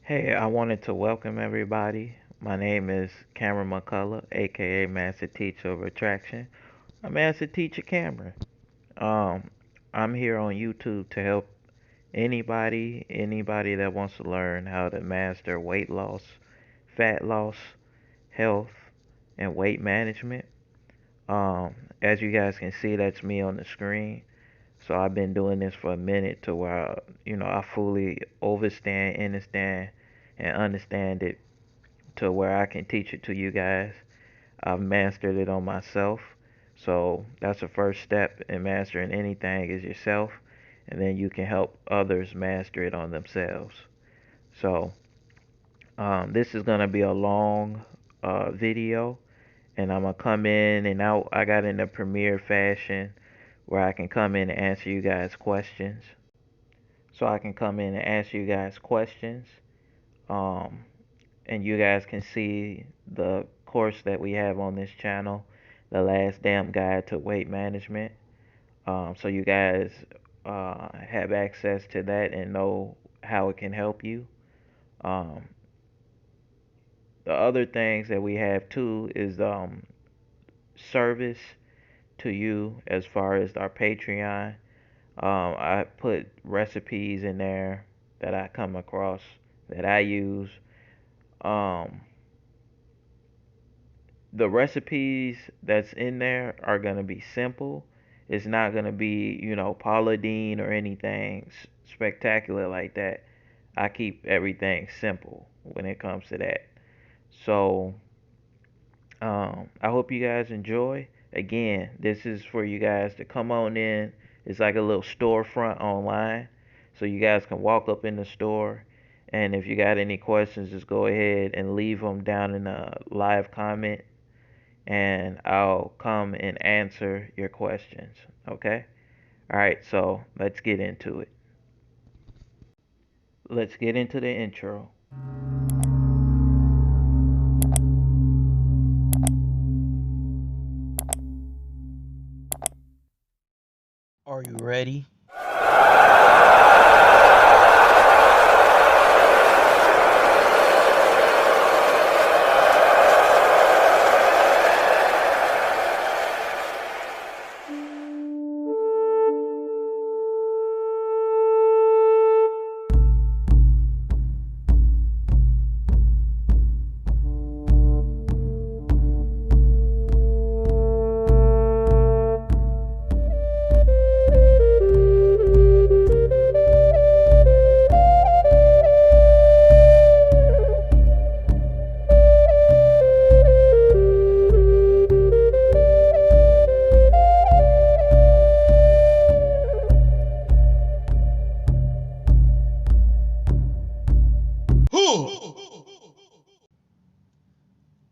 Hey, I wanted to welcome everybody. My name is Cameron McCullough, aka Master Teacher of Attraction. I'm Master Teacher Cameron. Um, I'm here on YouTube to help anybody that wants to learn how to master weight loss, fat loss, health, and weight management. As you guys can see, that's me on the screen. So I've been doing this for a minute to where I fully understand, and understand it to where I can teach it to you guys. I've mastered it on myself. So that's the first step in mastering anything is yourself, and then you can help others master it on themselves. So this is gonna be a long video, and I'm gonna come in and out. I got in a premiere fashion where I can come in and answer you guys questions. So I can come in and answer you guys questions. Um, and you guys can see the course that we have on this channel, the last damn guide to weight management. So you guys have access to that and know how it can help you. Um, the other things that we have too is service to you as far as our Patreon. I put recipes in there that I come across that I use. Um, the recipes that's in there are gonna be simple. It's not gonna be, Paula Deen or anything spectacular like that. I keep everything simple when it comes to that. So, I hope you guys enjoy. Again, this is for you guys to come on in. It's like a little storefront online. So you guys can walk up in the store. And if you got any questions, just go ahead and leave them down in the live comment, and I'll come and answer your questions. Okay? All right, so let's get into it. Let's get into the intro. Are you ready?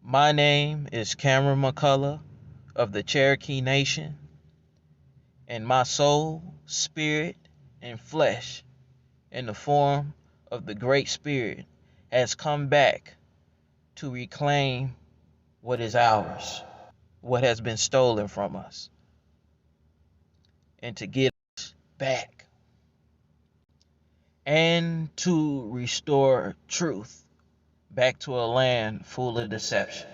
My name is Cameron McCullough of the Cherokee Nation, and my soul, spirit, and flesh, in the form of the Great Spirit, has come back to reclaim what is ours, what has been stolen from us, and to get us back, and to restore truth back to a land full of deception.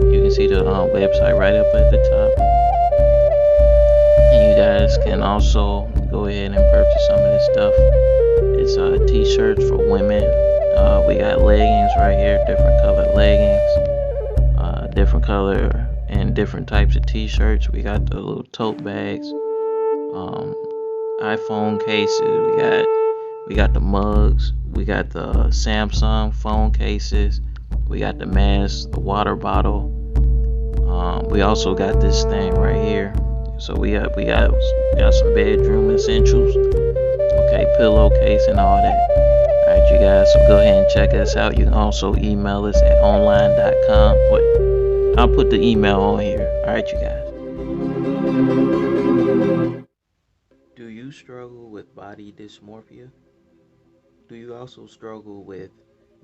You can see the website right up at the top. And you guys can also go ahead and purchase some of this stuff. It's t-shirts for women. We got leggings right here, different colored leggings, different color and different types of t-shirts. We got the little tote bags, iPhone cases. We got the mugs. We got the Samsung phone cases. We got the mask, the water bottle. We also got this thing right here. So we got some bedroom essentials. Okay, pillowcase and all that. Alright, you guys, so go ahead and check us out. You can also email us at I'll put the email on here. All right, you guys. Do you struggle with body dysmorphia? Do you also struggle with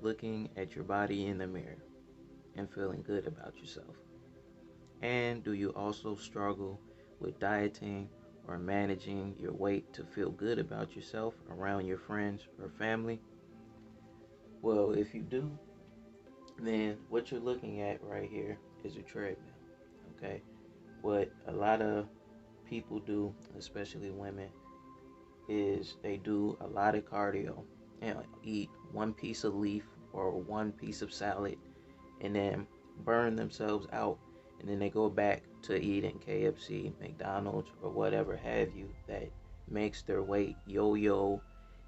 looking at your body in the mirror and feeling good about yourself? And do you also struggle with dieting or managing your weight to feel good about yourself around your friends or family? Well, if you do, then what you're looking at right here is a treadmill. Okay? What a lot of people do, especially women, is they do a lot of cardio and eat one piece of leaf or one piece of salad and then burn themselves out, and then they go back to eating KFC, McDonald's, or whatever have you that makes their weight yo-yo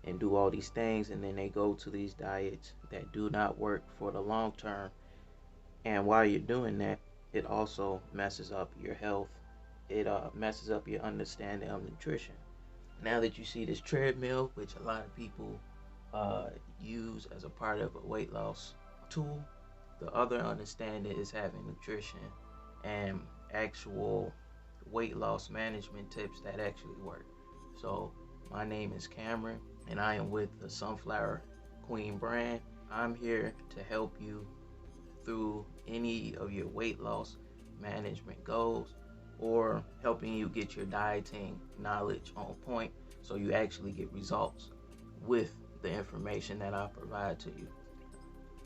and do all these things, and then they go to these diets that do not work for the long term. And while you're doing that, it also messes up your health. It messes up your understanding of nutrition. Now that you see this treadmill, which a lot of people use as a part of a weight loss tool, the other understanding is having nutrition and actual weight loss management tips that actually work. So, my name is Cameron, and I am with the Sunflower Queen brand. I'm here to help you through any of your weight loss management goals or helping you get your dieting knowledge on point so you actually get results with the information that I provide to you.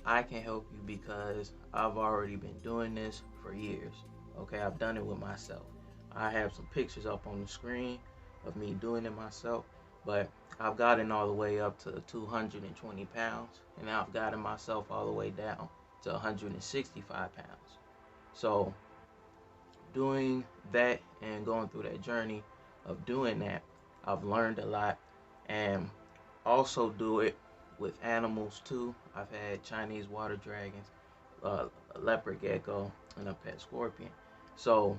I can help you because I've already been doing this for years. Okay, I've done it with myself. I have some pictures up on the screen of me doing it myself, but I've gotten all the way up to 220 pounds, and now I've gotten myself all the way down to 165 pounds. So, doing that and going through that journey of doing that, I've learned a lot, and also do it with animals too. I've had Chinese water dragons, a leopard gecko, and a pet scorpion. So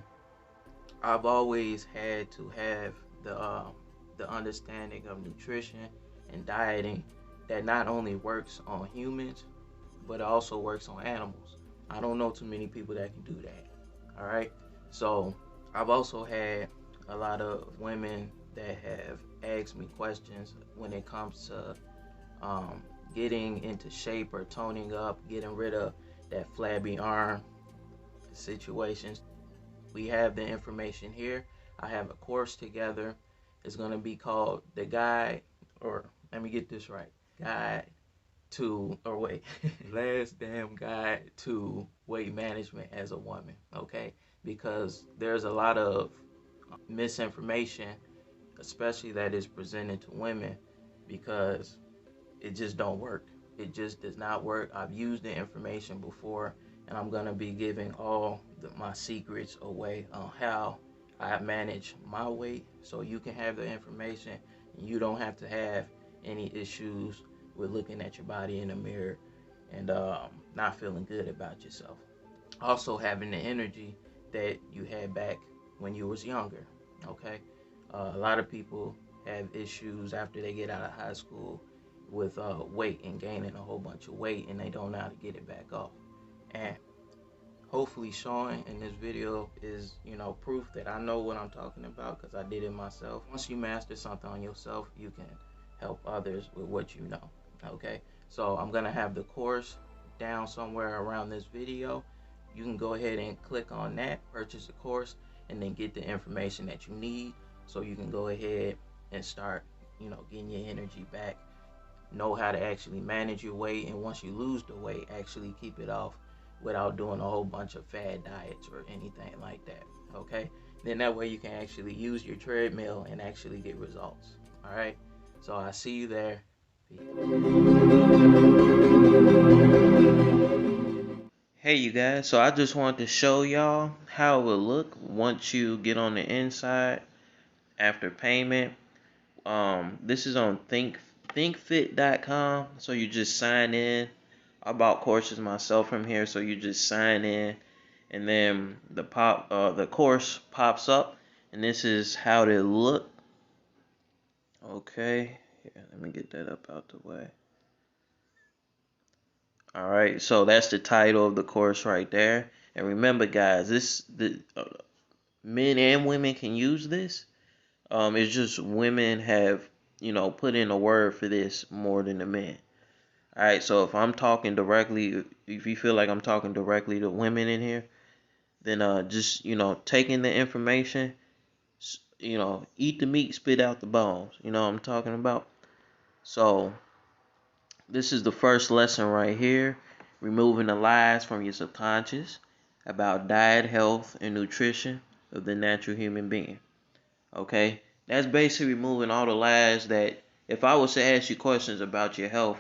I've always had to have the understanding of nutrition and dieting that not only works on humans, but it also works on animals. I don't know too many people that can do that. All right. So I've also had a lot of women that have asked me questions when it comes to getting into shape or toning up, getting rid of that flabby arm situations. We have the information here. I have a course together. It's going to be called The Guide, or let me get this right. Guide to, or wait, Last Damn Guide to Weight Management as a Woman, okay? Because there's a lot of misinformation, especially that is presented to women, because it just don't work. It just does not work. I've used the information before, and I'm gonna be giving all my secrets away on how I manage my weight, so you can have the information and you don't have to have any issues with looking at your body in the mirror and not feeling good about yourself. Also having the energy that you had back when you was younger. Okay, a lot of people have issues after they get out of high school with weight and gaining a whole bunch of weight, and they don't know how to get it back off. And hopefully showing in this video is, proof that I know what I'm talking about because I did it myself. Once you master something on yourself, you can help others with what you know. Okay, so I'm gonna have the course down somewhere around this video. You can go ahead and click on that, purchase the course, and then get the information that you need so you can go ahead and start, getting your energy back, know how to actually manage your weight, and once you lose the weight, actually keep it off without doing a whole bunch of fad diets or anything like that. Okay, then that way you can actually use your treadmill and actually get results. All right, so I see you there. Hey you guys, so I just wanted to show y'all how it will look once you get on the inside after payment. This is on thinkfit.com, so you just sign in. I bought courses myself from here, so you just sign in, and then the course pops up, and this is how they look. Okay, here, let me get that up out the way. All right, so that's the title of the course right there. And remember, guys, the men and women can use this. It's just women have, put in a word for this more than the men. All right, so if I'm talking directly, if you feel like I'm talking directly to women in here, then just taking the information, eat the meat, spit out the bones. You know what I'm talking about? So this is the first lesson right here, removing the lies from your subconscious about diet, health, and nutrition of the natural human being. Okay? That's basically removing all the lies that if I was to ask you questions about your health,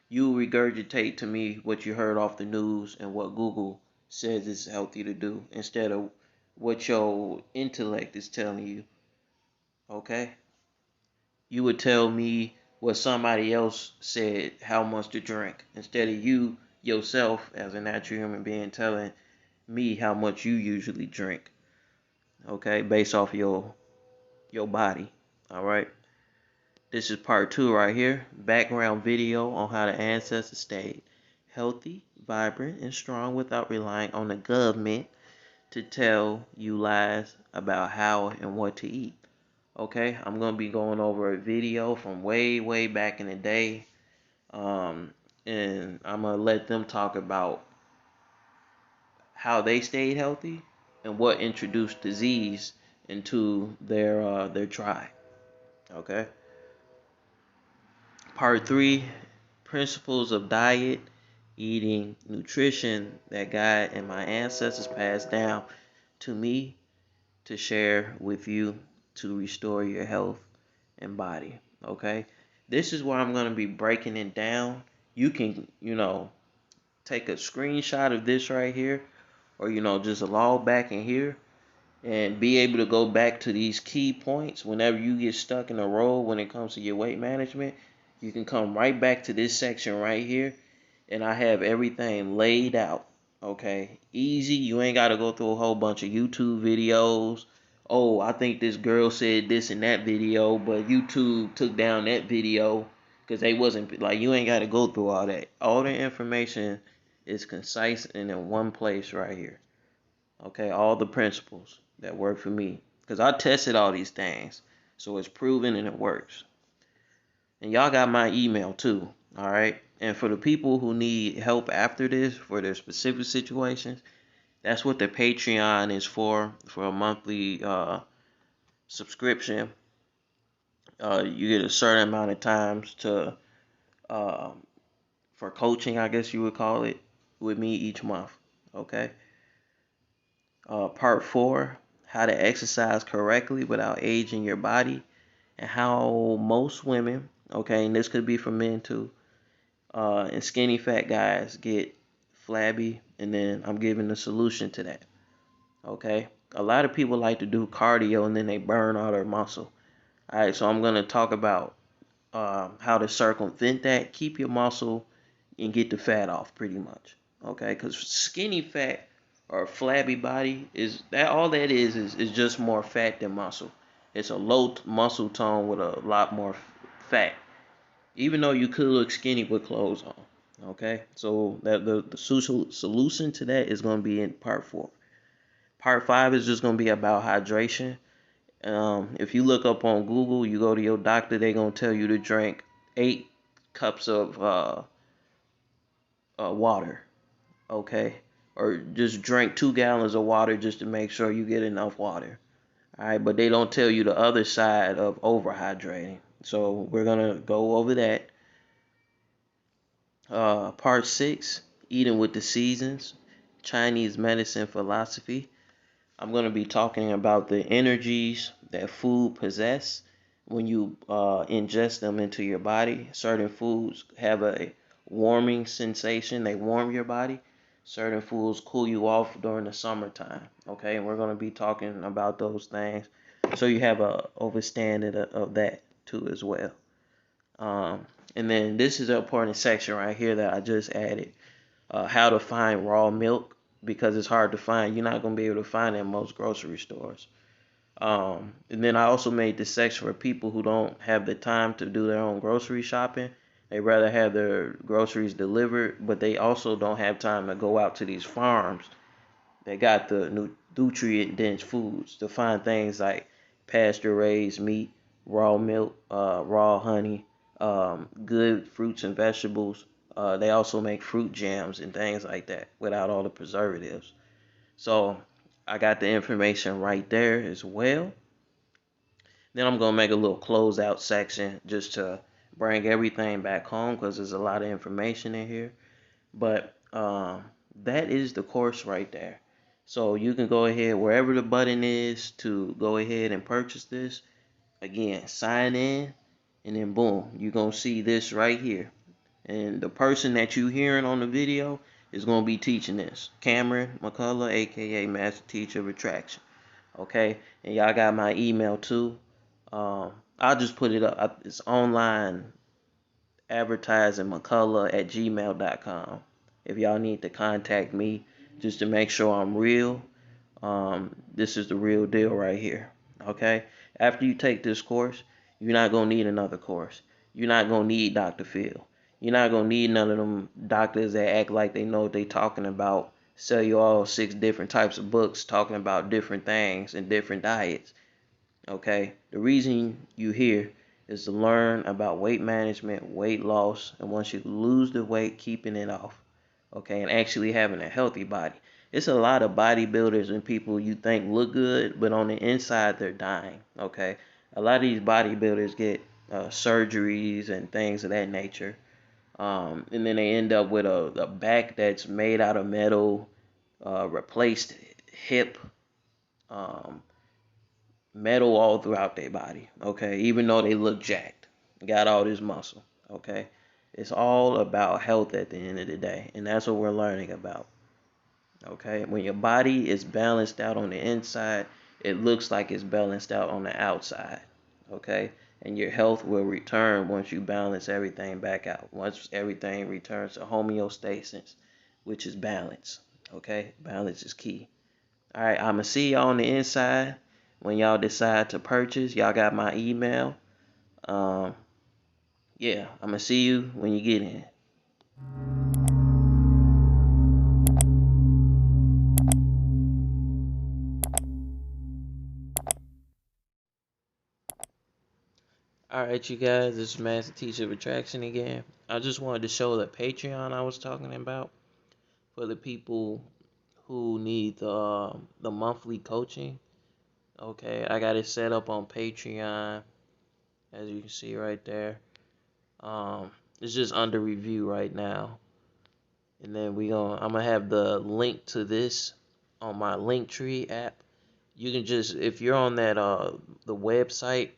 you regurgitate to me what you heard off the news and what Google says is healthy to do instead of what your intellect is telling you. Okay? You would tell me what somebody else said how much to drink instead of you yourself as a natural human being telling me how much you usually drink. Okay? Based off your body. All right? This is part 2 right here. Background video on how the ancestors stayed healthy, vibrant, and strong without relying on the government to tell you lies about how and what to eat. Okay, I'm going to be going over a video from way, way back in the day. And I'm going to let them talk about how they stayed healthy and what introduced disease into their tribe. Okay. Part 3, principles of diet, eating, nutrition that God and my ancestors passed down to me to share with you to restore your health and body. Okay? This is where I'm going to be breaking it down. You can, take a screenshot of this right here or, just log back in here and be able to go back to these key points whenever you get stuck in a role when it comes to your weight management. You can come right back to this section right here, and I have everything laid out. Okay, easy. You ain't got to go through a whole bunch of YouTube videos. Oh, I think this girl said this in that video, but YouTube took down that video because they wasn't like, you ain't got to go through all that. All the information is concise and in one place right here. Okay, all the principles that work for me. Because I tested all these things. So it's proven and it works. And y'all got my email too. Alright? And for the people who need help after this, for their specific situations, that's what the Patreon is for a monthly subscription. You get a certain amount of times to for coaching, I guess you would call it, with me each month. Okay? Part 4, how to exercise correctly without aging your body, and how most women, okay, and this could be for men too, and skinny fat guys get flabby, and then I'm giving the solution to that. Okay, a lot of people like to do cardio and then they burn all their muscle. All right, so I'm gonna talk about how to circumvent that, keep your muscle, and get the fat off pretty much. Okay, because skinny fat or a flabby body is that all that is just more fat than muscle. It's a low muscle tone with a lot more fat. Even though you could look skinny with clothes on. Okay, so that the solution to that is going to be in part 4. Part 5 is just going to be about hydration. If you look up on Google, you go to your doctor, they're going to tell you to drink 8 cups of water, okay? Or just drink 2 gallons of water just to make sure you get enough water. All right, but they don't tell you the other side of overhydrating. So we're going to go over that. Part 6, eating with the seasons, Chinese medicine philosophy. I'm going to be talking about the energies that food possess when you ingest them into your body. Certain foods have a warming sensation. They warm your body. Certain foods cool you off during the summertime. Okay, and we're going to be talking about those things so you have a understanding of that too as well. And then this is an important section right here that I just added. How to find raw milk because it's hard to find. You're not going to be able to find it in most grocery stores. And then I also made this section for people who don't have the time to do their own grocery shopping. They rather have their groceries delivered, but they also don't have time to go out to these farms They got the nutrient dense foods to find things like pasture raised meat, raw milk, raw honey, good fruits and vegetables. They also make fruit jams and things like that without all the preservatives. So I got the information right there as well. Then I'm gonna make a little closeout section just to bring everything back home because there's a lot of information in here. But that is the course right there. So you can go ahead wherever the button is to go ahead and purchase this. Again, sign in, and then boom, you're gonna see this right here. And the person that you hearing on the video is gonna be teaching this. Cameron McCullough, aka Master Teacher of Attraction. Okay, and y'all got my email too. I'll just put it up. It's online advertising McCullough at gmail.com. If y'all need to contact me just to make sure I'm real, this is the real deal right here. Okay? After you take this course, you're not going to need another course. You're not going to need Dr. Phil. You're not going to need none of them doctors that act like they know what they talking about, sell you all 6 different types of books talking about different things and different diets. Okay? The reason you here is to learn about weight management, weight loss, and once you lose the weight, keeping it off. Okay? And actually having a healthy body. It's a lot of bodybuilders and people you think look good, but on the inside they're dying. Okay? A lot of these bodybuilders get surgeries and things of that nature. And then they end up with a back that's made out of metal, replaced hip, um, metal all throughout their body, okay? Even though they look jacked, got all this muscle, okay? It's all about health at the end of the day, and that's what we're learning about, okay? When your body is balanced out on the inside, it looks like it's balanced out on the outside, okay? And your health will return once you balance everything back out. Once everything returns to homeostasis, which is balance, okay? Balance is key. All right, I'm going to see y'all on the inside when y'all decide to purchase. Y'all got my email. Um, yeah, I'm going to see you when you get in. All right, you guys, this is Master Teacher of Attraction again. I just wanted to show the Patreon I was talking about for the people who need the monthly coaching. Okay, I got it set up on Patreon, as you can see right there. It's just under review right now. And then I'm gonna have the link to this on my Linktree app. You can just, if you're on that the website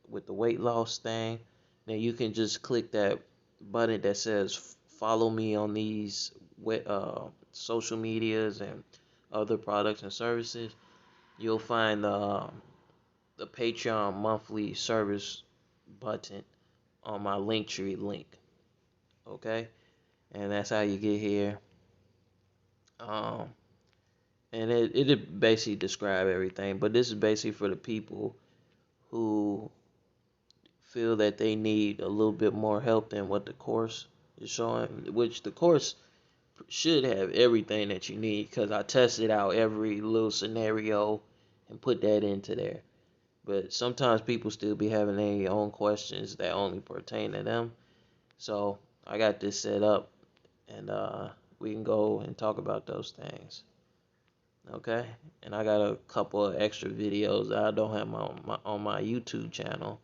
with the weight loss thing, then you can just click that button that says follow me on these social medias and other products and services. You'll find the Patreon monthly service button on my Linktree link. Okay, and that's how you get here. Um, and it basically describe everything, but this is basically for the people who feel that they need a little bit more help than what the course is showing, which the course should have everything that you need because I tested out every little scenario and put that into there. But sometimes people still be having their own questions that only pertain to them. So I got this set up, and we can go and talk about those things. Okay, and I got a couple of extra videos that I don't have on my YouTube channel.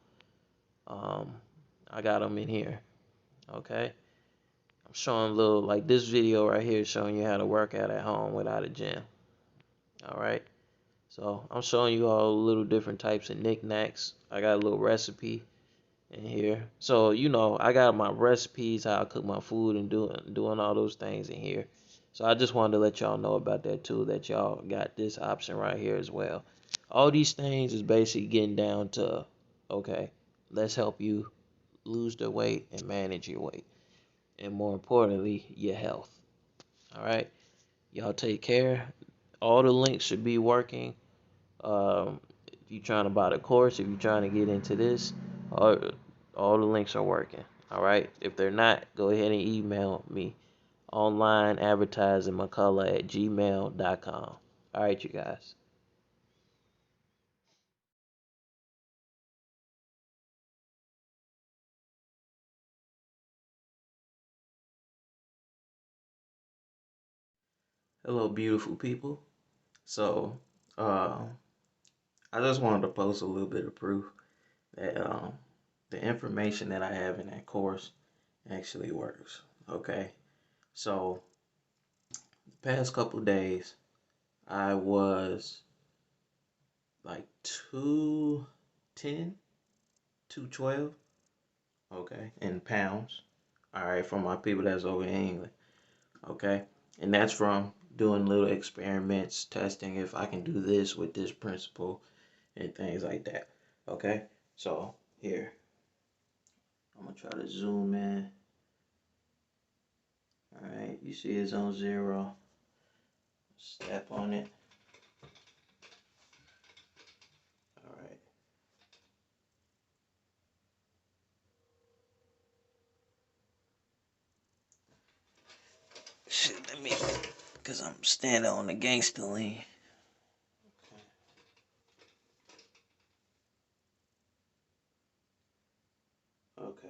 I got them in here. Okay, I'm showing a little, like this video right here showing you how to work out at home without a gym. All right, so I'm showing you all little different types of knickknacks. I got a little recipe in here, so I got my recipes, how I cook my food, and doing all those things in here. So I just wanted to let y'all know about that too, that y'all got this option right here as well. All these things is basically getting down to, okay, let's help you lose the weight and manage your weight. And more importantly, your health. All right? Y'all take care. All the links should be working. If you're trying to buy the course, if you're trying to get into this, all the links are working. All right? If they're not, go ahead and email me online advertising McCullough at gmail.com. All right, you guys. Hello, beautiful people. So, uh, I just wanted to post a little bit of proof that the information that I have in that course actually works. Okay, so the past couple days I was like 210, 212, okay, in pounds. All right, for my people that's over in England, okay, and that's from doing little experiments, testing if I can do this with this principle and things like that. Okay, so here I'm gonna try to zoom in. All right, you see it's on 0. Step on it. All right. Shit, let me, cause I'm standing on the gangster lean. Okay.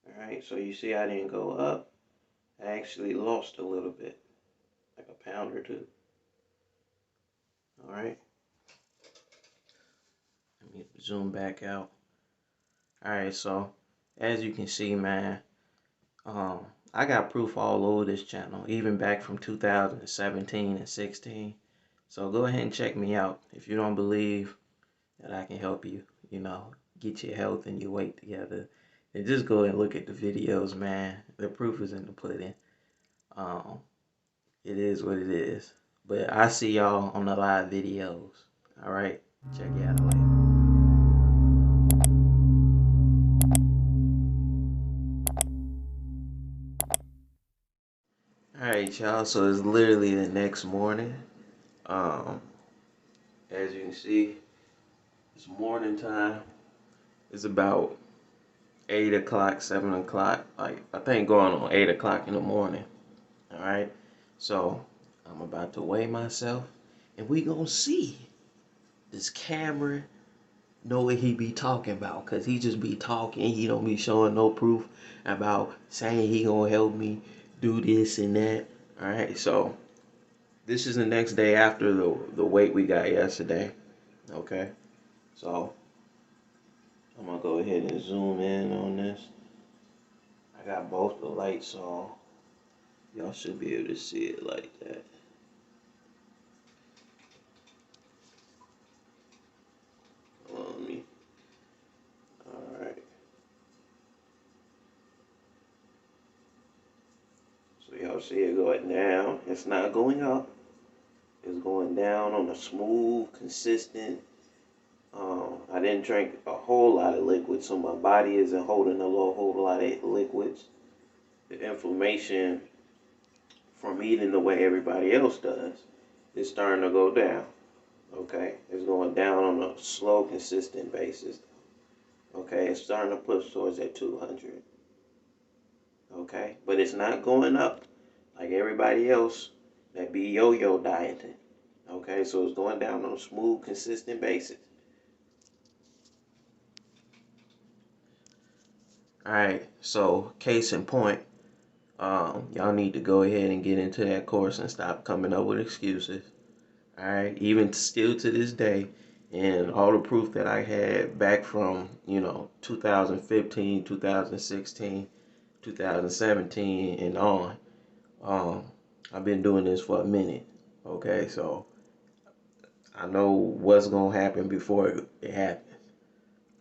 All right. So you see, I didn't go up. I actually lost a little bit, like a pound or two. All right. Let me zoom back out. All right. So as you can see, man, um, I got proof all over this channel, even back from 2017 and 16. So go ahead and check me out if you don't believe that I can help you, get your health and your weight together. And just go and look at the videos, man. The proof is in the pudding. Um, it is what it is. But I see y'all on the live videos. All right, check you out later. All right, y'all. So it's literally the next morning. Um, as you can see, it's morning time. It's about 8 o'clock, 7 o'clock. Like I think going on 8 o'clock in the morning. All right. So I'm about to weigh myself, and we gonna see this Cameron know what he be talking about, cause he just be talking. He don't be showing no proof about saying he gonna help me do this and that. All right. So this is the next day after the weight we got yesterday. Okay. So I'm gonna go ahead and zoom in on this. I got both the lights on. Y'all should be able to see it like that. On me. All right. So y'all see it going down. It's not going up. It's going down on a smooth, consistent. I didn't drink a whole lot of liquid, so my body isn't holding a whole lot of liquids. The inflammation from eating the way everybody else does is starting to go down. Okay, it's going down on a slow, consistent basis. Okay, it's starting to push towards that 200. Okay, but it's not going up like everybody else that be yo-yo dieting. Okay, so it's going down on a smooth, consistent basis. All right, so case in point, y'all need to go ahead and get into that course and stop coming up with excuses. All right, even still to this day, and all the proof that I had back from 2015, 2016, 2017, and on. I've been doing this for a minute. Okay, so I know what's gonna happen before it happens.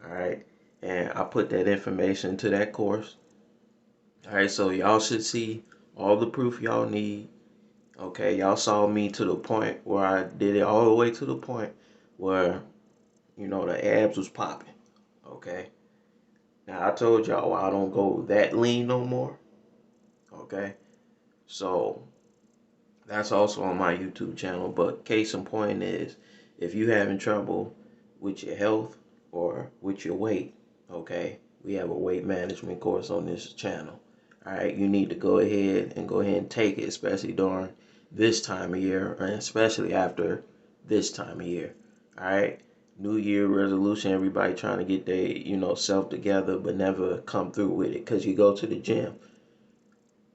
All right, and I put that information into that course. All right, so y'all should see all the proof y'all need. Okay, y'all saw me to the point where I did it all the way to the point where the abs was popping. Okay, now I told y'all I don't go that lean no more. Okay, so that's also on my YouTube channel. But case in point is, if you having trouble with your health or with your weight, okay, we have a weight management course on this channel. All right, you need to go ahead and take it, especially during this time of year, and especially after this time of year. All right. New Year resolution, everybody trying to get their, self together, but never come through with it because you go to the gym.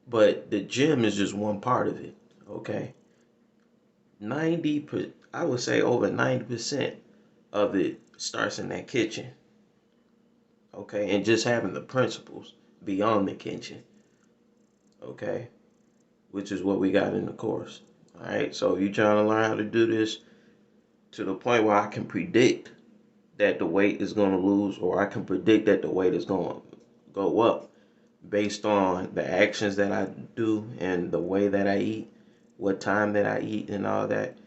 But the gym is just one part of it, okay? I would say over 90% of it starts in that kitchen, okay? And just having the principles beyond the kitchen, okay? Which is what we got in the course, all right? So if you're trying to learn how to do this to the point where I can predict that the weight is going to lose, or I can predict that the weight is going to go up based on the actions that I do and the way that I eat, what time that I eat, and all that,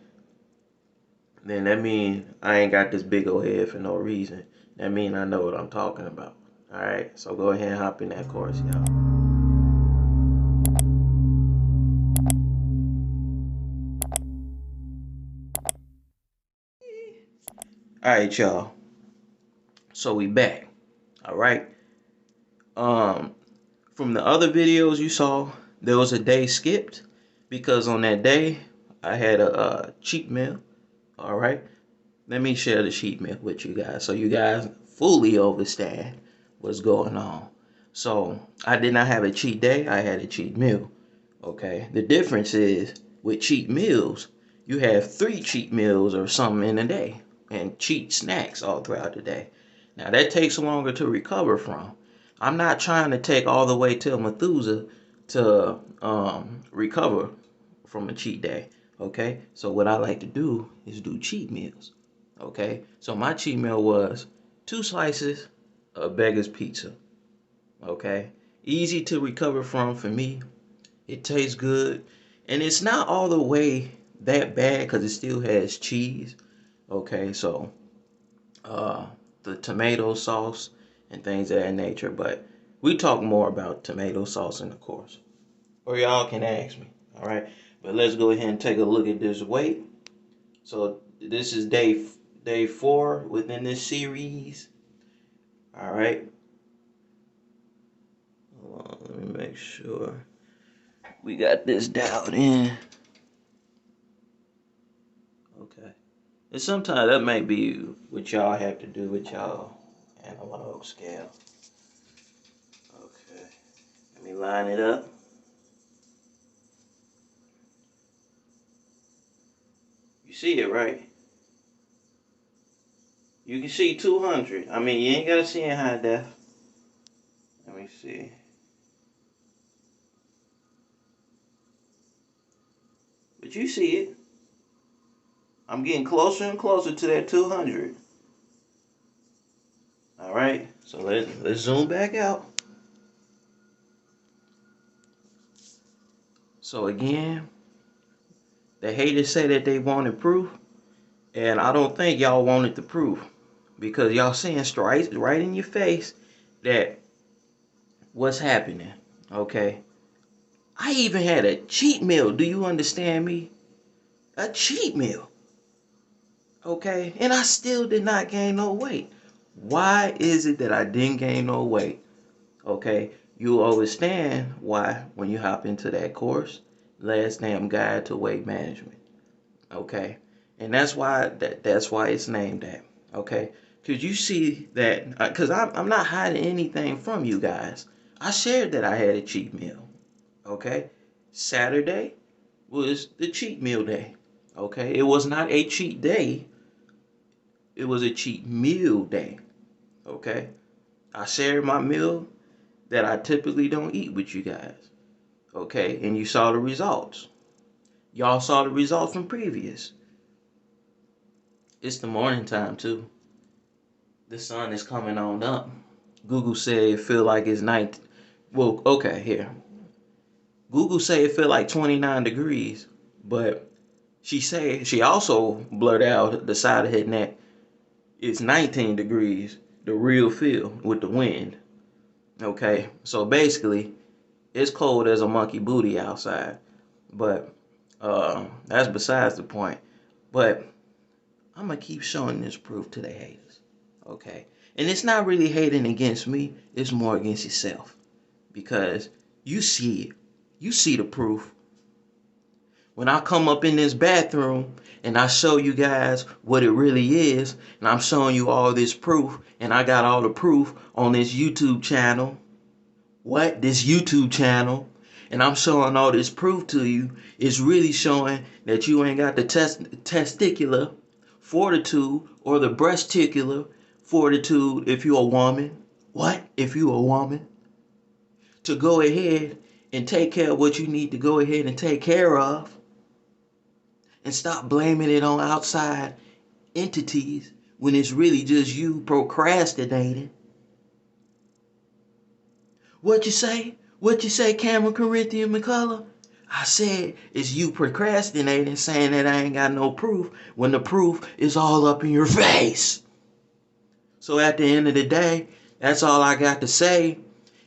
then that means I ain't got this big old head for no reason. That means I know what I'm talking about. All right, so go ahead and hop in that course, y'all. All right, y'all. So we back. All right. Um, from the other videos you saw, there was a day skipped because on that day I had a cheat meal. All right. Let me share the cheat meal with you guys so you guys fully understand what's going on. So I did not have a cheat day. I had a cheat meal. Okay. The difference is with cheat meals, you have 3 cheat meals or something in a day and cheat snacks all throughout the day. Now that takes longer to recover from. I'm not trying to take all the way till Methuselah to recover from a cheat day. Okay. So what I like to do is do cheat meals. Okay. So my cheat meal was 2 slices of Beggar's Pizza. Okay. Easy to recover from for me. It tastes good. And it's not all the way that bad because it still has cheese. Okay, so uh the tomato sauce and things of that nature. But we talk more about tomato sauce in the course. Or y'all can ask me. Alright. But let's go ahead and take a look at this weight. So this is day 4 within this series. Alright. Hold on, let me make sure we got this dialed in. Okay. And sometimes that might be what y'all have to do with y'all analog scale. Okay. Let me line it up. You see it, right? You can see 200. I mean, you ain't got to see in high def. Let me see. But you see it. I'm getting closer and closer to that 200. All right. So let's zoom back out. So again, the haters say that they wanted proof, and I don't think y'all wanted the proof because y'all saying straight right in your face that what's happening. Okay. I even had a cheat meal. Do you understand me? A cheat meal. Okay. And I still did not gain no weight. Why is it that I didn't gain no weight? Okay. You understand why when you hop into that course, Last Damn Guide to Weight Management. Okay. And that's why it's named that. Okay. Because you see that, because I'm not hiding anything from you guys. I shared that I had a cheat meal. Okay. Saturday was the cheat meal day. Okay. It was not a cheat day. It was a cheat meal day. Okay. I shared my meal that I typically don't eat with you guys. Okay. And you saw the results. Y'all saw the results from previous. It's the morning time too. The sun is coming on up. Google said it feel like it's night. Well, okay, here. Google say it feel like 29 degrees, but she also blurred out the side of her neck. It's 19 degrees, the real feel with the wind. Okay, so basically, it's cold as a monkey booty outside. But that's besides the point. But I'm gonna keep showing this proof to the haters. Okay, and it's not really hating against me. It's more against yourself because you see it. You see the proof. When I come up in this bathroom and I show you guys what it really is, and I'm showing you all this proof, and I got all the proof on this YouTube channel, this YouTube channel, and I'm showing all this proof to you, it's really showing that you ain't got the testicular fortitude or the breasticular fortitude if you're a woman. If you're a woman? To go ahead and take care of what you need to go ahead and take care of, and stop blaming it on outside entities when it's really just you procrastinating. What you say? What you say, Cameron Corinthian McCullough? I said it's you procrastinating, saying that I ain't got no proof when the proof is all up in your face. So at the end of the day, that's all I got to say.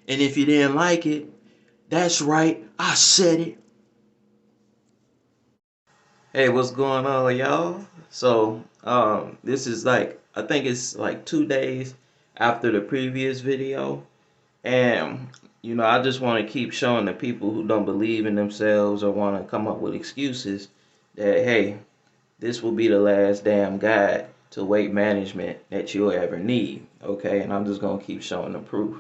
And if you didn't like it, that's right, I said it. Hey, what's going on, y'all? So, this is like, I think it's like 2 days after the previous video. And, I just want to keep showing the people who don't believe in themselves or want to come up with excuses that, hey, this will be the last damn guide to weight management that you'll ever need. Okay, and I'm just going to keep showing the proof.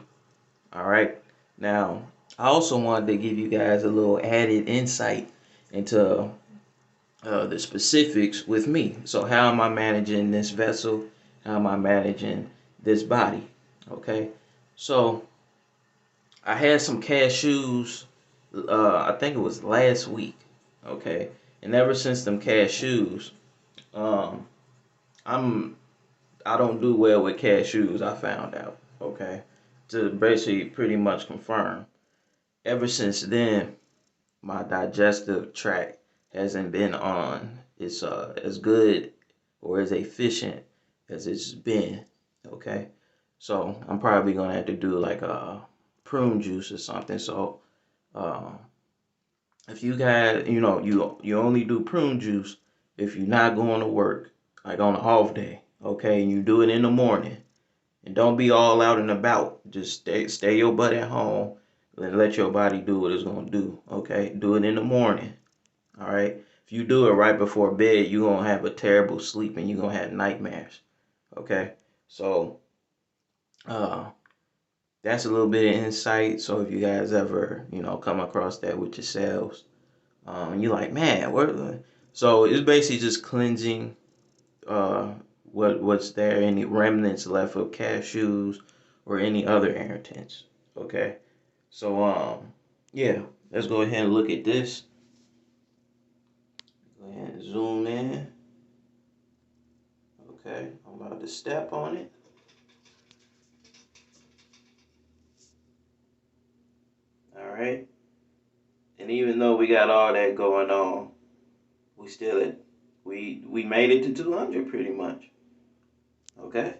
All right. Now, I also wanted to give you guys a little added insight into the specifics with me. So how am I managing this vessel? How am I managing this body? Okay. So I had some cashews, I think it was last week. Okay. And ever since them cashews, um, I don't do well with cashews, I found out. Okay. To basically pretty much confirm. Ever since then, my digestive tract hasn't been on it's as good or as efficient as it's been. Okay, so I'm probably gonna have to do like a prune juice or something. So um, if you guys, you only do prune juice if you're not going to work, like on an off day. Okay, and you do it in the morning. And don't be all out and about. Just stay your butt at home and let your body do what it's gonna do. Okay, do it in the morning. All right. If you do it right before bed, you're gonna have a terrible sleep and you're gonna have nightmares. Okay. So that's a little bit of insight. So if you guys ever, come across that with yourselves, you're like, man, what? So it's basically just cleansing what's there, any remnants left of cashews or any other irritants. Okay. So yeah, let's go ahead and look at this. Go ahead and zoom in. Okay, I'm about to step on it. All right. And even though we got all that going on, we still we made it to 200 pretty much. Okay.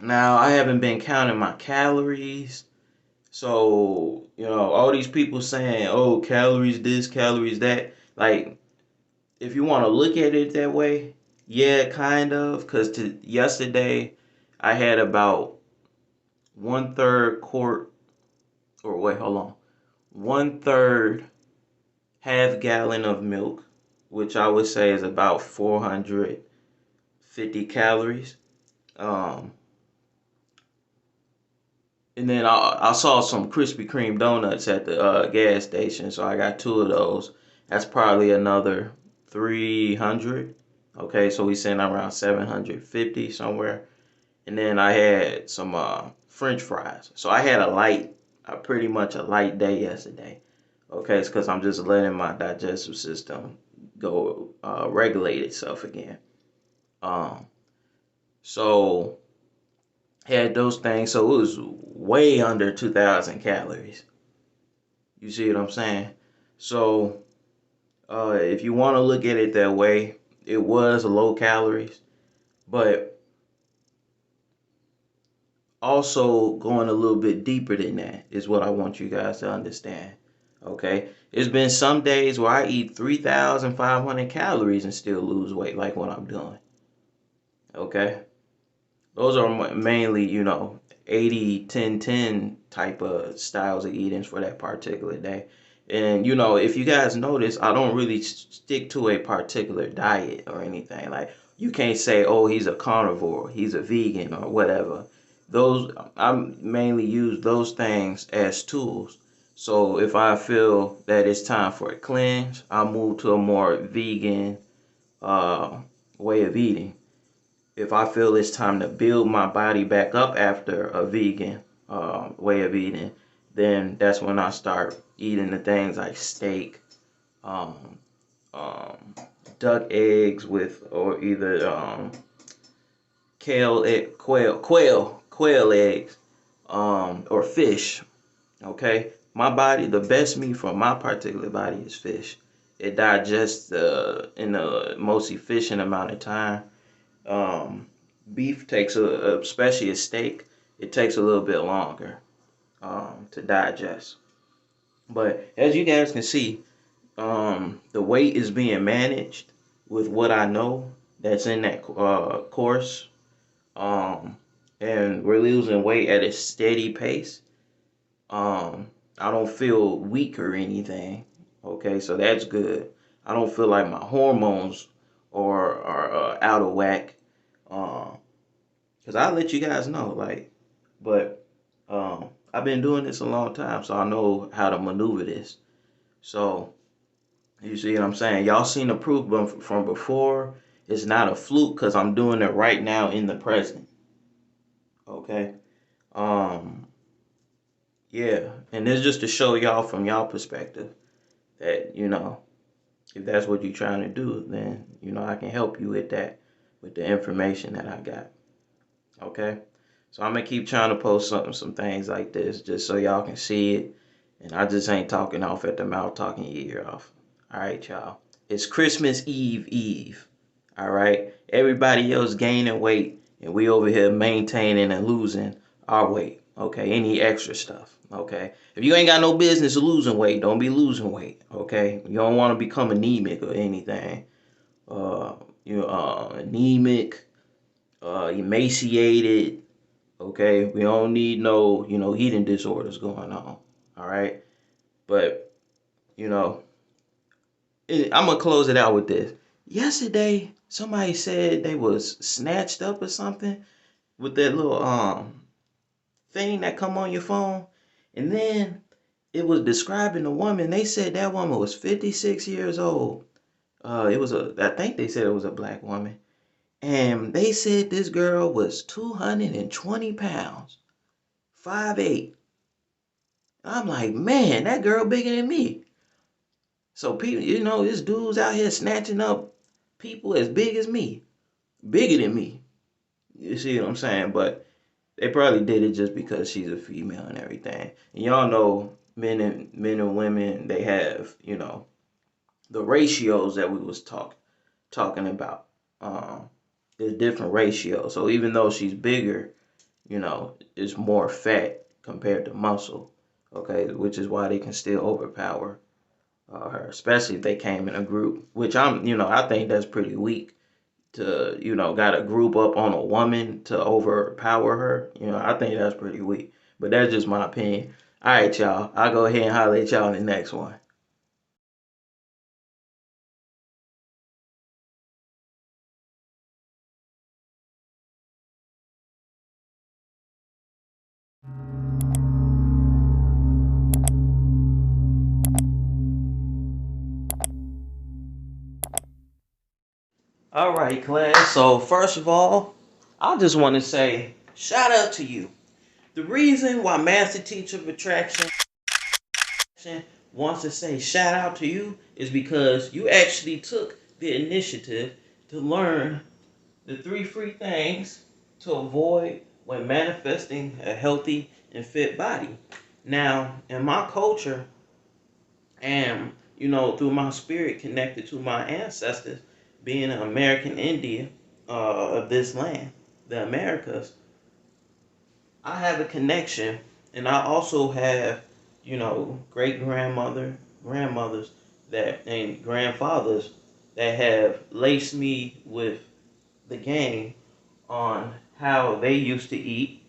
Now I haven't been counting my calories. So, all these people saying, "Oh, calories this, calories that." Like, if you want to look at it that way, yeah, kind of, cuz to yesterday I had about 1/3 quart, or wait, hold on. 1/3 half gallon of milk, which I would say is about 450 calories. Um, and then I saw some Krispy Kreme donuts at the gas station, so I got 2 of those. That's probably another 300. Okay, so we sitting around 750 somewhere. And then I had some French fries. So I had pretty much a light day yesterday. Okay, it's because I'm just letting my digestive system go regulate itself again. Um, so had those things, so it was way under 2,000 calories. You see what I'm saying? So if you want to look at it that way, it was low calories, but also going a little bit deeper than that is what I want you guys to understand. Okay, it's been some days where I eat 3,500 calories and still lose weight, like what I'm doing. Okay, those are mainly, 80-10-10 type of styles of eatings for that particular day. And if you guys notice, I don't really stick to a particular diet or anything. Like, you can't say, oh, he's a carnivore, he's a vegan, or whatever. Those I mainly use those things as tools. So if I feel that it's time for a cleanse, I move to a more vegan uh, way of eating. If I feel it's time to build my body back up after a vegan way of eating, then that's when I start eating the things like steak, um, um, duck eggs with, or either quail eggs, or fish. Okay, my body, the best meat for my particular body is fish. It digests in the most efficient amount of time. um, Beef takes especially a steak, it takes a little bit longer to digest. But as you guys can see, the weight is being managed with what I know that's in that course. Um, and we're losing weight at a steady pace. I don't feel weak or anything. Okay, so that's good. I don't feel like my hormones are out of whack. Um, Cause I'll let you guys know, like, but I've been doing this a long time, so I know how to maneuver this. So you see what I'm saying? Y'all seen the proof from before. It's not a fluke, cause I'm doing it right now in the present. Okay. Um. Yeah, and this just to show y'all from y'all perspective that if that's what you're trying to do, then I can help you with that, with the information that I got. Okay. So I'm gonna keep trying to post some things like this just so y'all can see it. And I just ain't talking off at the mouth, talking your ear off. All right, y'all. It's Christmas Eve. All right. Everybody else gaining weight, and we over here maintaining and losing our weight. Okay. Any extra stuff. Okay. If you ain't got no business losing weight, don't be losing weight. Okay. You don't want to become anemic or anything. Anemic, emaciated. Okay, we don't need no, eating disorders going on. All right, but you know, I'm gonna close it out with this. Yesterday, somebody said they was snatched up or something with that little thing that come on your phone, and then it was describing the woman. They said that woman was 56 years old. I think they said it was a black woman, and they said this girl was 220 pounds, 5'8". I'm like, man, that girl bigger than me. So people, this dude's out here snatching up people as big as me, bigger than me. You see what I'm saying? But they probably did it just because she's a female and everything. And y'all know men and women, they have, the ratios that we was talking about. There's different ratios. So even though she's bigger, it's more fat compared to muscle. Okay, which is why they can still overpower her, especially if they came in a group. Which I think that's pretty weak to, got a group up on a woman to overpower her. I think that's pretty weak. But that's just my opinion. All right, y'all. I'll go ahead and holler at y'all in the next one. All right, class. So first of all, I just want to say shout out to you. The reason why Master Teacher of Attraction wants to say shout out to you is because you actually took the initiative to learn the three free things to avoid when manifesting a healthy and fit body. Now, in my culture, and through my spirit connected to my ancestors, being an American Indian of this land, the Americas, I have a connection, and I also have, great grandmothers that and grandfathers that have laced me with the game on how they used to eat,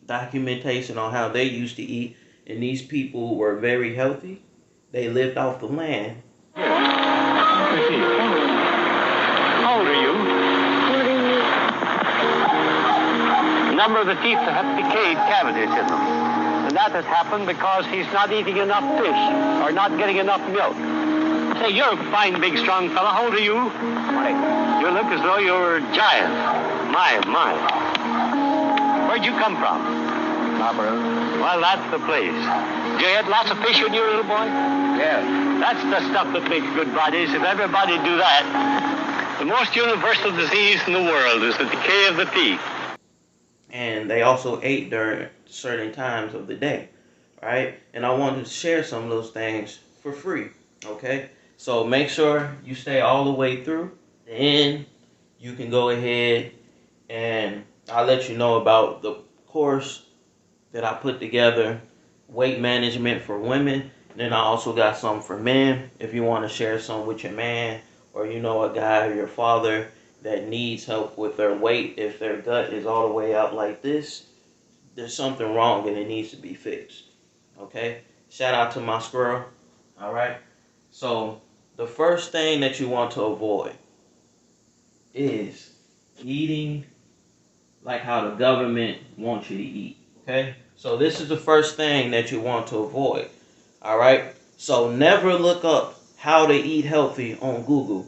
documentation on how they used to eat, and these people were very healthy. They lived off the land. How old are you? 40. A number of the teeth have decayed cavities in them. And that has happened because he's not eating enough fish or not getting enough milk. Say, you're a fine, big, strong fellow. How old are you? 20. You look as though you're a giant. My. Where'd you come from? Marlboro. Well, that's the place. Did you eat lots of fish when you were a little boy? Yes. That's the stuff that makes good bodies. If everybody do that, the most universal disease in the world is the decay of the teeth. And they also ate during certain times of the day, right? And I wanted to share some of those things for free, okay? So make sure you stay all the way through. Then you can go ahead and I'll let you know about the course that I put together, weight management for women. And then I also got some for men if you want to share some with your man, or you know a guy or your father that needs help with their weight. If their gut is all the way out like this, there's something wrong and it needs to be fixed. Okay? Shout out to my squirrel. All right? So, the first thing that you want to avoid is eating like how the government wants you to eat. Okay? So, this is the first thing that you want to avoid. All right? So, never look up how to eat healthy on Google.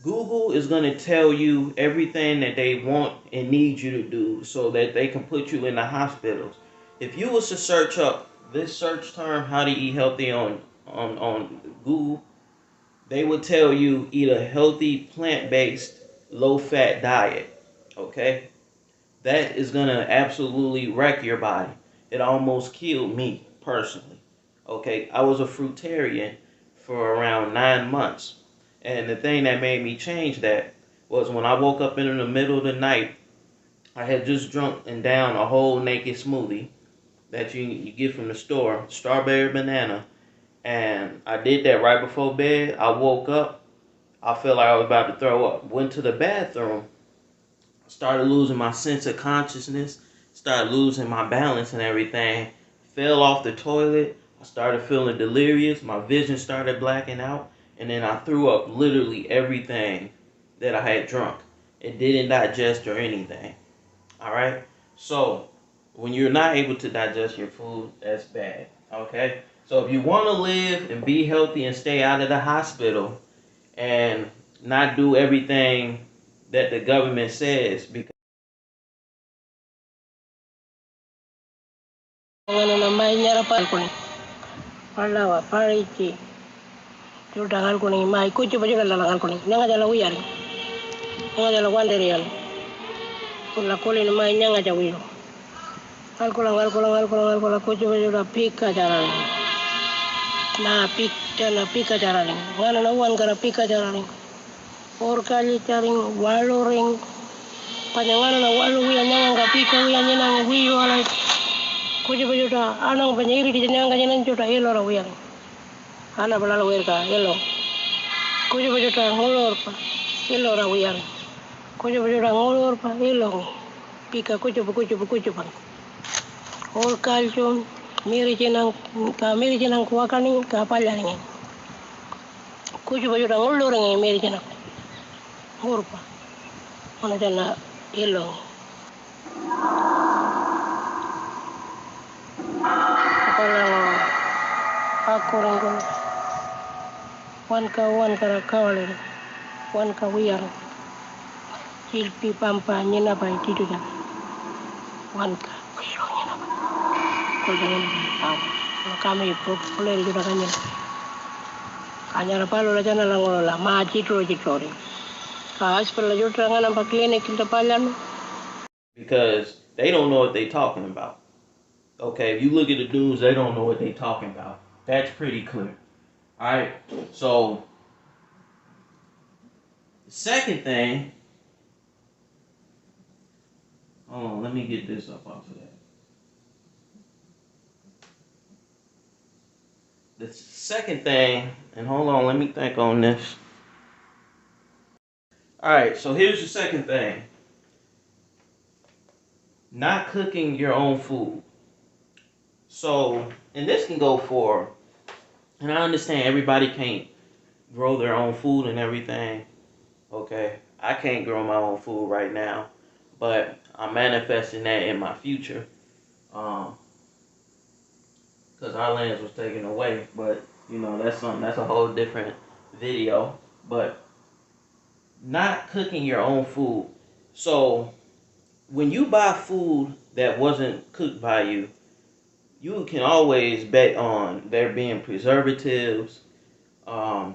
Google is going to tell you everything that they want and need you to do so that they can put you in the hospitals. If you was to search up this search term, how to eat healthy on Google, they would tell you eat a healthy, plant-based, low-fat diet. Okay? That is going to absolutely wreck your body. It almost killed me personally. Okay? I was a fruitarian for around 9 months. And the thing that made me change that was when I woke up in the middle of the night, I had just drunk and down a whole naked smoothie that you get from the store, strawberry banana. And I did that right before bed. I woke up. I felt like I was about to throw up. Went to the bathroom. Started losing my sense of consciousness. Started losing my balance and everything. Fell off the toilet. I started feeling delirious. My vision started blacking out. And then I threw up literally everything that I had drunk. It didn't digest or anything. Alright? So, when you're not able to digest your food, that's bad. Okay? So, if you want to live and be healthy and stay out of the hospital and not do everything that the government says, because mai kuchu baju la ngalkuni nyanga jala wiyari nyanga jala wanderial la kolin mai nyanga jawiyo alkola kuchu baju la pika jarani na pika jarani ngana na wan gara pika jarani or kali charing waloring panyangana na walu wiya nyanga ga pika wiya nyana wiyo ala kuchu baju ta anang panyiri di nyanga nyana jota elo ra wiya ana balala werka elo kujo baju ta ngolor pa elo ra wiyan kujo baju ta ngolor pa elo pika kujo pa or kalcium miri jenang kuakani ka palyani kujo baju ta ngolor ngi miri jenang ngorpa ona jana elo kala aku rangkul wan kara kawale wan ka wiyar hilpi pampa nyena bai tidu jan wan ka wiro nyena bai ko jangan tahu kami populer juga kan kanya palo la jana langolo la ma tidu jitori ka hospital jutra ngana pa clinic kita palan because they don't know what they're talking about. Okay, if you look at the news, they don't know what they're talking about. That's pretty clear. Alright, so the second thing, hold on, let me get this up off of that. The second thing, and hold on, let me think on this. Alright, so here's the second thing. not cooking your own food. So, and this can go for, and I understand everybody can't grow their own food and everything. Okay, I can't grow my own food right now, but I'm manifesting that in my future. Um, because our lands was taken away, but that's something, that's a whole different video. But not cooking your own food. So when you buy food that wasn't cooked by you, you can always bet on there being preservatives, um,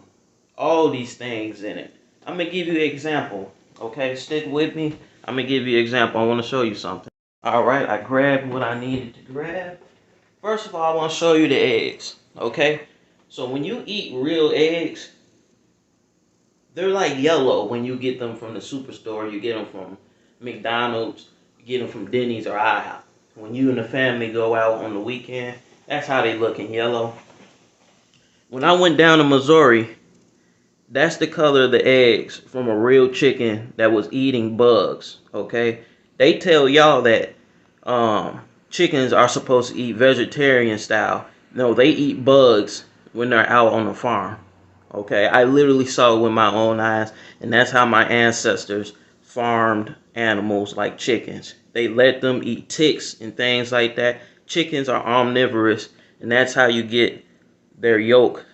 all these things in it. I'm gonna give you an example. Okay, stick with me. I'm gonna give you an example. I want to show you something. All right, I grabbed what I needed to grab. First of all, I want to show you the eggs. Okay, so when you eat real eggs, they're like yellow when you get them from the superstore. You get them from McDonald's. You get them from Denny's or IHOP. When you and the family go out on the weekend, that's how they look in yellow. When I went down to Missouri, that's the color of the eggs from a real chicken that was eating bugs. Okay, they tell y'all that chickens are supposed to eat vegetarian style. No, they eat bugs when they're out on the farm. Okay, I literally saw it with my own eyes, and that's how my ancestors farmed animals like chickens. They let them eat ticks and things like that. Chickens are omnivorous, and that's how you get their yolk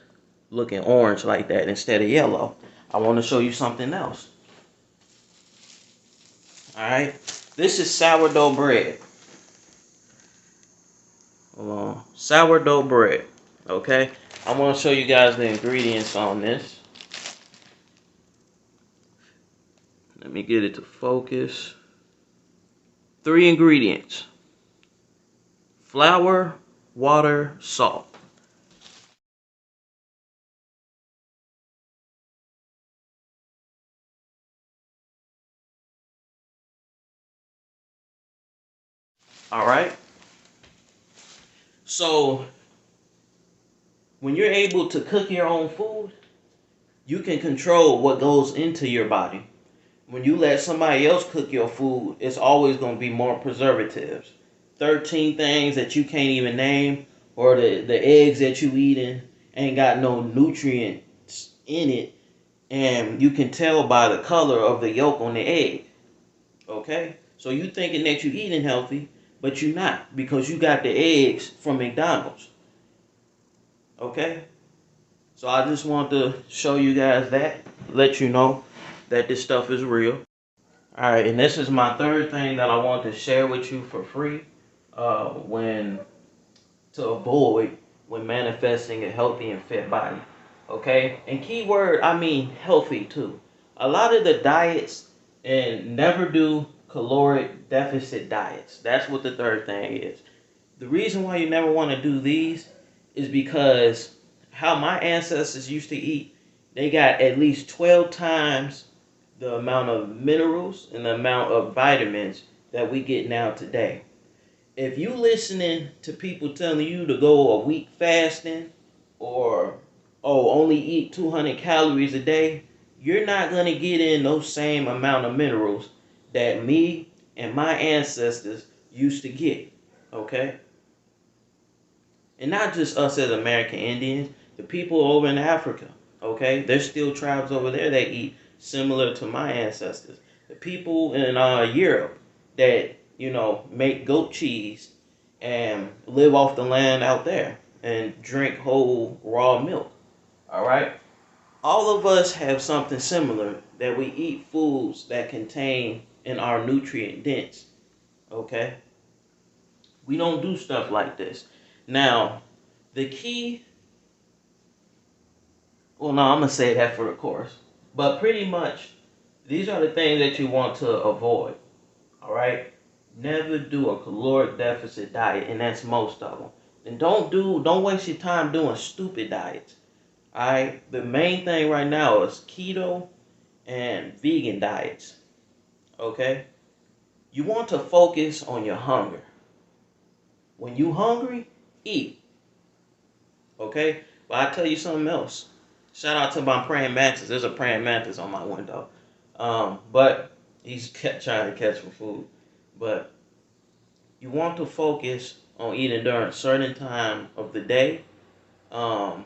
looking orange like that instead of yellow. I want to show you something else. Alright, this is sourdough bread. Sourdough bread. Okay, I want to show you guys the ingredients on this. Let me get it to focus. 3 ingredients: flour, water, salt. Alright, so when you're able to cook your own food, you can control what goes into your body. When you let somebody else cook your food, it's always going to be more preservatives. 13 things that you can't even name, or the eggs that you eating ain't got no nutrients in it, and you can tell by the color of the yolk on the egg. Okay? So you thinking that you eating healthy, but you're not, because you got the eggs from McDonald's. Okay? So I just want to show you guys that, let you know that this stuff is real. Alright, and this is my third thing that I want to share with you for free, when to avoid when manifesting a healthy and fit body. Okay? And keyword, I mean healthy too. A lot of the diets, and never do caloric deficit diets. That's what the third thing is. The reason why you never want to do these is because how my ancestors used to eat, they got at least 12 times the amount of minerals and the amount of vitamins that we get now today. If you listening to people telling you to go a week fasting, or only eat 200 calories a day, you're not going to get in those same amount of minerals that me and my ancestors used to get. Okay? And not just us as American Indians, the people over in Africa. Okay? There's still tribes over there that eat similar to my ancestors. The people in Europe that, make goat cheese and live off the land out there and drink whole raw milk. All right? All of us have something similar, that we eat foods that contain and are nutrient dense. Okay? We don't do stuff like this. Now, the key, well, no, I'm going to say that for the course. But pretty much, these are the things that you want to avoid. All right? Never do a caloric deficit diet, and that's most of them. And don't waste your time doing stupid diets. All right? The main thing right now is keto and vegan diets. Okay? You want to focus on your hunger. When you hungry, eat. Okay? But I tell you something else. Shout out to my praying mantis. There's a praying mantis on my window. But he's trying to catch some food. But you want to focus on eating during a certain time of the day. Um,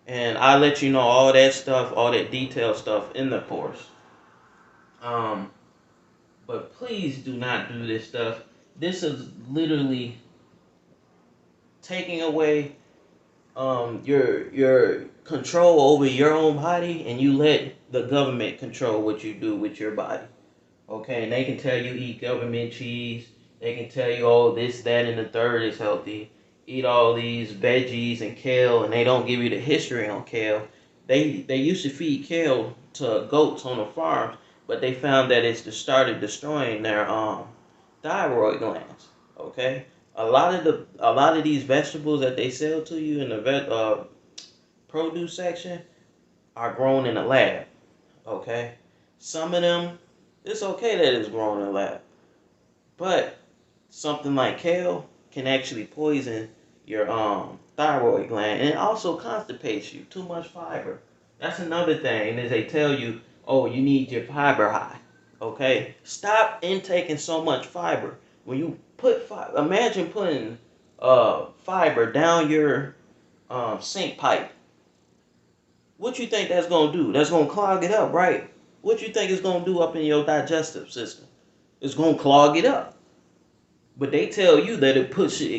and I let you know all that stuff, all that detailed stuff in the course. Um, but please do not do this stuff. This is literally taking away your control over your own body, and you let the government control what you do with your body. Okay, and they can tell you eat government cheese. They can tell you, oh, this, that, and the third is healthy. Eat all these veggies and kale, and they don't give you the history on kale. They used to feed kale to goats on the farms, but they found that it's started destroying their thyroid glands. Okay, a lot of these vegetables that they sell to you in the produce section are grown in a lab. Okay, some of them, it's okay that it's grown in a lab, but something like kale can actually poison your thyroid gland, and it also constipates you. Too much fiber. That's another thing. Is they tell you, oh, you need your fiber high. Okay, stop intaking so much fiber. When you put imagine putting fiber down your sink pipe. What you think that's gonna do? That's gonna clog it up, right? What you think it's gonna do up in your digestive system? It's gonna clog it up. But they tell you that it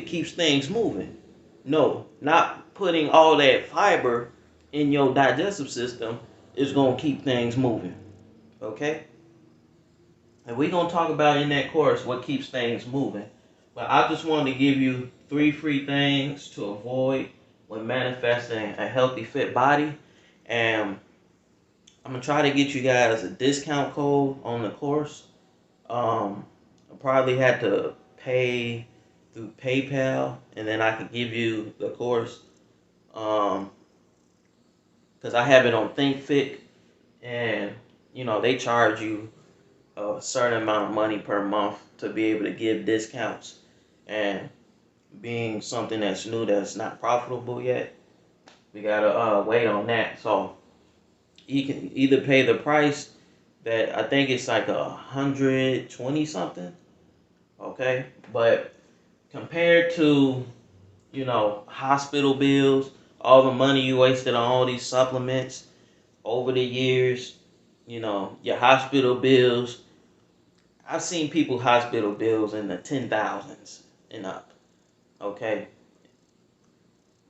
keeps things moving. No, not putting all that fiber in your digestive system is gonna keep things moving. Okay? And we're gonna talk about in that course what keeps things moving. But I just wanted to give you 3 free things to avoid when manifesting a healthy, fit body. And I'm gonna try to get you guys a discount code on the course. I probably had to pay through PayPal, and then I could give you the course. Because I have it on ThinkFit, and they charge you a certain amount of money per month to be able to give discounts. And being something that's new, that's not profitable yet, we gotta wait on that. So you can either pay the price that I think it's like 120 something, okay? But compared to, hospital bills, all the money you wasted on all these supplements over the years, your hospital bills. I've seen people hospital bills in the 10,000s and up, okay?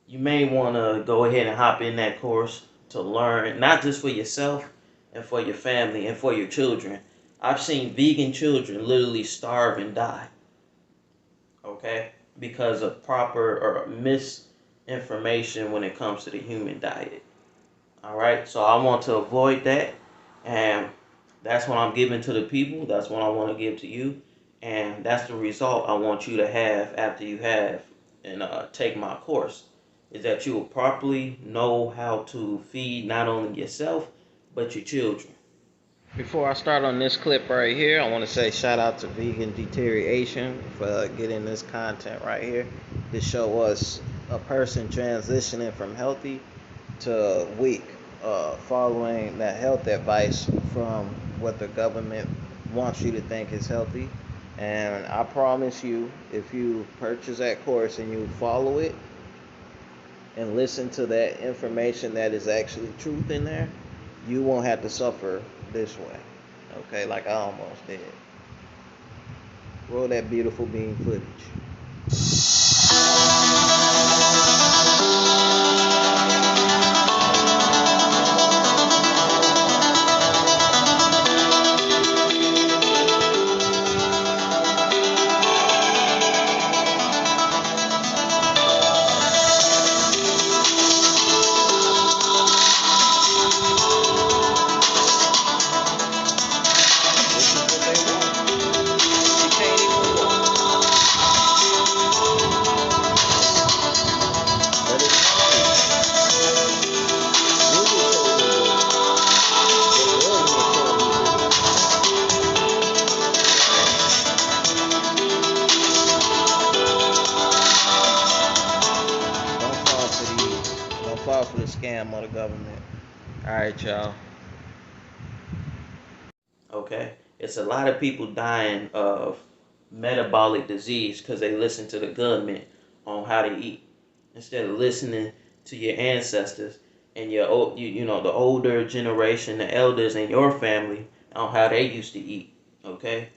You may want to go ahead and hop in that course to learn, not just for yourself and for your family and for your children. I've seen vegan children literally starve and die, okay, because of proper or misinformation when it comes to the human diet. All right, so I want to avoid that, and that's what I'm giving to the people. That's what I want to give to you, and that's the result I want you to have after you have and take my course. Is that you will properly know how to feed not only yourself but your children. Before I start on this clip right here, I want to say shout out to Vegan Deterioration for getting this content right here to show us a person transitioning from healthy to weak, following that health advice from what the government wants you to think is healthy. And I promise you, if you purchase that course and you follow it and listen to that information that is actually truth in there, you won't have to suffer this way. Okay, like I almost did. Roll that beautiful bean footage. For the scam of the government. Alright, y'all. Okay. It's a lot of people dying of metabolic disease because they listen to the government on how to eat instead of listening to your ancestors and the older generation, the elders in your family on how they used to eat. Okay,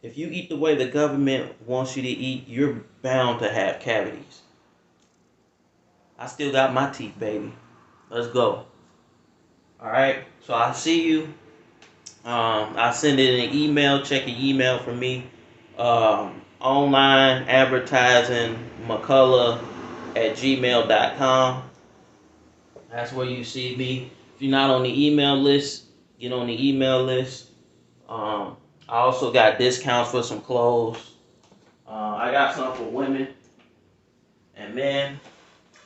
if you eat the way the government wants you to eat, you're bound to have cavities. I still got my teeth, baby. Let's go. All right. So I see you. I send it in an email. Check your email for me. Online advertising McCullough at gmail.com. That's where you see me. If you're not on the email list, get on the email list. I also got discounts for some clothes. I got some for women and men.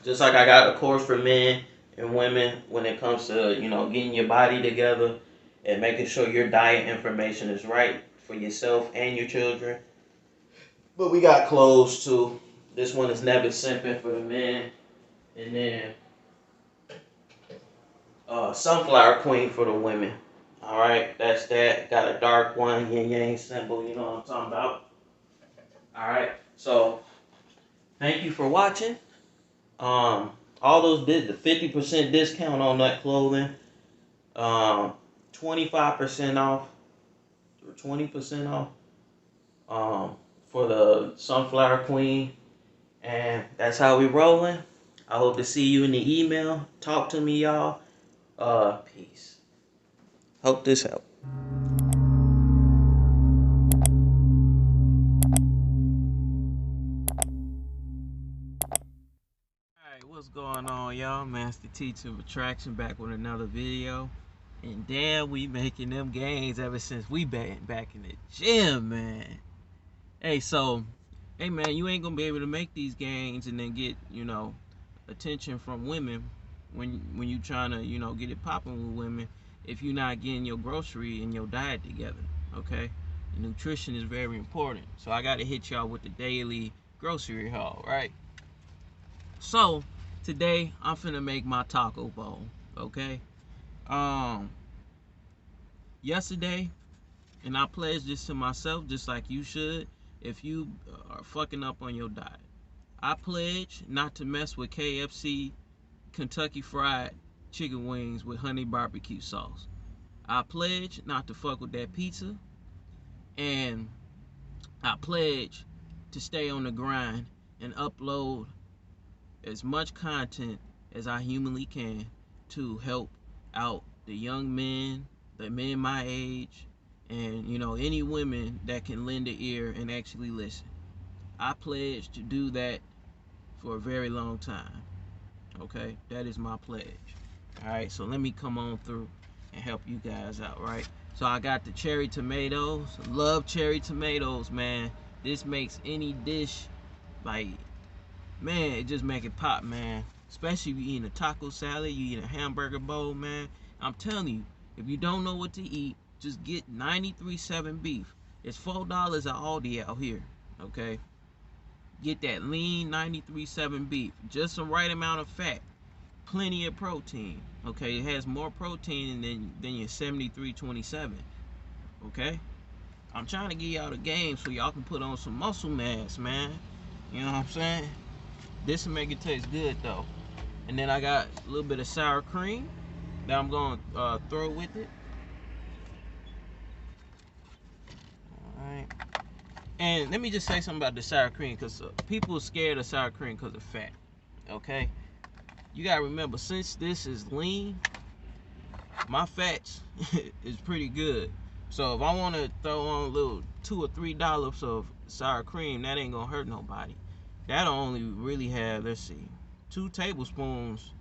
Just like I got a course for men and women when it comes to, getting your body together and making sure your diet information is right for yourself and your children. But we got clothes too. This one is Never Simping for the men. And then Sunflower Queen for the women. Alright, that's that. Got a dark one, yin yang symbol, you know what I'm talking about. Alright, so thank you for watching. All those did the 50% discount on that clothing, 25% off or 20% off, for the Sunflower Queen, and that's how we rolling. I hope to see you in the email. Talk to me, y'all. Peace. Hope this helped. Alright, what's going on, y'all? Master Teacher of Attraction back with another video. And damn, we making them gains ever since we been back in the gym, man. Hey, man, you ain't gonna be able to make these gains and then get, attention from women when you trying to, get it popping with women if you're not getting your grocery and your diet together, okay? Nutrition is very important. So I gotta hit y'all with the daily grocery haul, right? So today I'm finna make my taco bowl, okay? Yesterday, and I pledged this to myself just like you should if you are fucking up on your diet. I pledge not to mess with KFC Kentucky Fried Chicken Wings with honey barbecue sauce. I pledge not to fuck with that pizza. And I pledge to stay on the grind and upload as much content as I humanly can to help out the young men, the men my age, and any women that can lend an ear and actually listen. I pledge to do that for a very long time. Okay, that is my pledge. All right, so let me come on through and help you guys out, right? So I got the cherry tomatoes. Love cherry tomatoes, man. This makes any dish, like, man, it just make it pop, man. Especially if you eating a taco salad, you eat a hamburger bowl, man. I'm telling you, if you don't know what to eat, just get 93.7 beef. It's $4 at Aldi out here, okay? Get that lean 93.7 beef. Just the right amount of fat. Plenty of protein, okay? It has more protein than your 73.27, okay? I'm trying to get y'all the game so y'all can put on some muscle mass, man. You know what I'm saying? This will make it taste good, though. And then I got a little bit of sour cream that I'm going to throw with it. Alright. And let me just say something about the sour cream, because people are scared of sour cream because of fat, okay? You got to remember, since this is lean, my fats is pretty good. So if I want to throw on a little $2 or $3 of sour cream, that ain't going to hurt nobody. That'll only really have, let's see, 2 tablespoons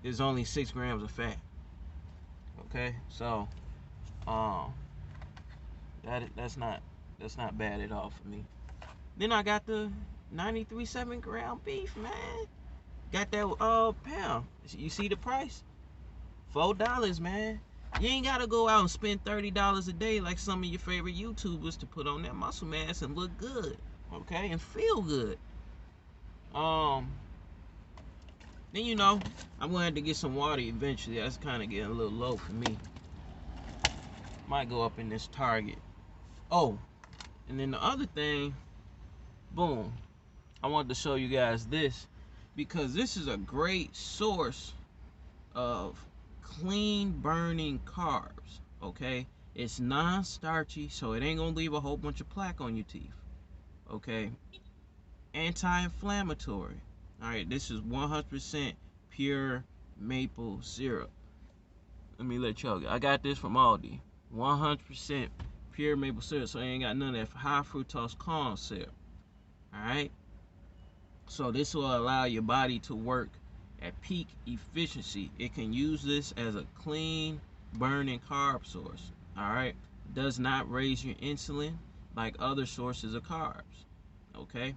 is only 6 grams of fat. Okay, so that's not bad at all for me. Then I got the 93.7 ground beef, man. Got that pound. You see the price? $4, man. You ain't gotta go out and spend $30 a day like some of your favorite YouTubers to put on that muscle mass and look good, okay, and feel good. Then I'm gonna have to get some water eventually. That's kind of getting a little low for me. Might go up in this Target. Oh, And then the other thing, boom, I wanted to show you guys this because this is a great source of clean burning carbs. Okay, it's non-starchy, so it ain't gonna leave a whole bunch of plaque on your teeth. Okay, anti-inflammatory. All right, this is 100% pure maple syrup. Let me let y'all go. I got this from Aldi. 100% pure maple syrup, so I ain't got none of that high fructose corn syrup. All right, so this will allow your body to work at peak efficiency. It can use this as a clean burning carb source. All right, does not raise your insulin like other sources of carbs. Okay,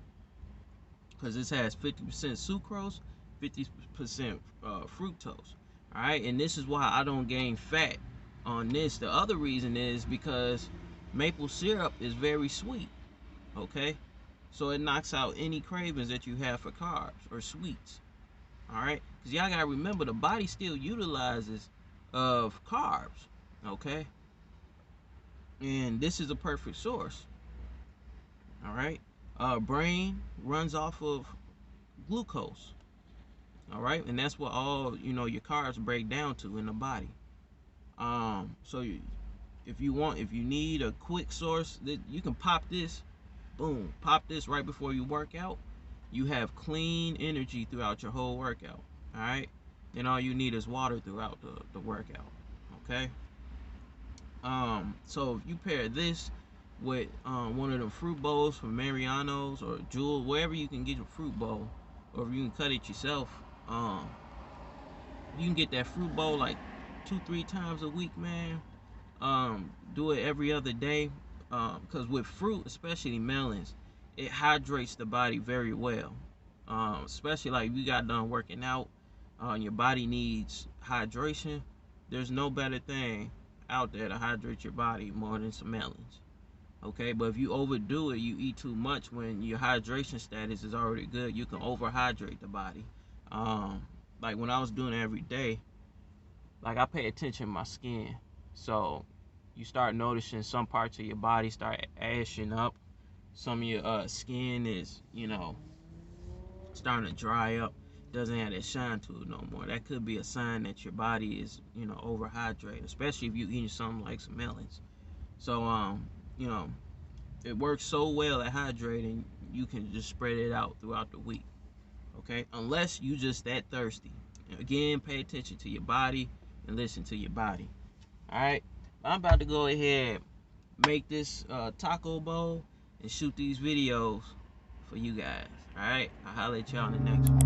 because this has 50% sucrose, 50% fructose. All right, and this is why I don't gain fat on this. The other reason is because maple syrup is very sweet. Okay, so it knocks out any cravings that you have for carbs or sweets. All right, because y'all gotta remember the body still utilizes of carbs. Okay, and this is a perfect source. All right, brain runs off of glucose. All right, and that's what all your carbs break down to in the body. So if you need a quick source, that you can pop this, boom, pop this right before you work out. You have clean energy throughout your whole workout. All right, and all you need is water throughout the workout. Okay. So if you pair this with one of the fruit bowls from Mariano's or Jewel, wherever you can get your fruit bowl, or if you can cut it yourself, you can get that fruit bowl like 2-3 times a week, man. Do it every other day, because with fruit, especially melons, it hydrates the body very well. Especially like if you got done working out, your body needs hydration. There's no better thing out there to hydrate your body more than some melons. Okay, but if you overdo it, you eat too much when your hydration status is already good, you can overhydrate the body. Like when I was doing it every day, like I pay attention to my skin. So you start noticing some parts of your body start ashing up. Some of your skin is, starting to dry up, doesn't have that shine to it no more. That could be a sign that your body is, overhydrated, especially if you eating something like some melons. So, it works so well at hydrating, you can just spread it out throughout the week. Okay, unless you just that thirsty. Again, pay attention to your body and listen to your body. All right, I'm about to go ahead and make this taco bowl and shoot these videos for you guys. All right, I'll holler at y'all in the next one.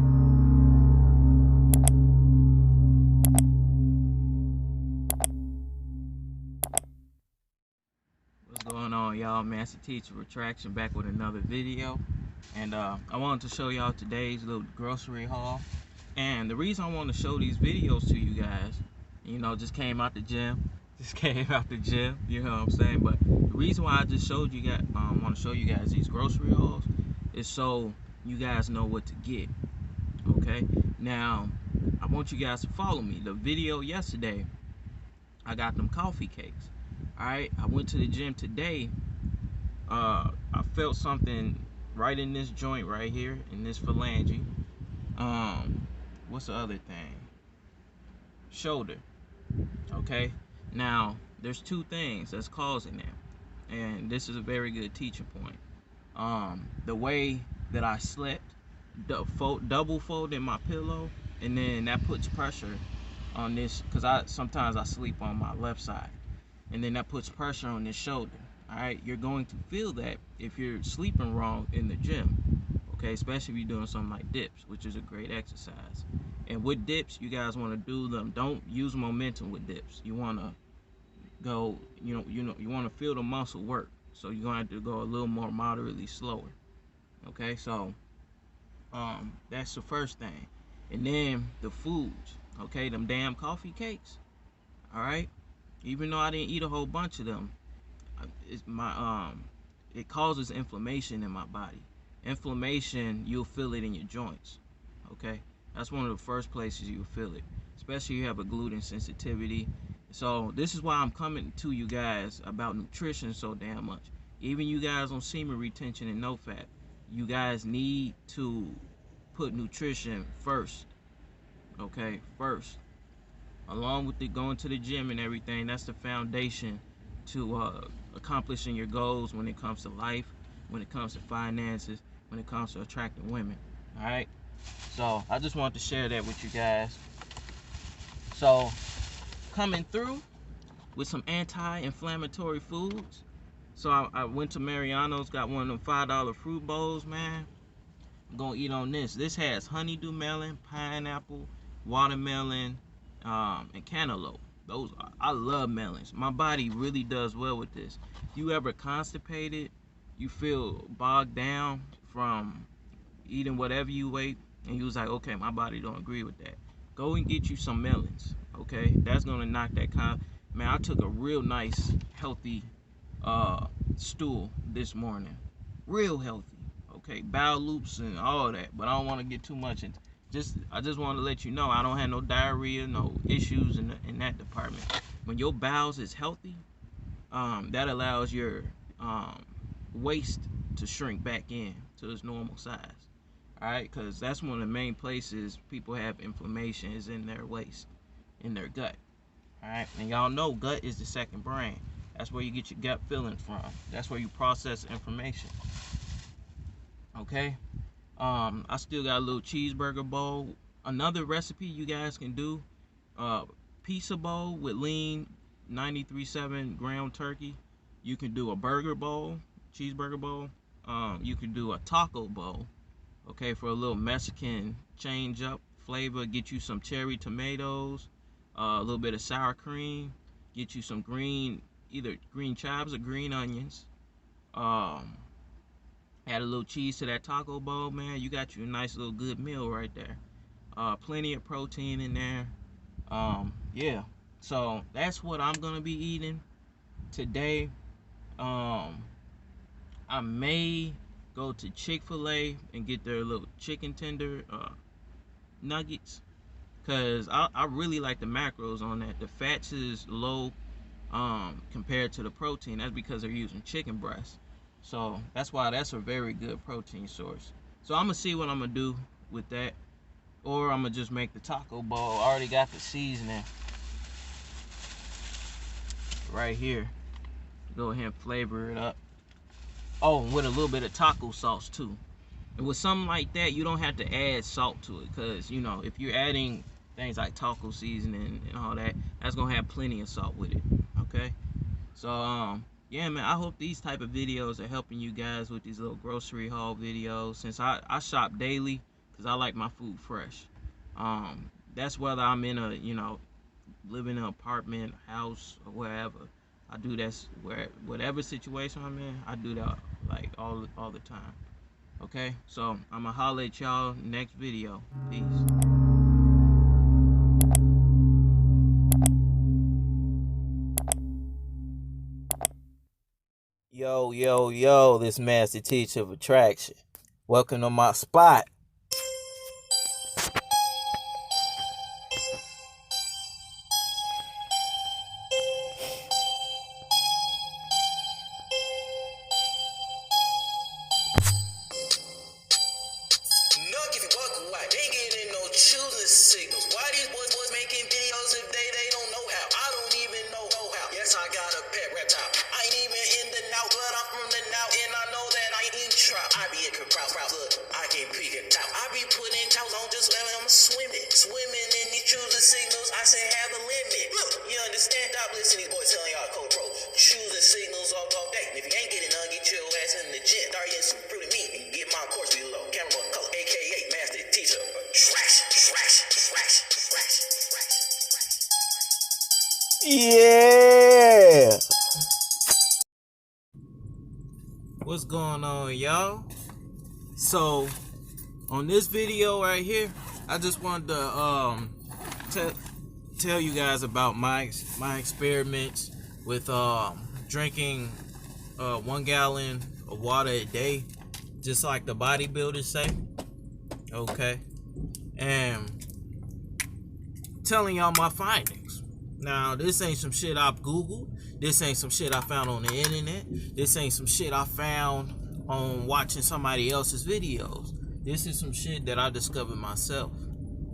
What's going on, y'all? Master Teacher Retraction back with another video, and I wanted to show y'all today's little grocery haul. And the reason I want to show these videos to you guys, just came out the gym. You know what I'm saying? But the reason why I just showed you guys, want to show you guys these grocery hauls, is so you guys know what to get. Okay, now I want you guys to follow me. The video yesterday, I got them coffee cakes. All right, I went to the gym today. I felt something right in this joint right here, in this phalange. What's the other thing? Shoulder. Okay, now there's two things that's causing that, and this is a very good teaching point. The way that I slept, double folding my pillow, and then that puts pressure on this, because sometimes I sleep on my left side, and then that puts pressure on this shoulder. All right, you're going to feel that if you're sleeping wrong in the gym. Okay, especially if you're doing something like dips, which is a great exercise. And with dips, you guys want to do them. Don't use momentum with dips. You want to go, you want to feel the muscle work. So you're gonna have to go a little more moderately slower. Okay, so that's the first thing. And then the foods. Okay, them damn coffee cakes. All right, even though I didn't eat a whole bunch of them, it causes inflammation in my body. Inflammation, you'll feel it in your joints. Okay, that's one of the first places you'll feel it, especially if you have a gluten sensitivity. So this is why I'm coming to you guys about nutrition so damn much, even you guys on semen retention and no fat, you guys need to put nutrition first. Okay, first. Along with going to the gym and everything, that's the foundation to accomplishing your goals when it comes to life, when it comes to finances, when it comes to attracting women. All right. So I just wanted to share that with you guys. So coming through with some anti-inflammatory foods. So I went to Mariano's, got one of them $5 fruit bowls, man. I'm gonna eat on this. This has honeydew melon, pineapple, watermelon, and cantaloupe. I love melons. My body really does well with this. If you ever constipated, you feel bogged down from eating whatever you ate, and you was like, okay, my body don't agree with that, go and get you some melons. Okay, that's gonna knock that man, I took a real nice healthy stool this morning, real healthy. Okay, bowel loops and all that, but I don't want to get too much into. I just want to let you know I don't have no diarrhea, no issues in that department. When your bowels is healthy, that allows your waist to shrink back in to its normal size. All right, because that's one of the main places people have inflammation is in their waist, in their gut. All right, and y'all know gut is the second brain. That's where you get your gut feeling from. That's where you process information. Okay. I still got a little cheeseburger bowl. Another recipe you guys can do, pizza bowl with lean 93.7 ground turkey. You can do a burger bowl, cheeseburger bowl. You can do a taco bowl, okay, for a little Mexican change up flavor. Get you some cherry tomatoes, a little bit of sour cream. Get you some either green chives or green onions. Add a little cheese to that taco bowl, man. You got you a nice little good meal right there. Plenty of protein in there. Yeah. So that's what I'm gonna be eating today. I may go to Chick-fil-A and get their little chicken tender nuggets, cause I really like the macros on that. The fats is low compared to the protein. That's because they're using chicken breast. So that's why that's a very good protein source. So I'm gonna see what I'm gonna do with that, or I'm gonna just make the taco bowl. I already got the seasoning right here. Go ahead and flavor it up. Oh, and with a little bit of taco sauce too. And with something like that, you don't have to add salt to it, because you know, if you're adding things like taco seasoning and all that, that's gonna have plenty of salt with it. Okay. So yeah, man, I hope these type of videos are helping you guys with these little grocery haul videos, since I shop daily because I like my food fresh. That's whether I'm in a, live in an apartment, house, or wherever. I do that whatever situation I'm in, I do that like all the time. Okay, so I'ma holler at y'all next video. Peace. Yo, this Master Teacher of Attraction. Welcome to my spot. Swimming in these choosing signals, I say have a limit. Look, you understand? Stop listening to these boys telling y'all code pro. Choosing signals all day. If you ain't getting none, get your ass in the gym. Start getting some fruit of meat and get my course below. Camera color, aka Master Teacher of Attraction. Yeah. What's going on, y'all? So, on this video right here, I just wanted to tell you guys about my experiments with drinking 1 gallon of water a day, just like the bodybuilders say. Okay, and telling y'all my findings. Now, this ain't some shit I've Googled. This ain't some shit I found on the internet. This ain't some shit I found on watching somebody else's videos. This is some shit that I discovered myself.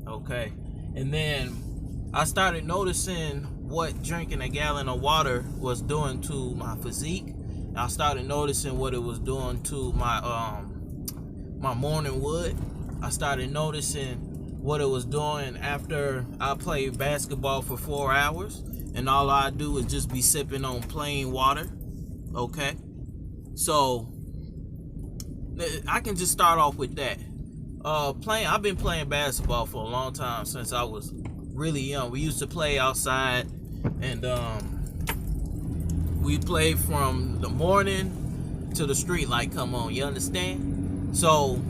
Okay? And then I started noticing what drinking a gallon of water was doing to my physique. I started noticing what it was doing to my my morning wood. I started noticing what it was doing after I played basketball for 4 hours, and all I do is just be sipping on plain water. Okay, so I can just start off with that. I've been playing basketball for a long time, since I was really young. We used to play outside, and we played from the morning to the street light come on. You understand? So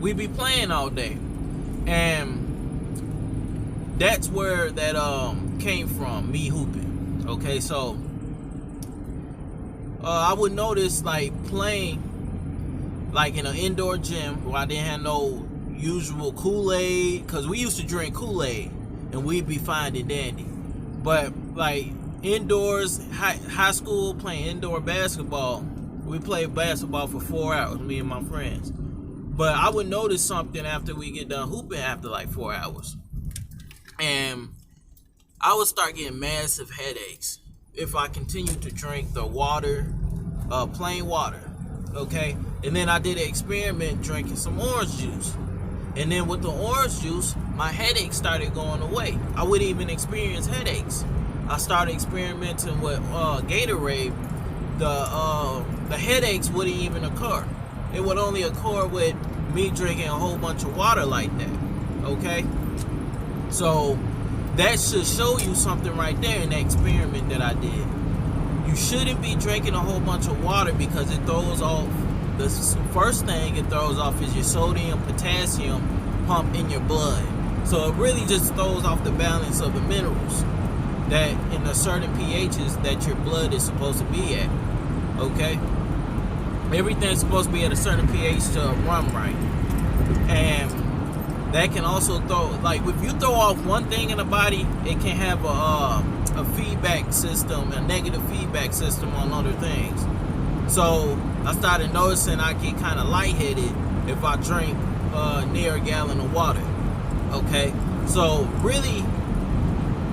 we be playing all day, and that's where that came from, me hooping. Okay, so I would notice, like, playing like in an indoor gym where I didn't have no usual Kool-Aid, because we used to drink Kool-Aid and we'd be fine and dandy. But like indoors, high school, playing indoor basketball, we played basketball for 4 hours, me and my friends. But I would notice something after we get done hooping after like 4 hours, and I would start getting massive headaches if I continued to drink the water, plain water. Okay, and then I did an experiment drinking some orange juice, and then with the orange juice, my headaches started going away. I wouldn't even experience headaches. I started experimenting with Gatorade. The headaches wouldn't even occur. It would only occur with me drinking a whole bunch of water like that. Okay, so that should show you something right there in the experiment that I did. You shouldn't be drinking a whole bunch of water, because it throws off, the first thing it throws off is your sodium, potassium pump in your blood. So it really just throws off the balance of the minerals that in a certain pHs that your blood is supposed to be at. Okay? Everything's supposed to be at a certain pH to run right. And that can also throw, like, if you throw off one thing in the body, it can have a feedback system, a negative feedback system on other things. So I started noticing I get kind of lightheaded if I drink near a gallon of water. Okay, so really,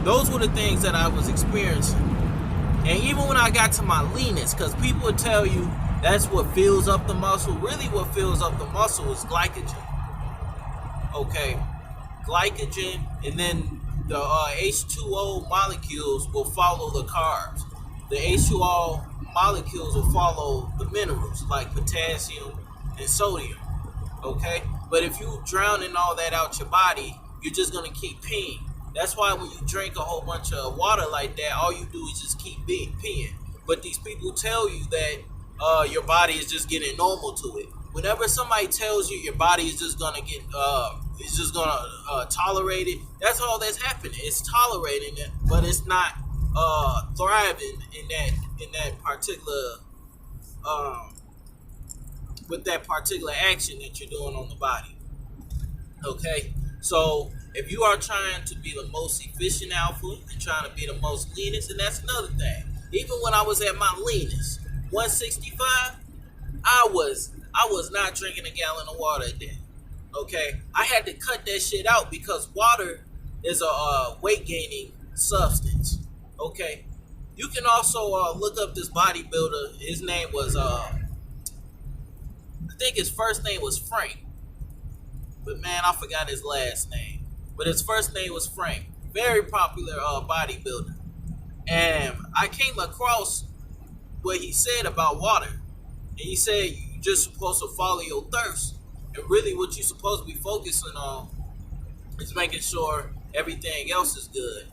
those were the things that I was experiencing. And even when I got to my leanness, because people would tell you that's what fills up the muscle. Really, what fills up the muscle is glycogen. Okay, glycogen, and then the H2O molecules will follow the carbs. The H2O molecules will follow the minerals like potassium and sodium. Okay, but if you drowning all that out your body, you're just gonna keep peeing. That's why when you drink a whole bunch of water like that, all you do is just keep peeing. But these people tell you that your body is just getting normal to it. Whenever somebody tells you your body is just gonna get, it's just gonna tolerate it, that's all that's happening. It's tolerating it, but it's not thriving in that particular, with that particular action that you're doing on the body. Okay, so if you are trying to be the most efficient alpha and trying to be the most leanest, and that's another thing. Even when I was at my leanest, 165, I was not drinking a gallon of water a day. Okay, I had to cut that shit out because water is a weight gaining substance. Okay, you can also look up this bodybuilder. His name was I think his first name was Frank, but man, I forgot his last name. But his first name was Frank. Very popular bodybuilder. And I came across what he said about water. And he said you're just supposed to follow your thirst. And really what you're supposed to be focusing on is making sure everything else is good.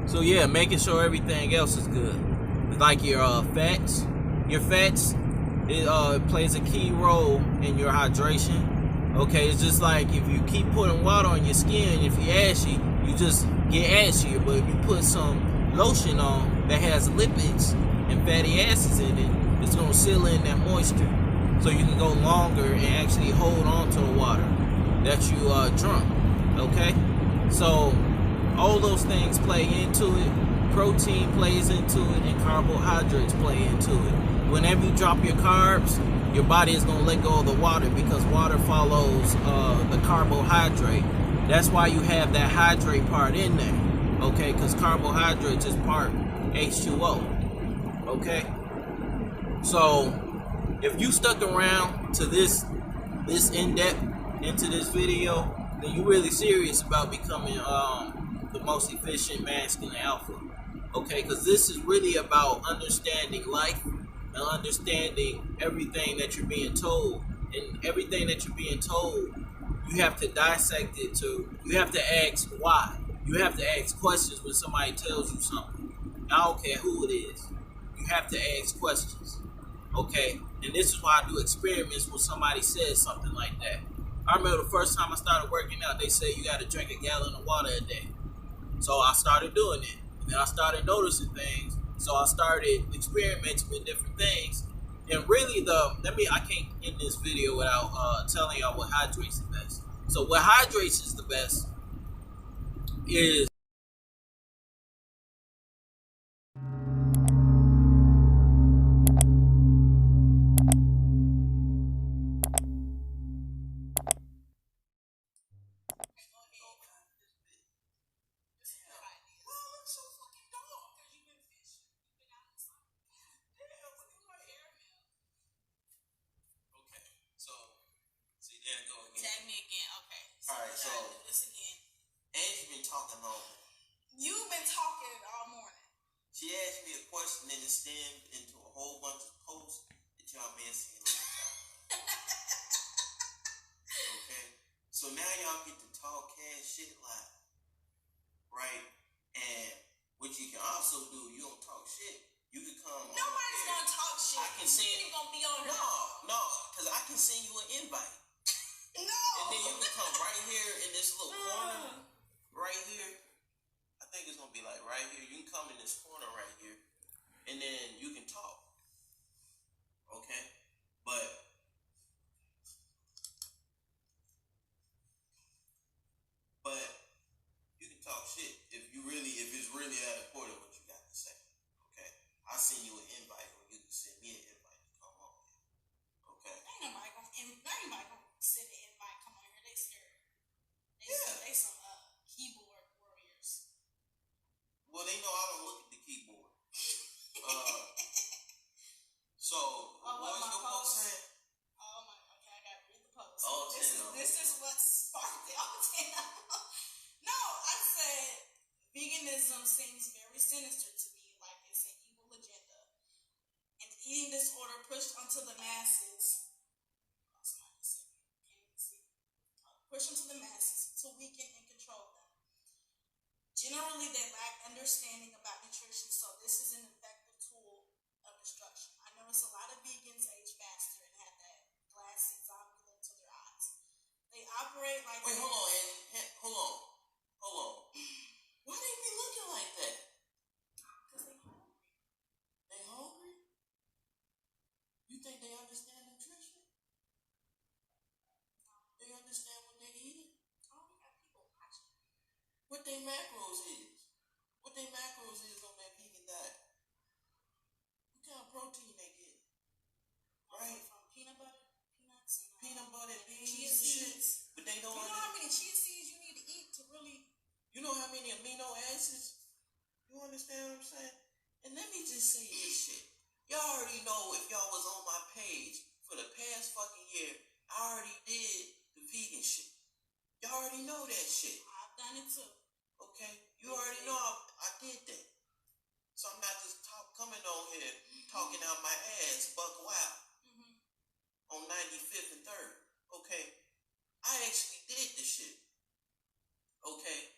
So yeah, making sure everything else is good. Like your fats. Your fats, it plays a key role in your hydration. Okay, it's just like if you keep putting water on your skin, if you're ashy, you just get ashier. But if you put some lotion on that has lipids and fatty acids in it, it's gonna seal in that moisture. so you can go longer and actually hold on to the water that you drunk. Okay, so all those things play into it. Protein plays into it, and carbohydrates play into it. Whenever you drop your carbs, your body is going to let go of the water because water follows the carbohydrate. That's why you have that hydrate part in there, okay? Because carbohydrates is part H2O, okay? So if you stuck around to this in-depth into this video, then you're really serious about becoming the most efficient masculine alpha, okay? Because this is really about understanding life and understanding everything that you're being told. And everything that you're being told, you have to dissect it you have to ask why. You have to ask questions when somebody tells you something. I don't care who it is. You have to ask questions, okay? And this is why I do experiments when somebody says something like that. I remember the first time I started working out, they said you got to drink a gallon of water a day. So I started doing it. And then I started noticing things. So I started experimenting with different things. And really, I can't end this video without telling y'all what hydrates the best. So what hydrates is the best is Tag me again. Okay. Alright, so do this again. Angie been talking all morning. You've been talking all morning. She asked me a question and it stemmed into a whole bunch of posts that y'all been seeing all the time. Okay? So now y'all get to talk cash shit live. Right? And what you can also do, you don't talk shit. You can come on. Nobody's gonna talk shit. I can send you gonna be on. No, because I can send you an invite. No. And then you can come right here in this little corner, right here. I think it's gonna be like right here. You can come in this corner right here, and then you can talk. Okay, but you can talk shit if it's really that important what you got to say. Okay, I'll send you an invite, or you can send me an invite to come on. Okay. Ain't nobody gonna send an invite. Come on here, they scared. They some keyboard warriors. Well, they know I don't look at the keyboard. So what's your post saying? Oh my, okay, I gotta read the post. Oh, this is what sparked it. No, I said veganism seems very sinister to me, like it's an evil agenda. And eating disorder pushed onto the masses. Push them to the masses to weaken and control them. Generally, they lack understanding about nutrition, so this is an effective tool of destruction. I notice a lot of vegans age faster and have that glassy zombie look to their eyes. They operate like... Wait, hold on, Annie. Hold on. Why they be looking like that? Because they hungry. They hungry? You think they understand nutrition? They understand what they're eating? Oh, we got people watching. What their macros is? What their macros is on that vegan diet? What kind of protein they get? Right? From peanut butter, peanuts, beans, chia seeds. But they don't. You know how many chia seeds you need to eat to really? You know how many amino acids? You understand what I'm saying? And let me just say this shit. Y'all already know if y'all was on my page for the past fucking year, I already did the vegan shit. Y'all already know that shit. I've done it too. Okay? You already know I did that. So I'm not just coming on here talking out my ass, buck wild. On 95th and 3rd. Okay? I actually did the shit. Okay?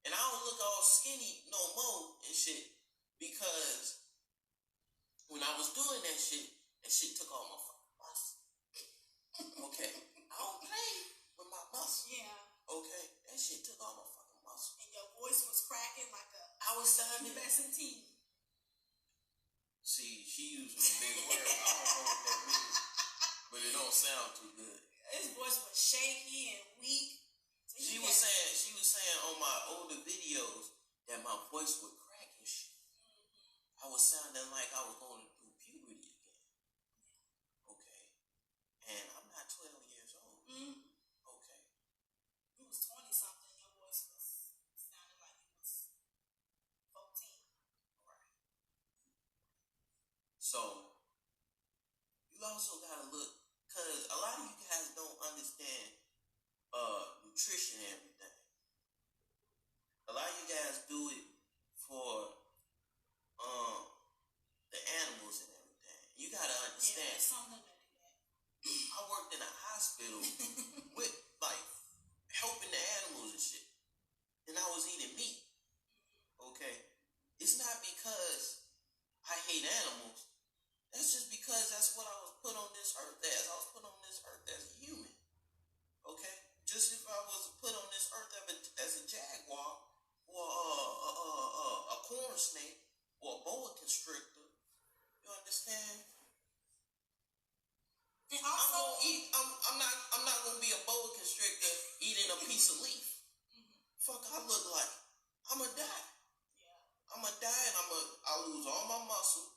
And I don't look all skinny no more and shit because when I was doing that shit took all my fucking muscle. Okay? I don't play with my muscle. Yeah. Okay? That shit took all my fucking muscle. And your voice was cracking like I was sounding S&T. See, she used a big word. I don't know what that means. but it don't sound too good. His voice was shaky and weak. So She was saying on my older videos that my voice would crack and shit. I was sounding like I was going through puberty again. Okay. And I'm not 12 years old. Okay. You was 20 something. Your voice was sounded like you was 14. Right. So you also gotta look, cause a lot of you guys don't understand nutrition and everything. A lot of you guys do it for the animals and everything. You gotta understand. Yeah, something to do that. I worked in a hospital with like helping the animals and shit, and I was eating meat. Okay, it's not because I hate animals. That's just because that's what I was put on this earth as. I was put on this earth as a human. Okay, just if I was put on this earth as a jaguar or a corn snake or a boa constrictor, you understand? And also, I'm not gonna be a boa constrictor eating a piece of leaf. Fuck, I look like I'ma die. yeah. I'ma die and I'll lose all my muscle.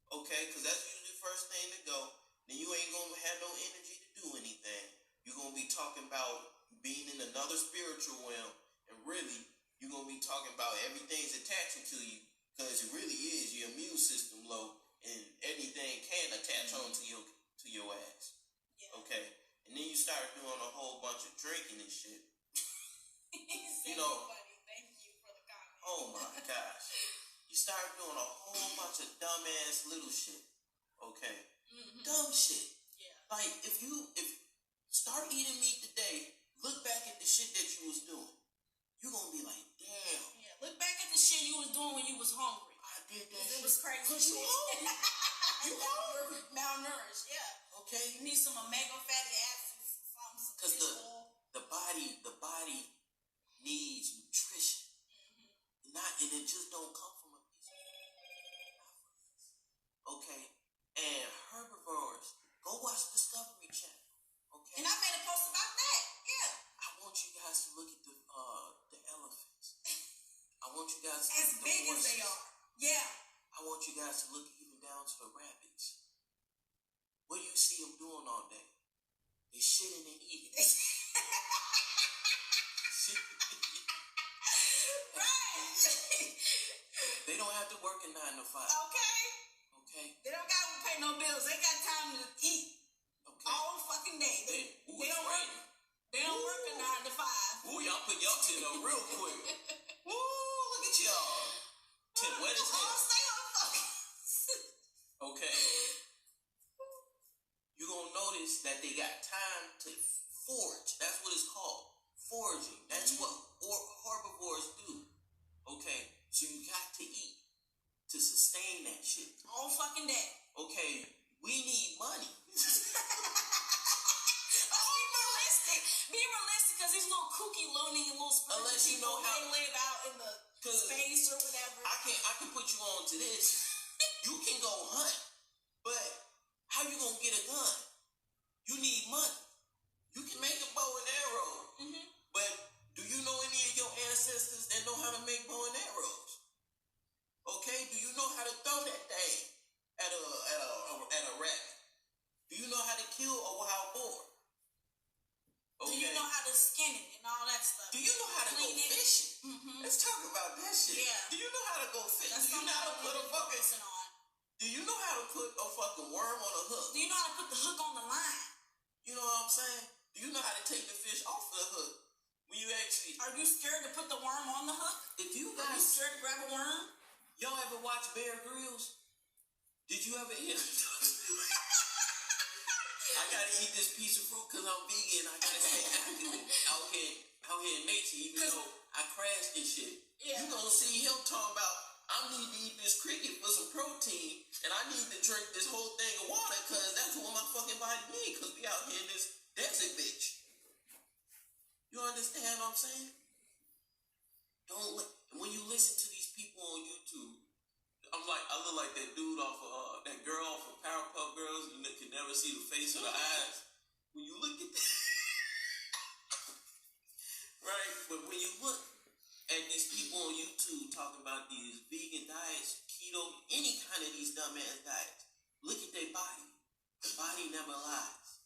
Okay, because that's usually the first thing to go. Then you ain't gonna have no energy to do anything. You're gonna be talking about being in another spiritual realm, and really, you're gonna be talking about everything's attaching to you, because it really is your immune system low, and anything can attach onto your ass. Yeah. Okay, and then you start doing a whole bunch of drinking and shit. You know- funny. Thank you for the comment. Oh my gosh. You start doing a whole bunch of dumbass little shit. Okay? Dumb shit. Yeah. Like, if start eating meat today, look back at the shit that you was doing. You're gonna be like, damn. Yeah. Look back at the shit you was doing when you was hungry. I did that It shit. was crazy. Cause you shit. hungry. You hungry. Malnourished. Yeah. Okay? You need some omega fatty acids. Some Cause fish oil. the body needs nutrition. And it just don't come from a piece of meat. Okay? And herbivores, go watch Discovery Channel. Okay? And I made a post about that. Yeah. I want you guys to look at the elephants. I want you guys to As look at the big as horses. they are. Yeah. I want you guys to look even down to the rabbits. What do you see them doing all day? They shitting and eating. Right. They don't have to work a 9 to 5. Okay. Okay? They don't got to pay no bills. They got time to eat Okay. all fucking day. Ooh, They it's don't work. raining. They don't work a 9 to 5. Ooh, y'all put y'all tent up real quick. Ooh, look at y'all. Tent wet as Oh, hell. stay on focus. Okay. You're going to notice that they got time to forage. That's what it's called. Foraging. That's what herbivores do. Okay. So you got to eat to sustain that shit. All fucking day. Okay. We need money. Be realistic, because these little kooky, loony, little spiritual Unless you people, know how- they live out in the 'Cause space or whatever. I can put you on to this. You can go hunt, but how you gonna get a gun? You need money. You can make a bow and arrow, but do you know any of your ancestors that know how to make bow and arrows? Okay, do you know how to throw that thing at a rabbit? Do you know how to kill a wild boar? Do you know how to skin it and all that stuff? Do you know how to go Clean it. fishing? Let's talk about that shit. Yeah. Do you know how to go fishing? That's Do you know how to put a fucking focusing on. Do you know how to put a fucking worm on a hook? Do you know how to put the hook on the line? You know what I'm saying? Do you know how to take the fish off the hook? When you actually, Are you scared to put the worm on the hook? if you Are you guys, scared to grab a worm? y'all ever watch Bear Grylls? Did you ever hear? I gotta eat this piece of fruit because I'm vegan. I gotta stay active out here in nature, even though I crashed this shit. Yeah. You gonna see him talking about, I need to eat this cricket for some protein, and I need to drink this whole thing of water because that's what my fucking body needs because we out here in this desert bitch. You understand what I'm saying? Don't when you listen to these people on YouTube, I look like that dude off of that girl off of Powerpuff Girls. You can never see the face or the eyes. When you look at that, right? But when you look at these people on YouTube talking about these vegan diets, keto, any kind of these dumbass diets, look at their body. The body never lies.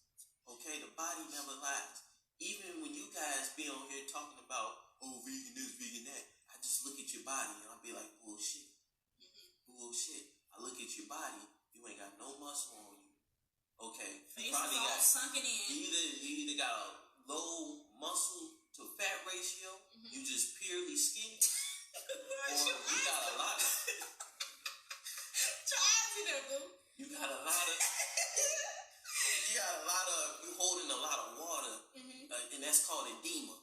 Okay, the body never lies. Even when you guys be on here talking about, oh, vegan this, vegan that, I just look at your body and I'll be like, bullshit. Bullshit. I look at your body, you ain't got no muscle on you. Okay, Face you probably is all got sunken in. you either got a low muscle to fat ratio, you just purely skinny, or you got a lot of you holding a lot of water, and that's called edema.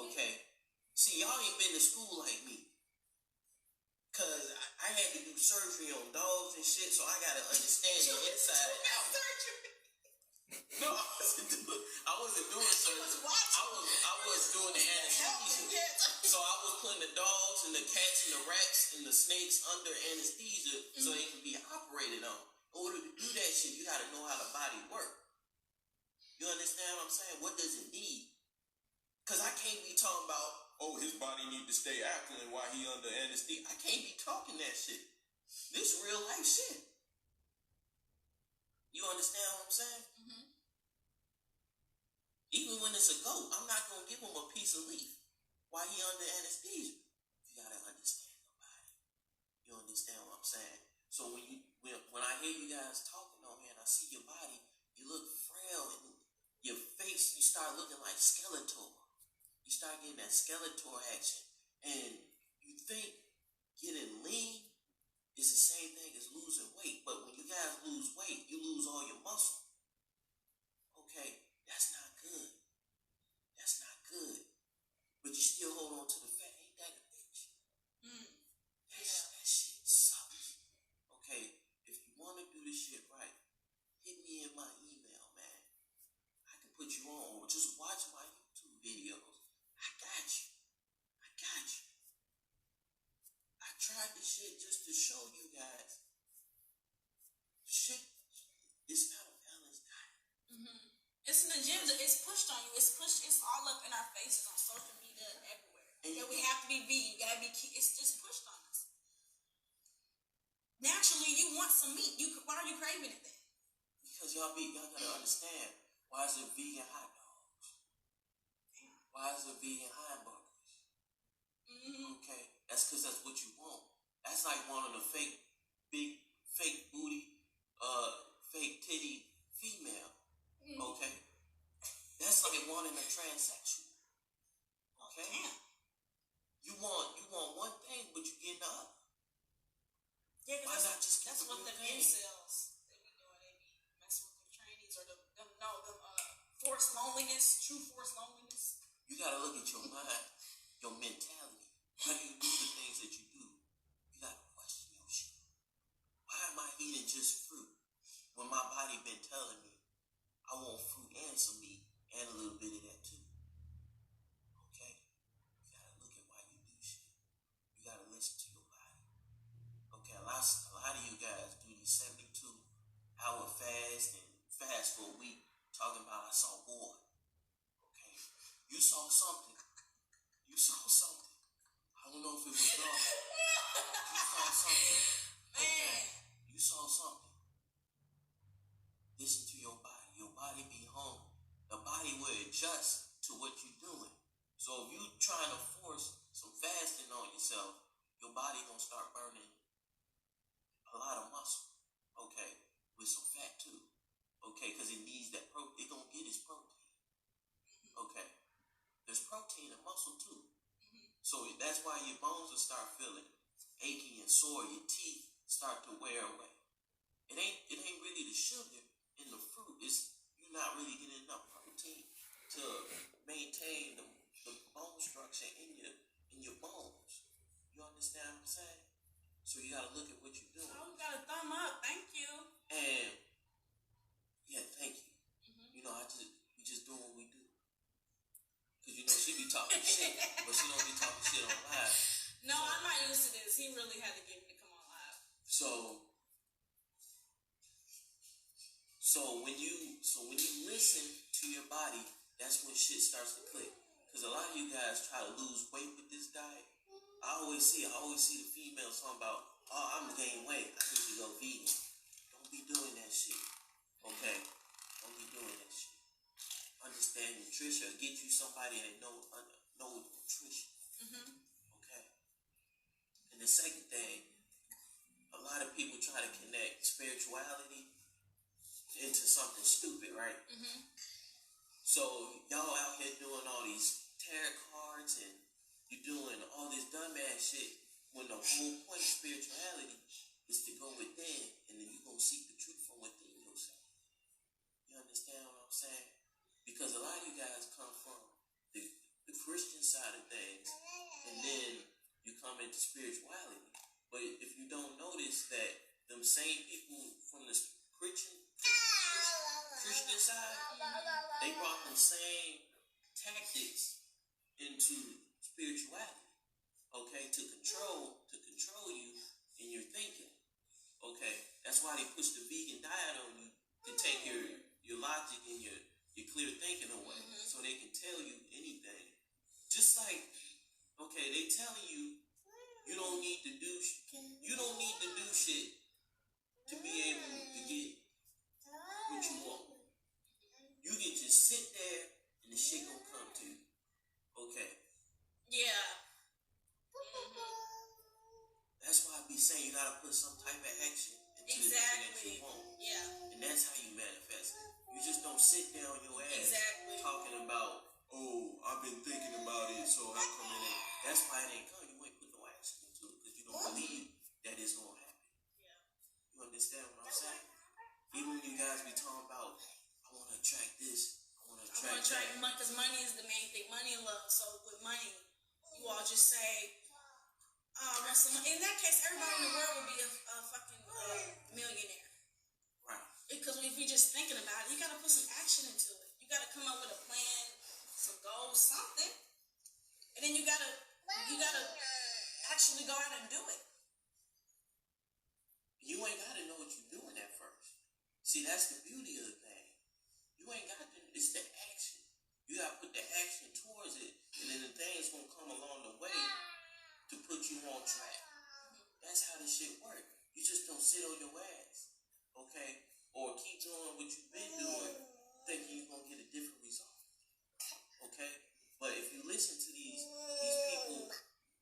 Okay, see, y'all ain't been to school like me. Cause I had to do surgery on dogs and shit, so I gotta understand the inside and out. No, I wasn't doing surgery. I was doing the anesthesia. So I was putting the dogs and the cats and the rats and the snakes under anesthesia so they can be operated on. In order to do that shit, you gotta know how the body works. You understand what I'm saying? What does it need? Cause I can't be talking about, oh, his body need to stay alkaline while he under anesthesia. I can't be talking that shit. This real life shit. You understand what I'm saying? Even when it's a goat, I'm not gonna give him a piece of leaf while he under anesthesia. You gotta understand the body. You understand what I'm saying? So when I hear you guys talking on here and I see your body, you look frail and your face, you start looking like Skeletor. You start getting that Skeletor action. And you think getting lean is the same thing as losing weight. But when you guys lose weight, you lose all your muscle. Okay, that's not good. That's not good. But you still hold on to the fat. Ain't that a bitch? That shit sucks. Okay, if you want to do this shit right, hit me in my email, man. I can put you on, or just watch my YouTube videos. I got you. I tried this shit just to show you guys. Shit, it's not a balanced diet. It's an agenda. It's pushed on you. It's all up in our faces on social media and everywhere. And we have to be vegan. You gotta be. It's just pushed on us. Naturally, you want some meat. Why are you craving it then? Because y'all gotta understand. Why is it vegan hot dogs? Why is it vegan hamburgers? Okay, that's because that's what you want. That's like wanting a fake booty, fake titty female. Okay, that's like wanting a transsexual. Okay, you want one thing, but you get the other. Yeah, why not just that's what the incels they be doing. They be messing with the trainees or the forced loneliness, true forced loneliness. You gotta look at your mind, your mentality. How do you do the things that you do? You gotta question your shit. Why am I eating just fruit when my body been telling me I want fruit and some meat and a little bit of that too? Okay? You gotta look at why you do shit. You gotta listen to your body. Okay, a lot of you guys do these 72-hour fast and fast for a week talking about I saw war. Okay? You saw something. I don't know if it was God. You saw something. Okay? You saw something. Listen to your body. Your body be home. The body will adjust to what you're doing. So if you trying to force some fasting on yourself, your body gonna start burning a lot of muscle. Okay? With some fat too. Okay? Because it needs that protein. It gonna get its protein. Okay? There's protein in muscle too. So that's why your bones will start feeling achy and sore. Your teeth start to wear away. It ain't really the sugar in the fruit. It's you're not really getting enough protein to maintain the bone structure in your bones. You understand what I'm saying? So you gotta look at what you're doing. Oh, you got a thumb up. Thank you. And yeah, thank you. You know, we just doing what we do. Cause you know she be talking shit, but she don't be talking shit on live. No, so, I'm not used to this. He really had to get me to come on live. So when you listen to your body, that's when shit starts to click. Because a lot of you guys try to lose weight with this diet. I always see the females talking about, oh, I'm gaining weight, I need to go vegan. Don't be doing that shit. Okay? Don't be doing that shit. Understand nutrition. Get you somebody that know nutrition. Okay? And the second thing, a lot of people try to connect spirituality into something stupid, right? So y'all out here doing all these tarot cards and you're doing all this dumbass shit when the whole point of spirituality is to go within and then you're going to seek the truth from within yourself. You understand what I'm saying? Because a lot of you guys come from the Christian side of things and then you come into spirituality. But if you don't notice that them same people from the Christian side, they brought the same tactics into spirituality, okay, to control you in your thinking, okay. That's why they push the vegan diet on you to take your logic and your clear thinking away, so they can tell you anything. Just like, okay, they telling you you don't need to do shit to be able to get what you want. You can just sit there and the shit gonna come to you. Okay. Yeah. That's why I be saying you gotta put some type of action into the thing that you want. Yeah. And that's how you manifest it. You just don't sit there on your ass talking about, oh, I've been thinking about it, so how come it ain't? That's why it ain't come. You ain't put no action into it because you don't believe that it's gonna happen. Yeah. You understand what I'm saying? Even when you guys be talking about, I want to attract this, I want to attract money, because money is the main thing. Money and love. So with money, you all just say, I want some money. In that case, everybody in the world would be a fucking millionaire. Right. Because if you're just thinking about it, you got to put some action into it. You got to come up with a plan, some goals, something. And then you got to actually go out and do it. You ain't got to know what you're doing at first. See, that's the beauty of the thing. You ain't got to, it's the action. You got to put the action towards it, and then the thing's going to come along the way to put you on track. That's how this shit works. You just don't sit on your ass, okay? Or keep doing what you've been doing, thinking you're going to get a different result, okay? But if you listen to these people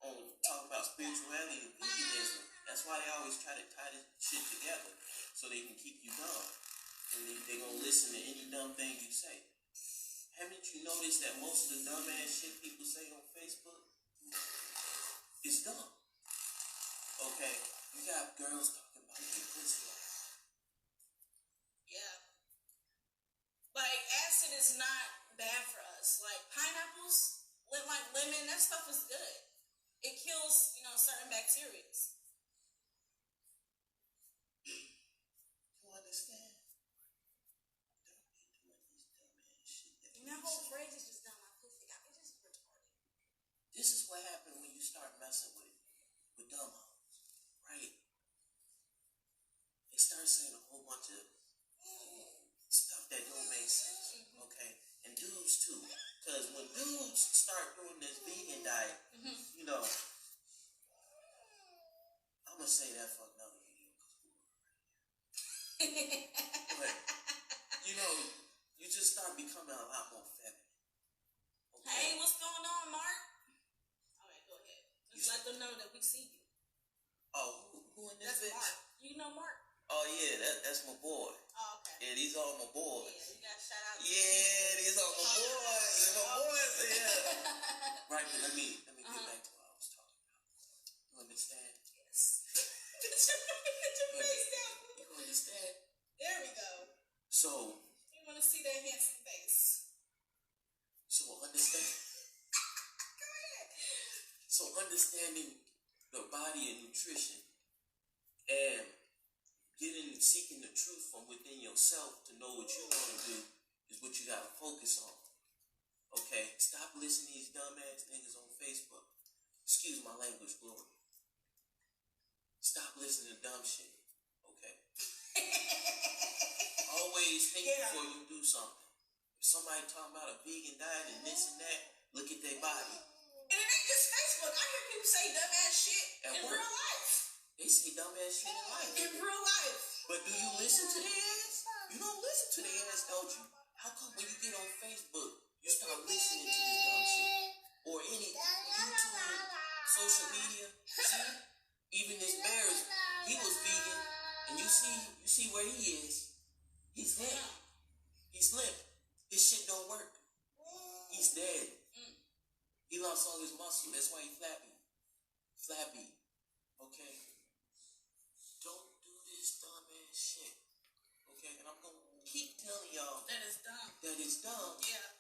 on talk about spirituality and veganism, that's why they always try to tie this shit together so they can keep you dumb. And they're going to listen to any dumb thing you say. Haven't you noticed that most of the dumbass shit people say on Facebook is dumb? Okay, you got girls talking about their pussy. Yeah. Like, acid is not bad for us. Like, pineapples, like lemon, that stuff is good. It kills, certain bacteria. You understand? Don't be doing this dumbass shit. And that whole phrase is just dumb. My pussy got me just retarded. This is what happened when you start messing with dumb hoes, right? They start saying a whole bunch of stuff that don't make sense, okay? And dudes too, because when dudes start doing this vegan diet, I'm gonna say that for another video, but you just start becoming a lot more feminine. Okay? Hey, what's going on, Mark? All right, go ahead. Just let them know that we see you. Oh, who in this That's bitch? Mark. You know Mark? Oh yeah, that's my boy. Oh, okay. Yeah, these are my boys. Yeah, you got to shout out. Yeah, these are my boys. They're my boys. Yeah. Right, but let me get back to what I was talking about. You understand? Yes. Put your face down. You understand? There we go. So. You want to see that handsome face? So understand. Go ahead. So understanding the body and nutrition and seeking the truth from within yourself to know what you want to do is what you got to focus on. Okay? Stop listening to these dumbass niggas on Facebook. Excuse my language, Glory. stop listening to dumb shit. Okay. Always think before you do something. If somebody talking about a vegan diet and this and that, look at their body. And it ain't just Facebook. I hear people say dumbass shit At in work. real life. They say dumbass shit in life. In real life. But do you listen to their ass? You don't listen to their ass, don't you? How come when you get on Facebook, you start listening to this dumb shit? Or any YouTube, social media? See? Even this Bears, he was vegan. And you see where he is. He's dead. He's limp. His shit don't work. He's dead. He lost all his muscle. That's why he flappy. Flappy. Okay? Don't do this dumb ass shit. Okay? And I'm going to keep telling y'all That is dumb. that it's dumb. Yeah.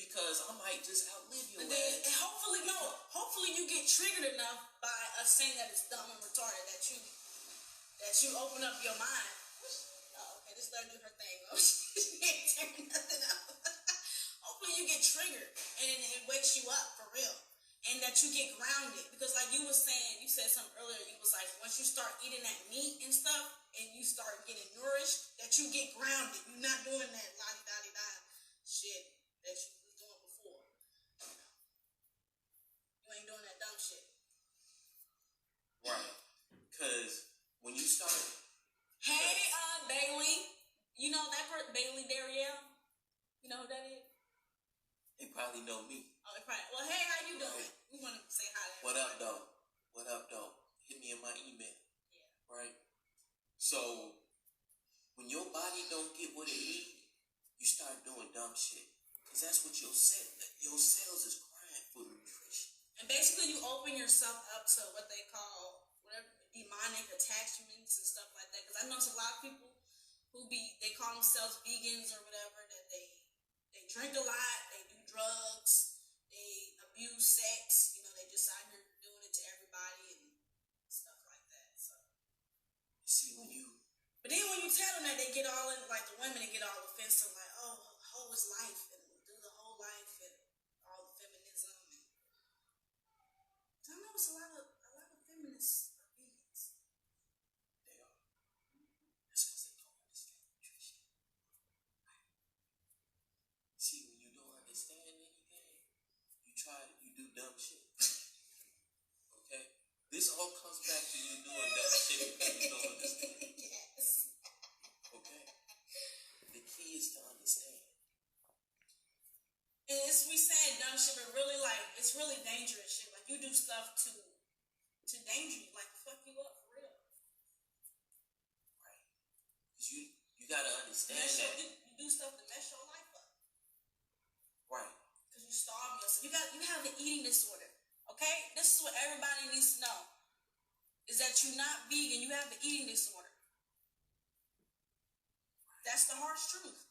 Because I might just outlive your And then, ass. and hopefully you get triggered enough by us saying that it's dumb and retarded that you open up your mind. Oh, okay, just let her do her thing. She ain't tearing nothing up. Hopefully you get triggered and it wakes you up for real. And that you get grounded. Because like you was saying, you said something earlier, you was like, once you start eating that meat and stuff, and you start getting nourished, that you get grounded. You're not doing that la-di-da-di-da shit that you was doing before. You ain't doing that dumb shit. Right. Because when you start... Hey, Bailey. You know that Bailey Darielle? You know who that is? They probably know me. Oh, they probably. Well, hey, how you doing? We want to say hi to What up, everybody. though? What up, though? Hit me in my email. Yeah. Right? So, when your body don't get what it needs, you start doing dumb shit. Because that's what your cells is crying for nutrition. And basically, you open yourself up to what they call whatever demonic attachments and stuff like that. Because I know there's a lot of people who they call themselves vegans or whatever, that they drink a lot, they do drugs, they abuse sex. You know, they just out here doing it to everybody and stuff like that. So, See, when you... but then when you tell them that, they get all in, like the women, they get all offensive, like, oh, hoe is life, and do the whole life, and all the feminism. And I know it's a lot of feminists are vegans. They are. That's because they don't understand nutrition. Right? See, when you don't understand anything, you do dumb shit. Okay? This all comes back to you doing dumb shit because you don't understand. Yes. Okay? The key is to understand. And it's we saying dumb shit, but really, like, it's really dangerous shit. Like, you do stuff to danger you, like, fuck you up for real. Right? Because you got to understand that. You do stuff to mess your life up. Right. Because you starve yourself. You have an eating disorder. Okay? This is what everybody needs to know. Is that you're not vegan. You have an eating disorder. That's the harsh truth.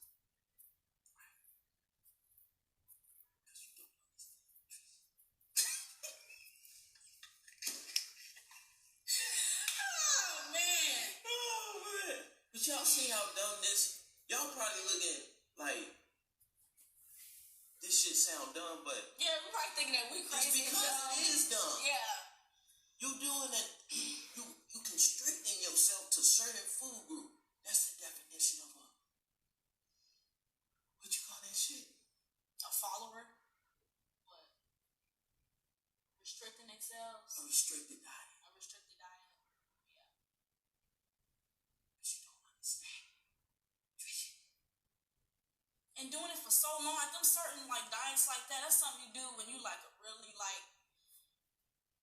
Oh, man. But y'all see how dumb this... Y'all probably looking like... This shit sound dumb, but... Yeah, we're probably thinking that we It's crazy. because it is dumb. Yeah. You doing it... You constricting yourself to certain food group. That's the definition of a... What you call that shit? A follower? What? Restricting themselves? A restricted diet. A restricted diet? Yeah. But you don't understand. Nutrition. And doing it for so long, like them certain like diets like that, that's something you do when you like a really like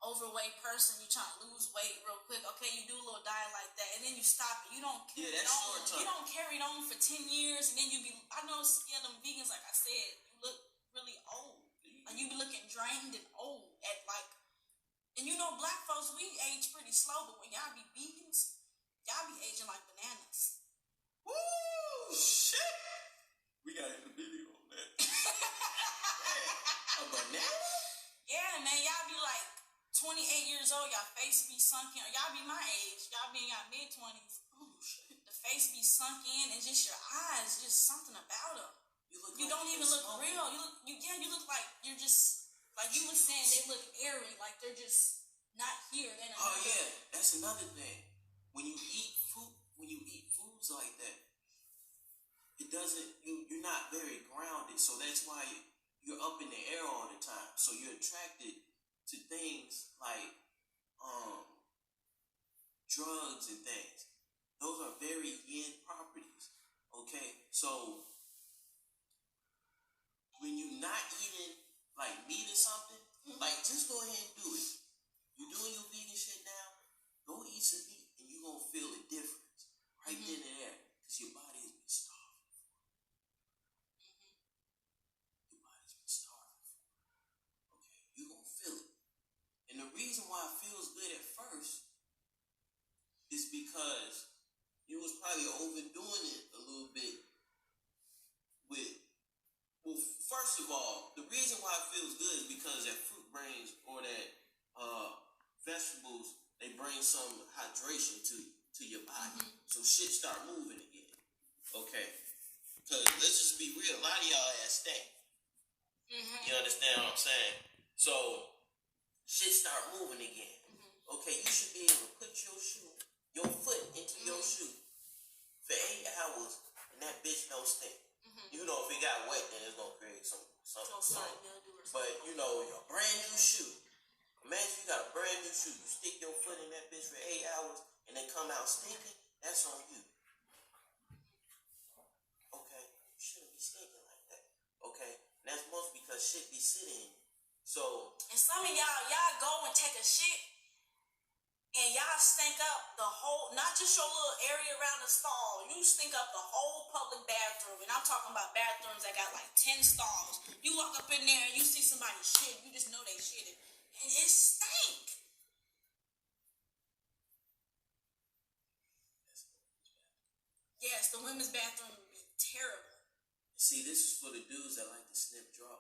overweight person, you trying to lose weight real quick. Okay, you do a little diet like that, and then you stop it. You don't carry Yeah, that's short term. You don't carry it on for 10 years, and then you be. I know, yeah, them vegans, like I said, you look really old. Like you be looking drained and old at like. And you know, black folks, we age pretty slow, but when y'all be vegans, y'all be aging like bananas. Woo! Shit! We got a video on that. A banana? Yeah, man, y'all be like 28 years old, y'all face be sunken. Or y'all be my age, y'all be in y'all mid-20s. Oh, shit. The face be sunk in, and just your eyes, just something about them. You don't even look real. You look like you're just, like you were saying, they look airy, like they're just Not here. Then Oh yeah, that's another thing. When you eat foods like that, it doesn't. You're not very grounded, so that's why you're up in the air all the time. So you're attracted to things like drugs and things. Those are very yin properties. Okay, so when you're not eating like meat or something, like just go ahead and do it. You're doing your vegan shit now. Go eat some meat, and you're gonna feel a difference right then and there, because your body has been starving. Your body's been starving. Okay, you're gonna feel it. And the reason why it feels good at first is because you was probably overdoing it a little bit with, well, first of all, the reason why it feels good is because that fruit brings, or that vegetables, they bring some hydration to your body. So shit start moving again. Okay? Because let's just be real, a lot of y'all ass stink. You understand what I'm saying? So shit start moving again. Okay, you should be able to put your foot into your shoe for 8 hours, and that bitch don't stink. You know, if it got wet, then it's gonna create something. But you know, a brand new shoe. Imagine you got a brand new shoe. You stick your foot in that bitch for 8 hours, and then come out stinking. That's on you. Okay, you shouldn't be stinking like that. Okay, and that's mostly because shit be sitting in you. So. And some of y'all go and take a shit, and y'all stink up the whole, not just your little area around the stall. You stink up the whole public bathroom. And I'm talking about bathrooms that got like 10 stalls. You walk up in there and you see somebody shit, you just know they shitted. And it stink. Yes, the women's bathroom would be terrible. See, this is for the dudes that like to snip draws.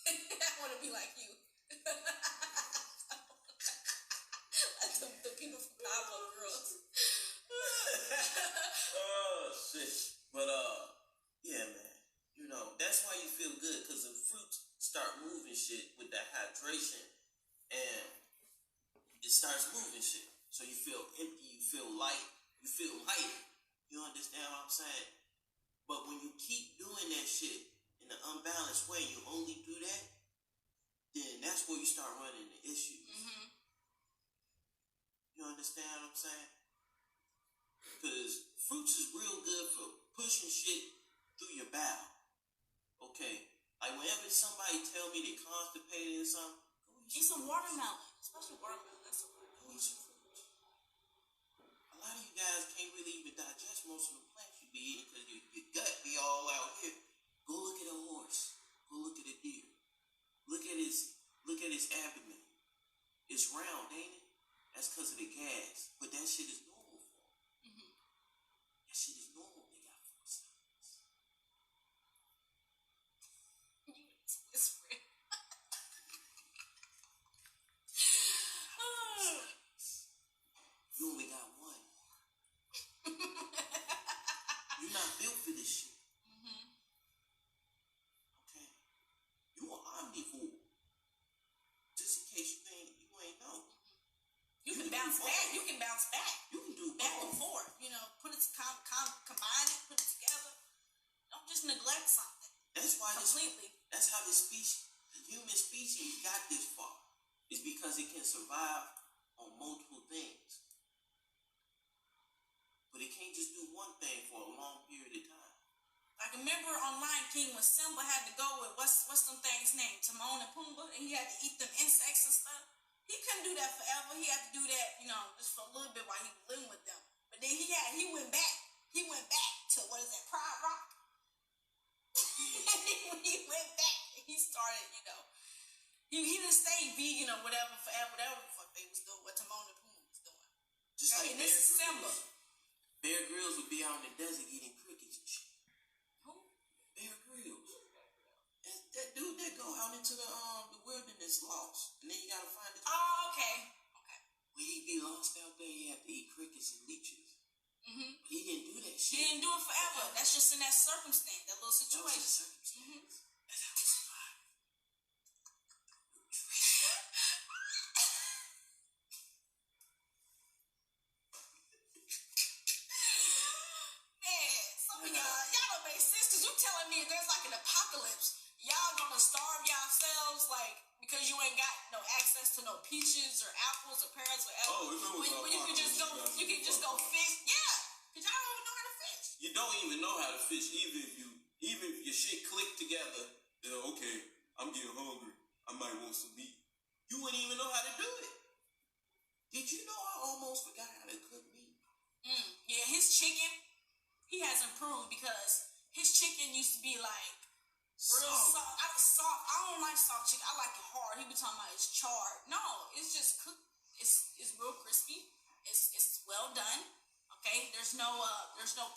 I want to be like you. Like the people from Pablo girls. Oh shit! But yeah, man. You know that's why you feel good, because the fruits start moving shit with that hydration, and it starts moving shit. So you feel empty, you feel light, you feel lighter. You understand what I'm saying? But when you keep doing that shit in an unbalanced way, you only do that, then that's where you start running into issues. You understand what I'm saying? Because fruits is real good for pushing shit through your bowel. Okay? Like whenever somebody tell me they constipated or something, go eat some watermelon. Especially watermelon. That's a go eat some fruits. A lot of you guys can't really even digest most of the plants you be eating because your gut be all out here. Go look at a horse. Go look at a deer. Look at his abdomen. It's round, ain't it? That's because of the gas. But that shit is normal for them. That shit is normal. They got 4 stomachs. It's real. You only got 1. You're not built for this shit. Okay? You are omnivore. Just in case you ain't know. You can bounce back. You can bounce back. You can do back both. and forth. You know, put it combine it, put it together. Don't just neglect something. That's why completely. That's how the human species got this far. It's because it can survive on multiple things. But it can't just do one thing for a long period of time. I remember on Lion King when Simba had to go with what's them things named Timon and Pumbaa, and he had to eat them insects and stuff. He couldn't do that forever. He had to do that, you know, just for a little bit while he was living with them. But then he went back. He went back to what is that, Pride Rock? He went back. He started, you know. He didn't stay vegan or whatever forever. Whatever the fuck they was doing, what Timon and Pumbaa was doing. Just like this is Simba. Bear Grylls would be out in the desert eating crickets and shit. Who? Bear Grylls. That dude that go out into the wilderness lost, and then you gotta find it. Oh, okay. When he be lost out there, he had to eat crickets and leeches. He didn't do that shit. He didn't do it forever. That's just in that circumstance, that little situation. Man, some of y'all don't make sense because you telling me there's like an apocalypse. Y'all gonna starve yourselves like because you ain't got no access to no peaches or apples or pears or apples. When you can just go fish. Yeah, because y'all don't even know how to fish. You don't even know how to fish, even if your shit click together. Okay, I'm getting hungry. I might want some meat. You wouldn't even know how to do it. Did you know I almost forgot how to cook meat? Yeah, his chicken, he has improved because his chicken used to be like real soft. I don't like soft chicken. I like it hard. He be talking about it's charred. No, it's just cooked. It's real crispy. It's well done. Okay, there's no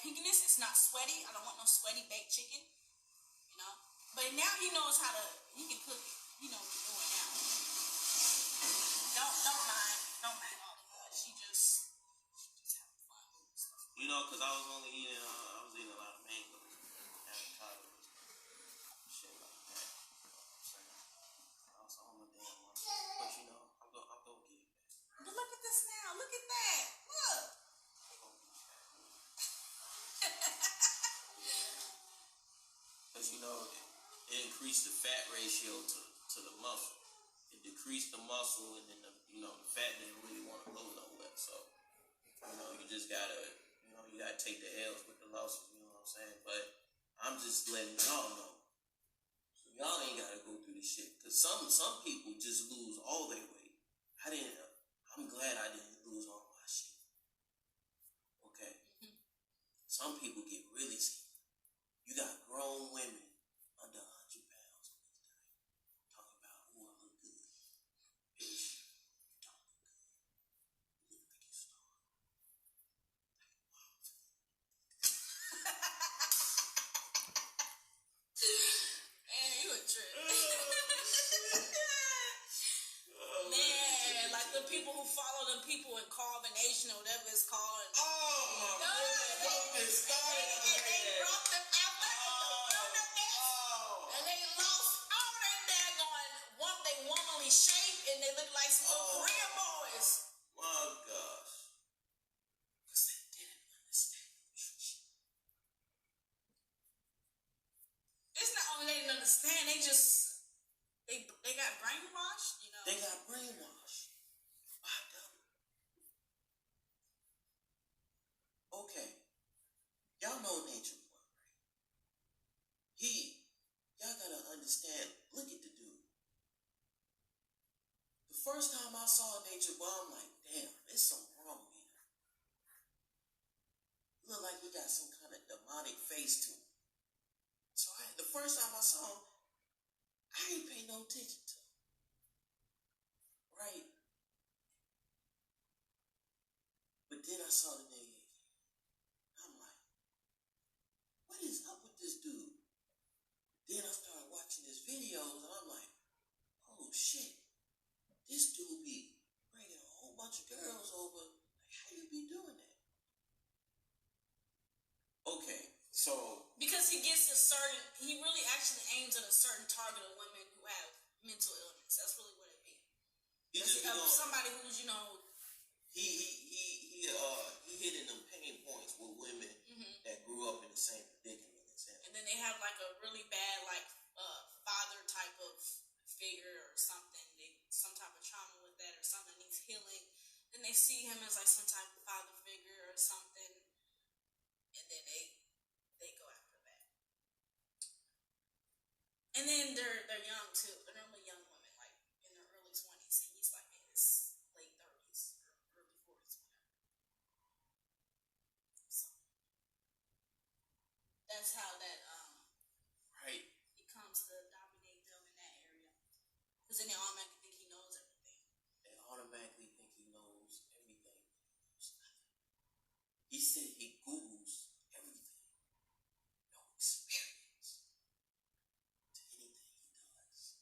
pinkiness. It's not sweaty. I don't want no sweaty baked chicken. You know. But now he knows how to. He can cook it. He knows what he's doing now. Don't mind all that. She just having fun with stuff. You know, because I was eating a lot of mangoes, avocados, shit like that. You know what I'm saying? I was on my damn one. But you know, I'm gonna get it back. But look at this now. Look at that. Look. I'm gonna get it back. Because you know, it increased the fat ratio to the muscle. It decreased the muscle, and then the fat didn't really want to go nowhere. So you just gotta take the L's with the losses. You know what I'm saying? But I'm just letting y'all know, so y'all ain't gotta go through this shit. Cause some people just lose all their weight. I'm glad I didn't lose all my shit. Okay. Some people get really sick. You got grown women under 100 pounds on this diet talking about, "Ooh, I look good." Bitch, you don't look good. You look like you're starving. Man, you a trip. Man, like the people who follow them people in Carve Nation or whatever it's called. Oh my God, don't get started on And they that. brought them out and they lost all their daggone they womanly shape and they look like some little Korean boys. My gosh. Because they didn't understand nutrition. It's not only they didn't understand, they got brainwashed, you know. They got brainwashed by them. Okay. Y'all know Nature Boy, right? Y'all gotta understand, look at the dude. The first time I saw Nature Boy, I'm like, damn, there's something wrong here. Look like he got some kind of demonic face to him. So the first time I saw him, I ain't pay no attention to him. Right? But then I saw the nigga again. I'm like, what is up with this dude? Then I started watching his videos and I'm like, oh shit, this dude be bringing a whole bunch of girls over. Like, how you be doing that? Okay, so. Because he really actually aims at a certain target of women who have mental illness. That's really what it be. Somebody who's, he hitting them pain points with women that grew up in the same predicament as him. And then they have like a really bad father type of figure or something. Some type of trauma with that or something that needs healing. Then they see him as like some type of father figure or something. And then they go after that. And then they're young too. They're normally young women, like in their early 20s. And he's like in his late 30s or early 40s, whatever. So that's how that right. he comes to dominate them in that area. Because then they automatically think he knows everything. They automatically think he knows everything. He said he Googles everything. No experience to anything he does.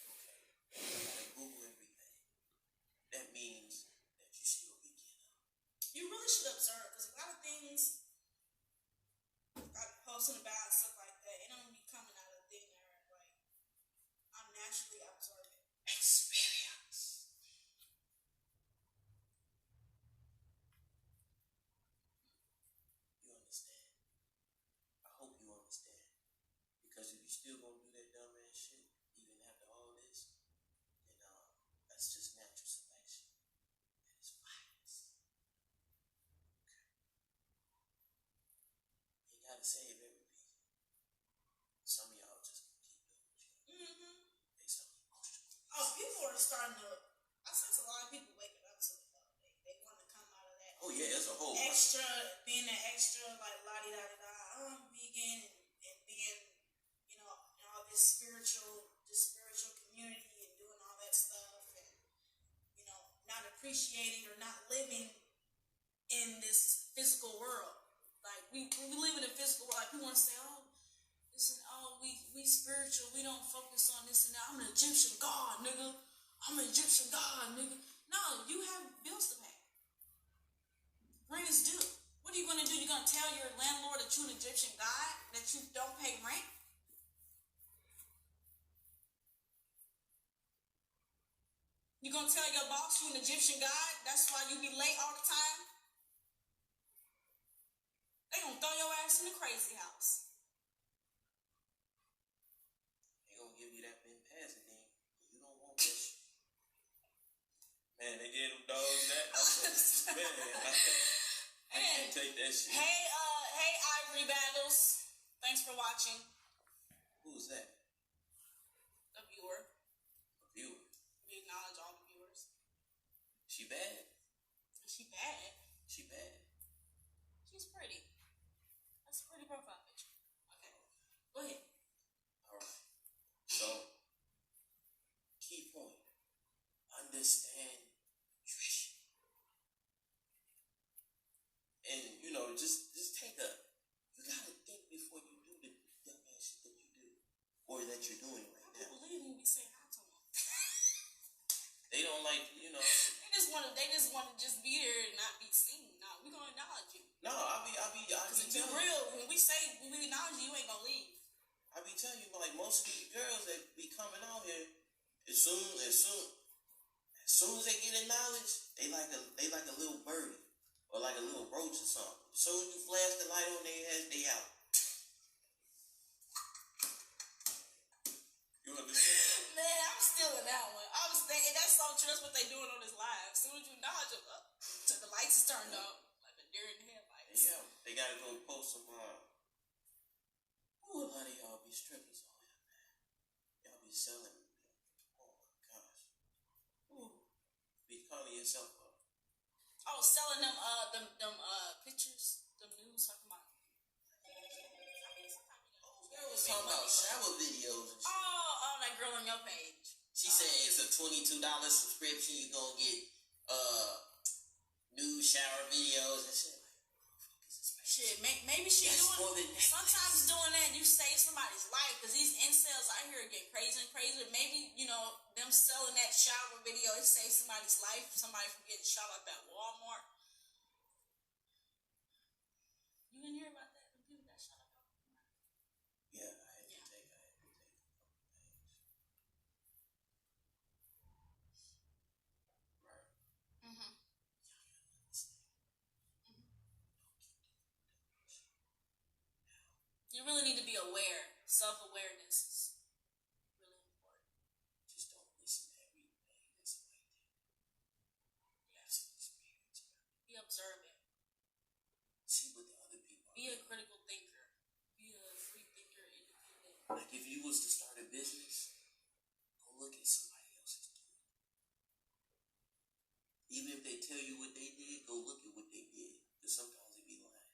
Okay. You gotta Google everything. That means that you still beginner. You really should observe, because a lot of things. posting about and stuff like that, it don't be coming out of thin air. Like, I'm naturally absorbing experience. You understand? I hope you understand. Because if you still gonna do that dumb ass shit, even after all this, then that's just natural selection. That is violence. Okay. You gotta save every piece. Some of y'all just gonna keep doing what you do based on emotion. Oh, people are starting to. I sense a lot of people waking up to it. They want to come out of that. Oh yeah, it's a whole extra, being an extra, like la di da da. I'm vegan and being, you know, in all this spiritual community and doing all that stuff, and you know, not appreciating or not living in this physical world. Like we live in a physical world. Like people want to say, oh, listen, oh, we spiritual. We don't focus on this and that. I'm an Egyptian god, nigga. I'm an Egyptian god, nigga. No, you have bills to pay. Rent is due. What are you going to do? You're going to tell your landlord that you're an Egyptian god, that you don't pay rent? You're going to tell your boss you're an Egyptian god? That's why you be late all the time? They going to throw your ass in the crazy house. They gonna give you that Ben pass and then you don't want that shit. Man, they gave them dogs that. Man, I can't take that shit. Hey, Ivory Battles. Thanks for watching. Who's that? A viewer. A viewer. We acknowledge all the viewers. She bad? Is she bad? She bad. She's pretty. That's a pretty profile picture. Okay. Go ahead. Alright. So, key point. Understand nutrition. And, you know, just take you gotta think before you do the dumbass shit that you do. Or that you're doing right now. I can't believe when we say hi to them. They don't like, you know. They just want to just be there and not be seen. No, we're gonna acknowledge you. No, I be Because if you're telling real, when we acknowledge you, you ain't gonna leave. I be telling you, like, most of these girls that be coming out here, as soon as they get acknowledged, they like a little birdie or like a little roach or something. As soon as you flash the light on their head, they out. You understand? Man, I'm still in that one. I was thinking that's so true. That's what they doing on this live. As soon as you acknowledge them, the lights is turned up, like the deer in the headlights. Yeah, they gotta go post some. Ooh, a lot of y'all be strippers on here, man. Y'all be selling. Oh my gosh. Ooh, be calling yourself up. Oh, selling them pictures, them news talking about. Girl was talking about shower videos and shit. Oh, that girl on your page. She said it's a $22 subscription. You gonna get new shower videos and shit. Shit, maybe she doing. Sometimes doing that, you save somebody's life because these incels out here get crazier and crazier. Maybe them selling that shower video, it saves somebody's life. Somebody from getting shot up at Walmart. You didn't hear about that? When people got shot up at Walmart. Yeah, I had to take a couple things. Right. Mm-hmm. You really need to be aware. Self-awareness is really important. Just don't listen to everything that's like that. You have some experience. Be observant. See what the other people are. Be a critical thinker. Be a free thinker, independent. Like if you was to start a business, go look at somebody else's doing. Even if they tell you what they did, go look at what they did. Because sometimes they be lying.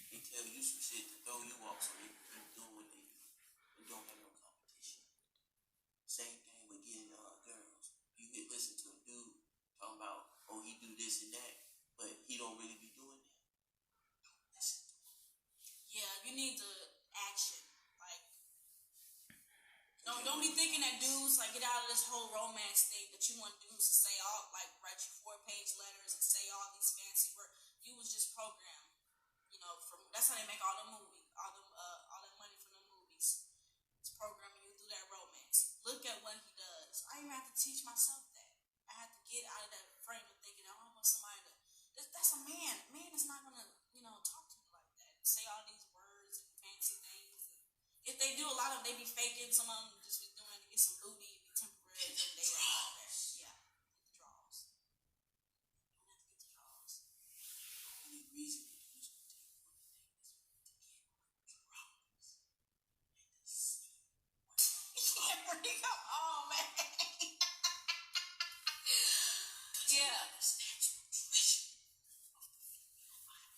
They tell you some shit to throw you off so they keep doing what they do. They don't have no competition. Same thing with getting girls. You get listen to a dude talking about, oh, he do this and that, but he don't really be doing that. Don't listen to him. Yeah, you need the action. Like, don't be thinking that dudes like get out of this whole romance thing that you want dudes to say all like write you 4-page letters and say all these fancy words. You was just programmed. That's how they make all the movies. all that money from the movies. It's programming you through that romance. Look at what he does. I even have to teach myself that. I have to get out of that frame of thinking I don't want somebody to. That's a man. A man is not gonna, talk to you like that. Say all these words and fancy things. And if they do, a lot of them, they be faking. Some of them just be doing to get some booty, be temporary. And the draws. Yeah, the draws. You don't have to get the draws. The only reason you do is to take one thing is to get draws. And to see Oh man. Yeah. That's natural tradition of the female body.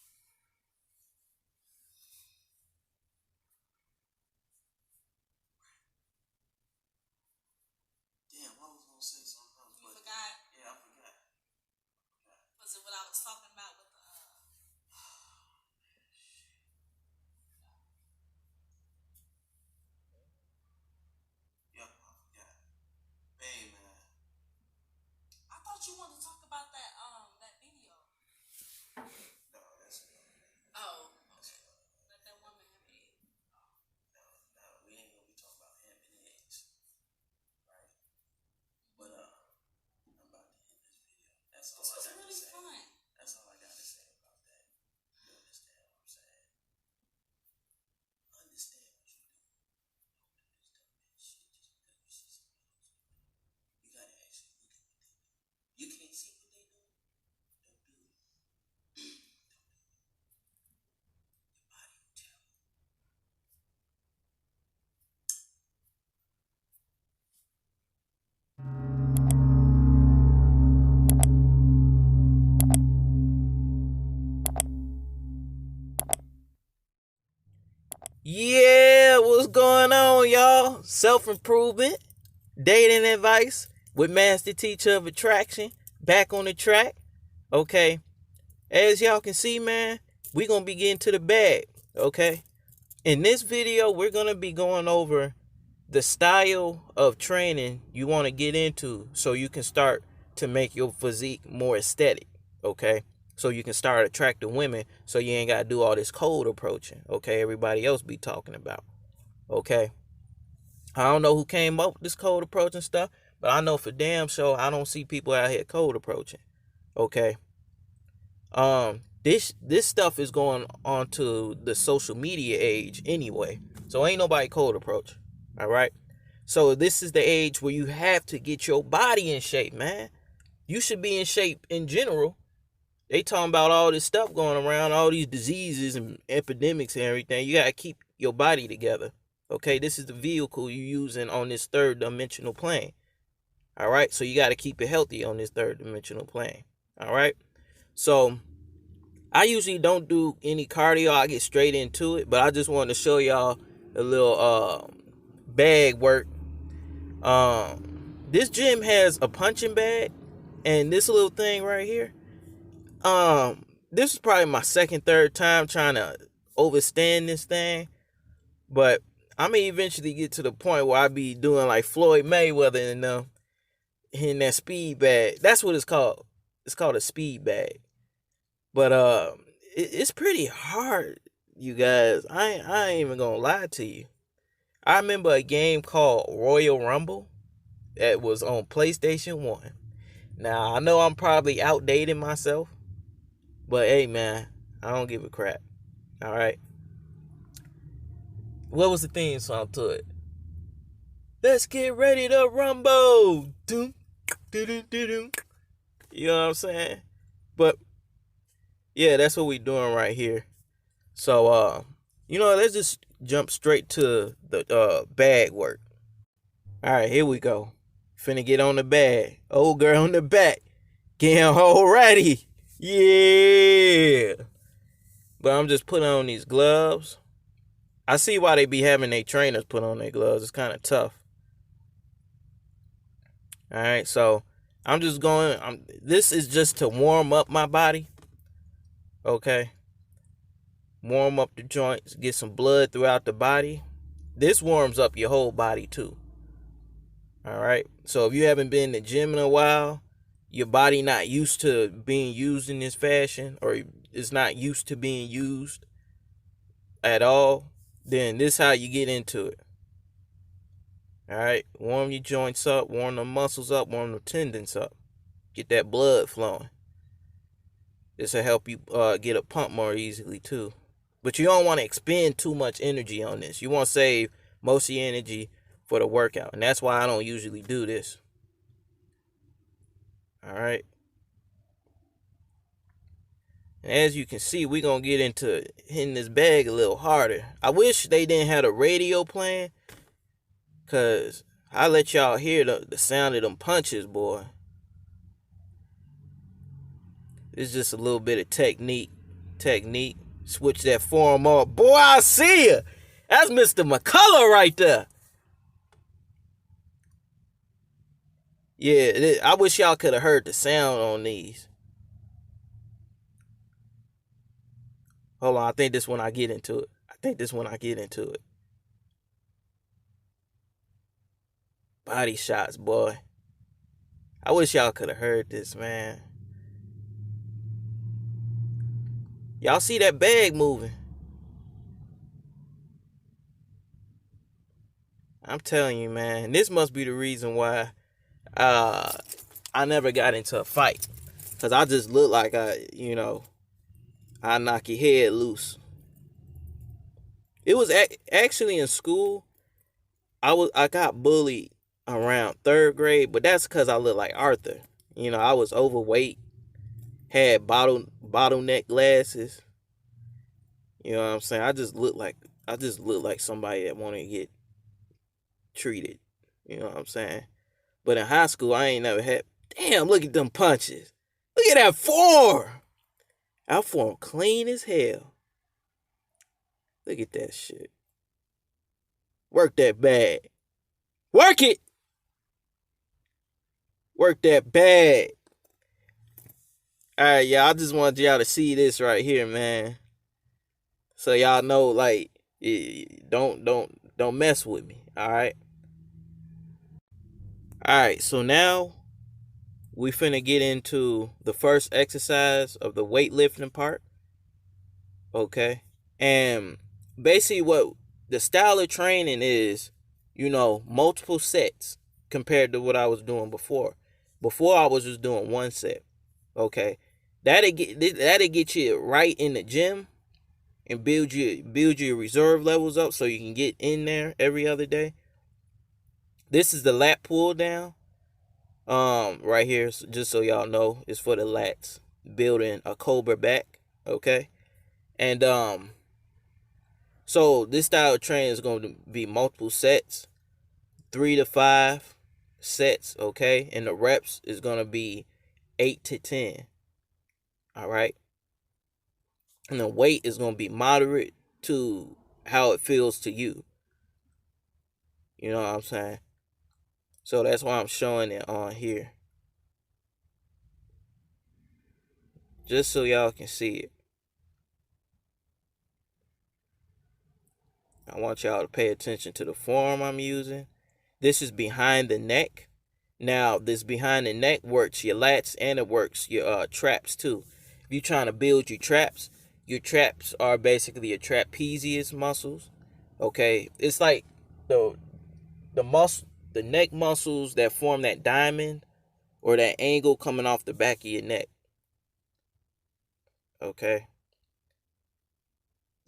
Damn, I was gonna say something else, You but forgot? yeah, I forgot. Was it what I was talking about with the Yep, I forgot. Hey man, I thought you wanted to talk about that video. no, that's Oh, okay. Let that woman have it. no, we ain't gonna be talking about ham and eggs, right? But I'm about to end this video. That's all This I was got to really say. fun. That's all I got to say about that. You understand what I'm saying? Understand what you do. Don't do this dumb ass shit just because you see somebody else doing it. You gotta actually look at what they do. You can't see what they do. Don't do it. Don't do it. Your body will tell you. Yeah, what's going on, y'all? Self-improvement, dating advice with Master Teacher of Attraction, back on the track. Okay, as y'all can see, man, we gonna be getting to the bag. Okay, in this video, we're gonna be going over the style of training you want to get into so you can start to make your physique more aesthetic. Okay, so you can start attracting women, so you ain't gotta do all this cold approaching. Okay, everybody else be talking about. Okay, I don't know who came up with this cold approaching stuff, but I know for damn sure I don't see people out here cold approaching. Okay, this stuff is going on to the social media age anyway, so ain't nobody cold approach. All right, so this is the age where you have to get your body in shape, man. You should be in shape in general. They talking about all this stuff going around, all these diseases and epidemics and everything. You gotta keep your body together. Okay, this is the vehicle you're using on this third dimensional plane. All right, so you gotta keep it healthy on this third dimensional plane. All right, so I usually don't do any cardio. I get straight into it, but I just wanted to show y'all a little bag work. This gym has a punching bag and this little thing right here. This is probably my second, third time trying to overstand this thing, but I'm gonna eventually get to the point where I be doing like Floyd Mayweather and in that speed bag. That's what it's called. It's called a speed bag. But it's pretty hard, you guys. I ain't even gonna lie to you. I remember a game called Royal Rumble that was on PlayStation 1. Now, I know I'm probably outdating myself, but hey, man, I don't give a crap. All right. What was the theme song to it? Let's get ready to rumble. Doom, doom, doom. You know what I'm saying? But yeah, that's what we doing right here. So, let's just jump straight to the bag work. All right, here we go. Finna get on the bag. Old girl on the back. Getting all ready. Yeah. But I'm just putting on these gloves. I see why they be having their trainers put on their gloves. It's kind of tough. All right, so I'm just going. This is just to warm up my body. Okay. Warm up the joints. Get some blood throughout the body. This warms up your whole body too. All right. So if you haven't been to the gym in a while, your body not used to being used in this fashion, or it's not used to being used, at all, then this is how you get into it. All right, warm your joints up, warm the muscles up, warm the tendons up, get that blood flowing. This will help you get a pump more easily too. But you don't want to expend too much energy on this. You want to save most of your energy for the workout, and that's why I don't usually do this. All right. And as you can see, we're going to get into hitting this bag a little harder. I wish they didn't have a radio playing, because I let y'all hear the sound of them punches, boy. It's just a little bit of technique. Switch that form up. Boy, I see ya. That's Mr. McCullough right there. Yeah, I wish y'all could have heard the sound on these. Hold on, I think this when I get into it. Body shots, boy. I wish y'all could have heard this, man. Y'all see that bag moving? I'm telling you, man. This must be the reason why I never got into a fight. Because I just look like I knock your head loose. It was actually in school. I got bullied around 3rd grade, but that's because I look like Arthur. I was overweight, had bottleneck glasses. You know what I'm saying? I just look like somebody that want to get treated. You know what I'm saying? But in high school, I ain't never had. Damn, look at them punches. Look at that form. Our form clean as hell. Look at that shit. Work that bag. Work it. Work that bag. All right, y'all. I just wanted y'all to see this right here, man. So y'all know, like, don't mess with me. All right. All right. So now we finna get into the first exercise of the weightlifting part. Okay. And basically what the style of training is, multiple sets compared to what I was doing before. Before I was just doing one set. Okay. That'll get you right in the gym and build your reserve levels up so you can get in there every other day. This is the lat pull down. Right here, just so y'all know, is for the lats, building a cobra back. Okay. And so this style of training is going to be multiple sets, 3 to 5 sets, okay? And the reps is going to be 8 to 10. All right? And the weight is going to be moderate to how it feels to you. You know what I'm saying? So that's why I'm showing it on here. Just so y'all can see it. I want y'all to pay attention to the form I'm using. This is behind the neck. Now, this behind the neck works your lats and it works your traps too. If you're trying to build your traps are basically your trapezius muscles. Okay, it's like the neck muscles that form that diamond or that angle coming off the back of your neck. Okay.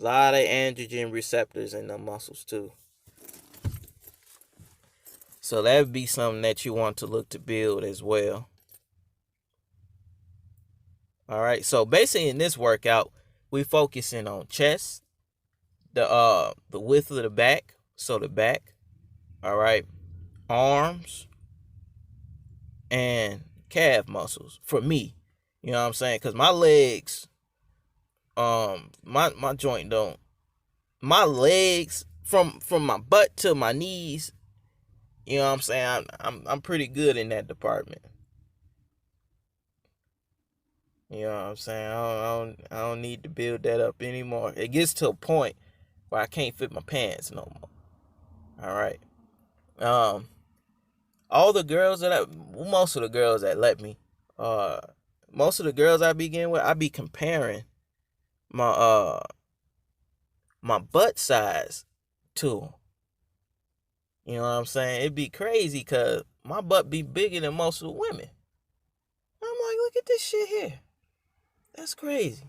A lot of androgen receptors in the muscles too. So that would be something that you want to look to build as well. All right. So basically in this workout, we focusing on chest, the width of the back, so the back. All right. Arms and calf muscles for me. You know what I'm saying? Cuz my legs my joint don't. My legs from my butt to my knees, you know what I'm saying? I'm pretty good in that department. You know what I'm saying? I don't need to build that up anymore. It gets to a point where I can't fit my pants no more. All right. Most of the girls that let me, most of the girls I begin with, I be comparing my my butt size to 'em. You know what I'm saying? It'd be crazy because my butt be bigger than most of the women. I'm like, look at this shit here. That's crazy.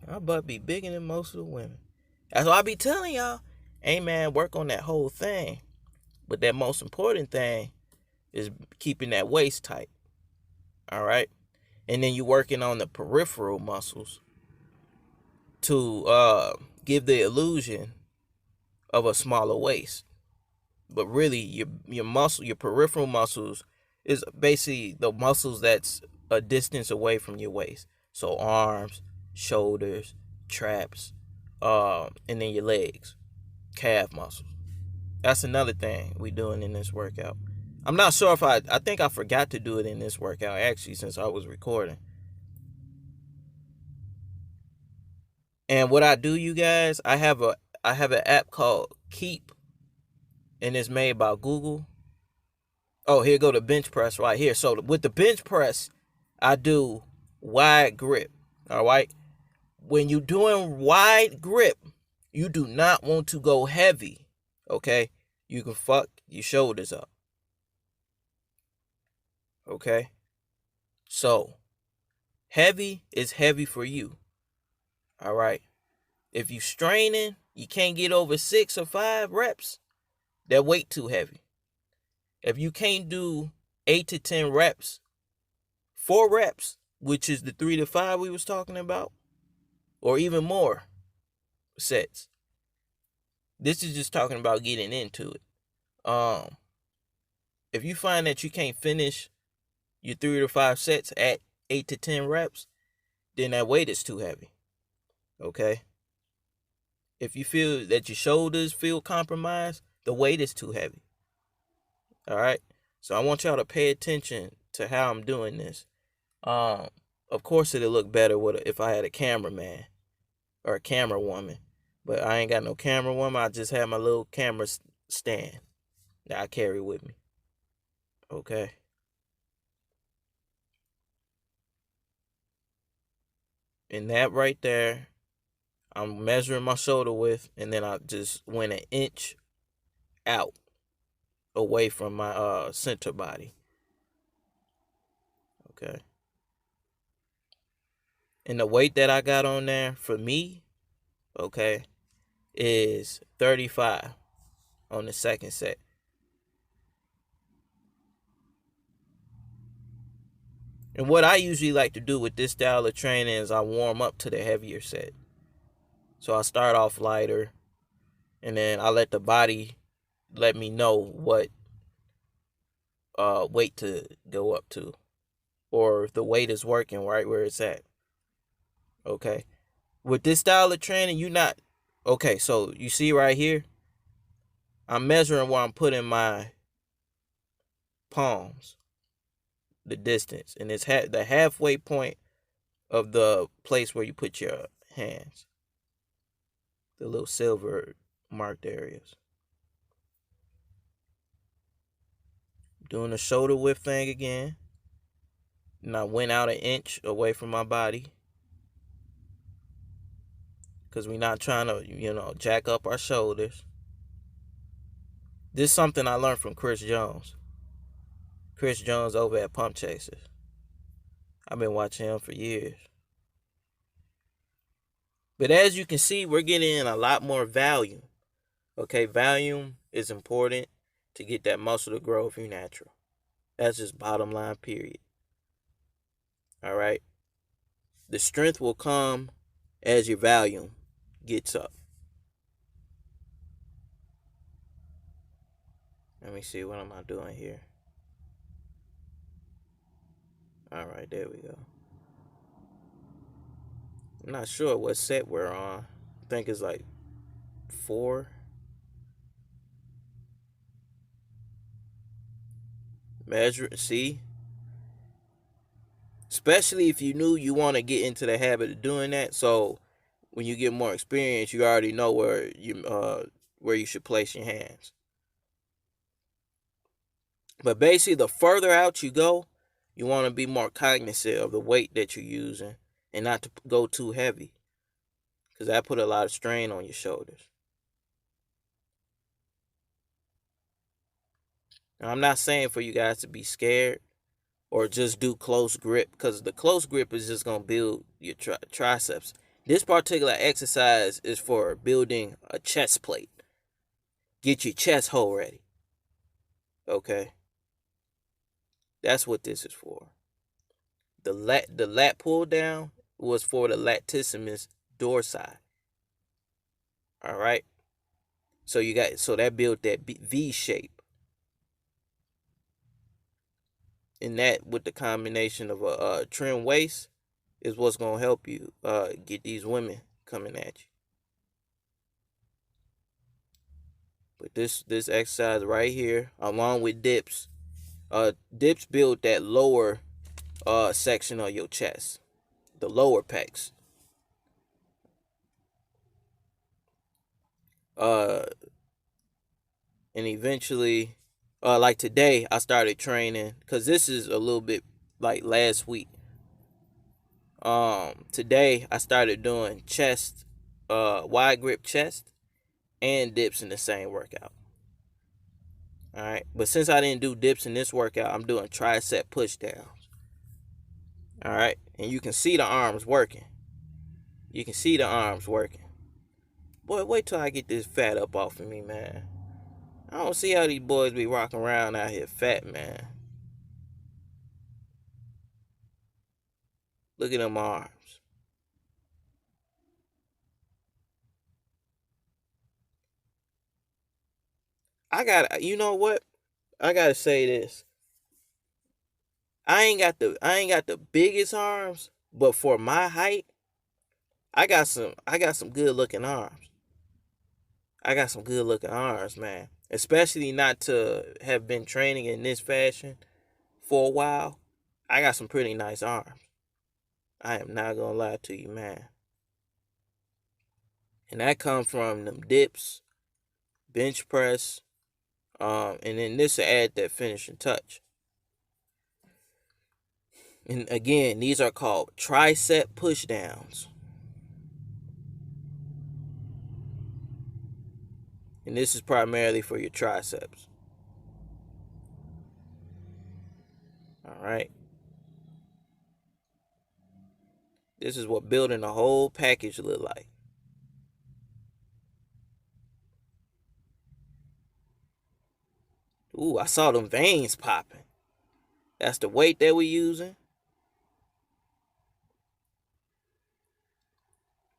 My butt be bigger than most of the women. That's why I be telling y'all, hey man, work on that whole thing. But that most important thing is keeping that waist tight. All right? And then you working on the peripheral muscles to give the illusion of a smaller waist. But really your peripheral muscles is basically the muscles that's a distance away from your waist. So arms, shoulders, traps, and then your legs, calf muscles. That's another thing we doing in this workout. I'm not sure if I think I forgot to do it in this workout actually since I was recording. And what I do, you guys, I have an app called Keep, and it's made by Google. Oh, here go the bench press right here. So with the bench press, I do wide grip. All right. When you're doing wide grip, you do not want to go heavy. Okay. You can fuck your shoulders up. Okay. So heavy is heavy for you. All right. If you straining, you can't get over 6 or 5 reps. That weight too heavy. If you can't do 8 to 10 reps, 4 reps, which is the 3 to 5 we was talking about, or even more sets. This is just talking about getting into it. If you find that you can't finish your 3 to 5 sets at 8 to 10 reps, then that weight is too heavy. Okay? If you feel that your shoulders feel compromised, the weight is too heavy. All right? So I want y'all to pay attention to how I'm doing this. Of course, it'll look better if I had a cameraman or a camera woman. But I ain't got no camera woman. I just have my little camera stand that I carry with me. Okay? And that right there, I'm measuring my shoulder width, and then I just went an inch out away from my center body. Okay. And the weight that I got on there for me, okay, is 35 on the second set. And what I usually like to do with this style of training is I warm up to the heavier set. So I start off lighter, and then I let the body let me know what weight to go up to, or if the weight is working right where it's at. Okay. With this style of training, you're not... Okay, so you see right here, I'm measuring where I'm putting my palms, the distance, and it's the halfway point of the place where you put your hands, the little silver marked areas. Doing the shoulder width thing again, and I went out an inch away from my body, because we're not trying to, jack up our shoulders. This is something I learned from Chris Jones. Chris Jones over at Pump Chasers. I've been watching him for years. But as you can see, we're getting in a lot more volume. Okay, volume is important to get that muscle to grow if you're natural. That's just bottom line, period. All right? The strength will come as your volume gets up. Let me see, what am I doing here? All right, there we go. I'm not sure what set we're on. I think it's like 4. Measure, see? Especially if you knew you want to get into the habit of doing that. So when you get more experience, you already know where you should place your hands. But basically, the further out you go, you want to be more cognizant of the weight that you're using and not to go too heavy, because that put a lot of strain on your shoulders. Now, I'm not saying for you guys to be scared or just do close grip, because the close grip is just going to build your triceps. This particular exercise is for building a chest plate. Get your chest hole ready. Okay? That's what this is for. The lat pull down was for the latissimus dorsi. All right? So that built that V shape. And that, with the combination of a trim waist, is what's going to help you get these women coming at you. But this exercise right here, along with dips, dips build that lower section of your chest, the lower pecs. And eventually, like today, I started training, because this is a little bit like last week. Today I started doing chest, wide grip chest and dips in the same workout. All right, but since I didn't do dips in this workout, I'm doing tricep push downs. All right, and you can see the arms working. You can see the arms working. Boy, wait till I get this fat up off of me, man. I don't see how these boys be rocking around out here fat, man. Look at them arms. You know what? I gotta say this. I ain't got the biggest arms, but for my height, I got some good looking arms. I got some good looking arms, man. Especially not to have been training in this fashion for a while. I got some pretty nice arms. I am not gonna lie to you, man. And that comes from them dips, bench press, and then this will add that finishing touch. And again, these are called tricep push downs. And this is primarily for your triceps. All right. This is what building a whole package look like. Ooh, I saw them veins popping. That's the weight that we're using.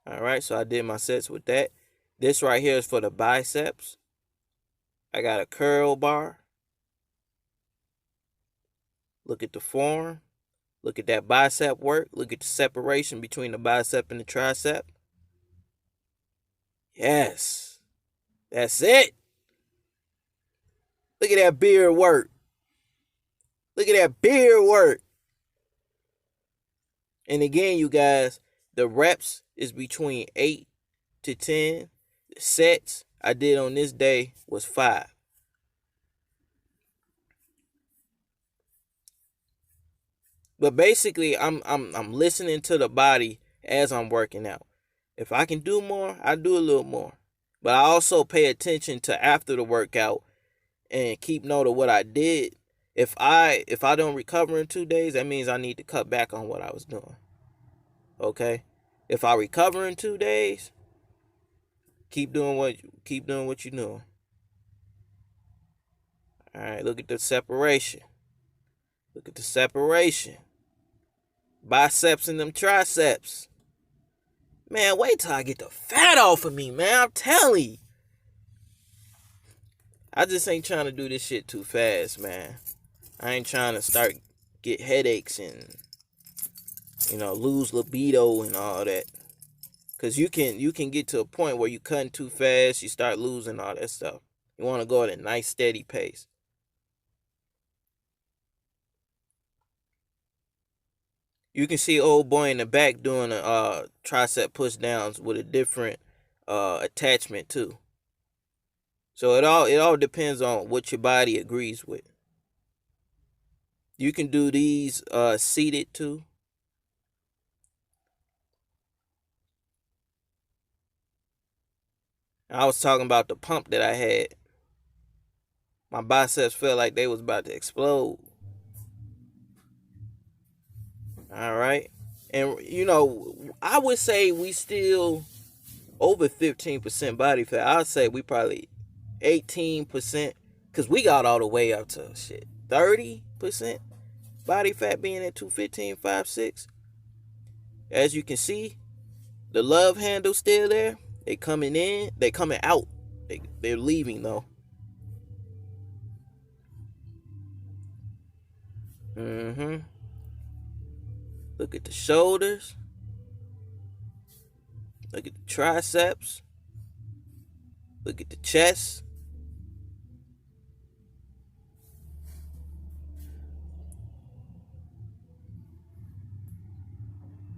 All right, so I did my sets with that. This right here is for the biceps. I got a curl bar. Look at the form. Look at that bicep work. Look at the separation between the bicep and the tricep. Yes. That's it. Look at that beard work. Look at that beard work. And again, you guys, the reps is between 8 to 10. The sets I did on this day was 5. But basically, I'm listening to the body as I'm working out. If I can do more, I do a little more. But I also pay attention to after the workout and keep note of what I did. If I don't recover in 2 days, that means I need to cut back on what I was doing. Okay? If I recover in 2 days, keep doing what you're doing. All right, look at the separation. Look at the separation. Biceps and them triceps. Man, wait till I get the fat off of me, man. I'm telling you. I just ain't trying to do this shit too fast, man. I ain't trying to get headaches and, lose libido and all that. Because you can get to a point where you cutting too fast, you start losing all that stuff. You want to go at a nice steady pace. You can see old boy in the back doing a tricep push downs with a different attachment too. So it all depends on what your body agrees with. You can do these seated too. I was talking about the pump that I had. My biceps felt like they was about to explode. All right. And, you know, I would say we still over 15% body fat. I'd say we probably 18%, because we got all the way up to 30% body fat, being at 215, 5'6". As you can see, the love handle still there. They coming in, they coming out. They're leaving though. Look at the shoulders. Look at the triceps. Look at the chest.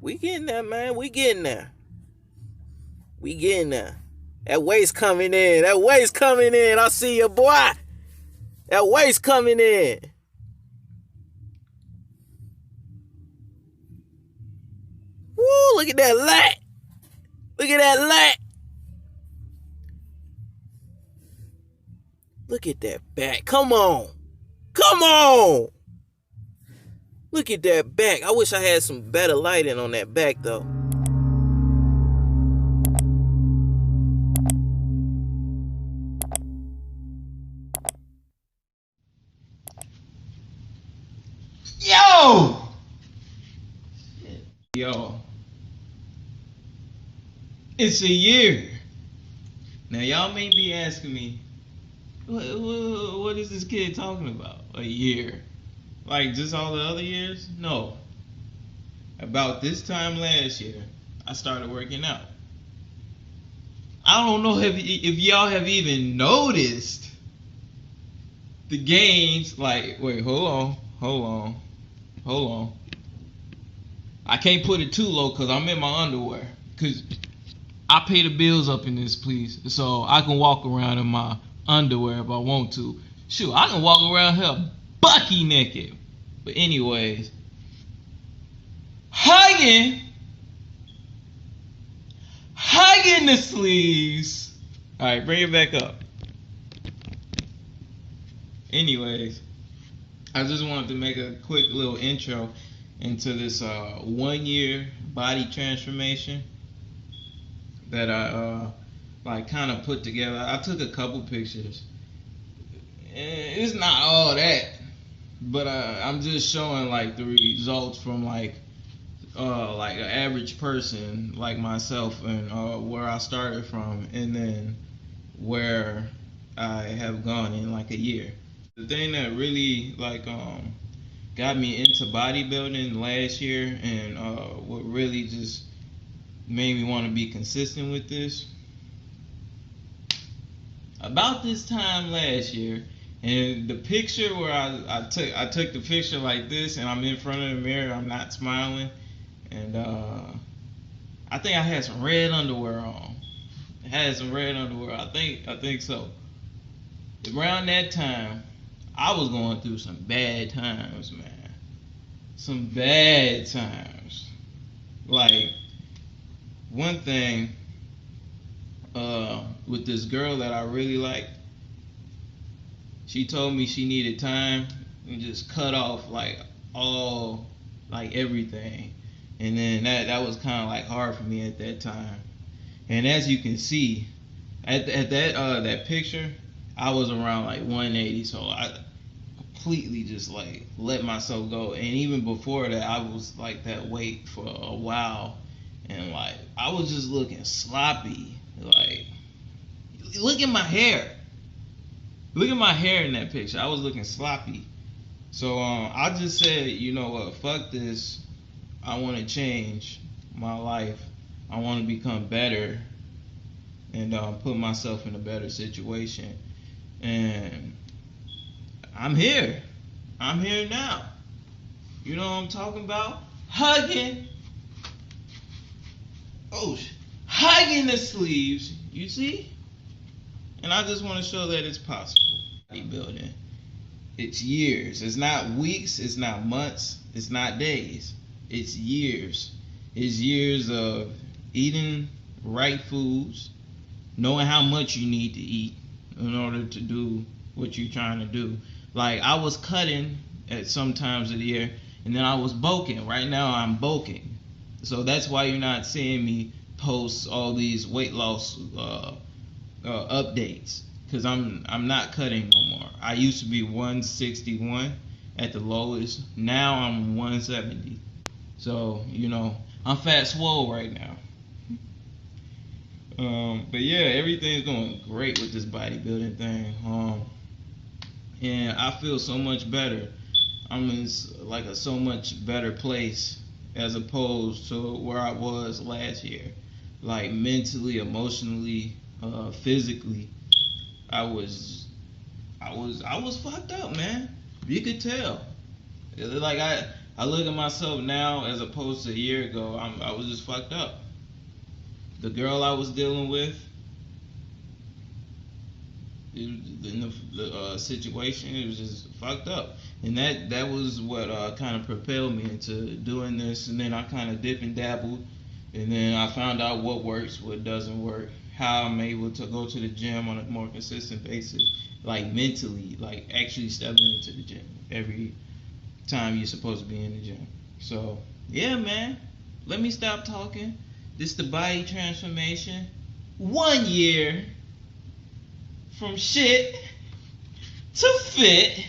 We getting there, man. We getting there. We getting there. That waist coming in. That waist coming in. I see you, boy. That waist coming in. Woo, look at that lat. Look at that lat. Look at that back. Come on. Come on. Look at that back. I wish I had some better lighting on that back, though. Yo. It's a year. Now, y'all may be asking me, what is this kid talking about? A year? Like just all the other years? No. About this time last year, I started working out. I don't know if y'all have even noticed the gains. Like, wait, hold on. I can't put it too low because I'm in my underwear. Because I pay the bills up in this, please. So I can walk around in my underwear if I want to. Shoot, I can walk around here bucky naked. But anyways, hugging the sleeves. All right, bring it back up. Anyways, I just wanted to make a quick little intro into this 1 year body transformation that I like kind of put together. I took a couple pictures. It's not all that, but I'm just showing like the results from like an average person like myself, and where I started from, and then where I have gone in like a year. The thing that really like got me into bodybuilding last year, and what really just made me want to be consistent with this, about this time last year, and the picture where I took the picture like this, and I'm in front of the mirror, I'm not smiling, and I think I had some red underwear on. I think so. Around that time, I was going through some bad times, man. Some bad times. Like, one thing, with this girl that I really liked, she told me she needed time and just cut off like everything. And then that was kind of like hard for me at that time. And as you can see, at that picture, I was around like 180, so I completely just like let myself go. And even before that, I was like that weight for a while, and like I was just looking sloppy. Like, look at my hair. Look at my hair in that picture. I was looking sloppy. So I just said, you know what, fuck this. I want to change my life. I want to become better and put myself in a better situation. And I'm here. I'm here now. You know what I'm talking about? Hugging. Hugging the sleeves. You see? And I just want to show that it's possible. Bodybuilding. It's years. It's not weeks. It's not months. It's not days. It's years. It's years of eating right foods, knowing how much you need to eat in order to do what you're trying to do. Like, I was cutting at some times of the year, and then I was bulking. Right now I'm bulking, so that's why you're not seeing me post all these weight loss updates, because I'm not cutting no more. I used to be 161 at the lowest. Now I'm 170. So, I'm fat swole right now. But yeah, everything's going great with this bodybuilding thing. And I feel so much better. I'm in like a so much better place as opposed to where I was last year. Like, mentally, emotionally, physically, I was fucked up, man. You could tell. Like, I look at myself now as opposed to a year ago. I was just fucked up. The girl I was dealing with in the situation, it was just fucked up, and that was what kind of propelled me into doing this. And then I kind of dip and dabbled, and then I found out what works, what doesn't work, how I'm able to go to the gym on a more consistent basis, like mentally, like actually stepping into the gym every time you're supposed to be in the gym. So yeah, man, let me stop talking. This the body transformation. 1 year from shit to fit.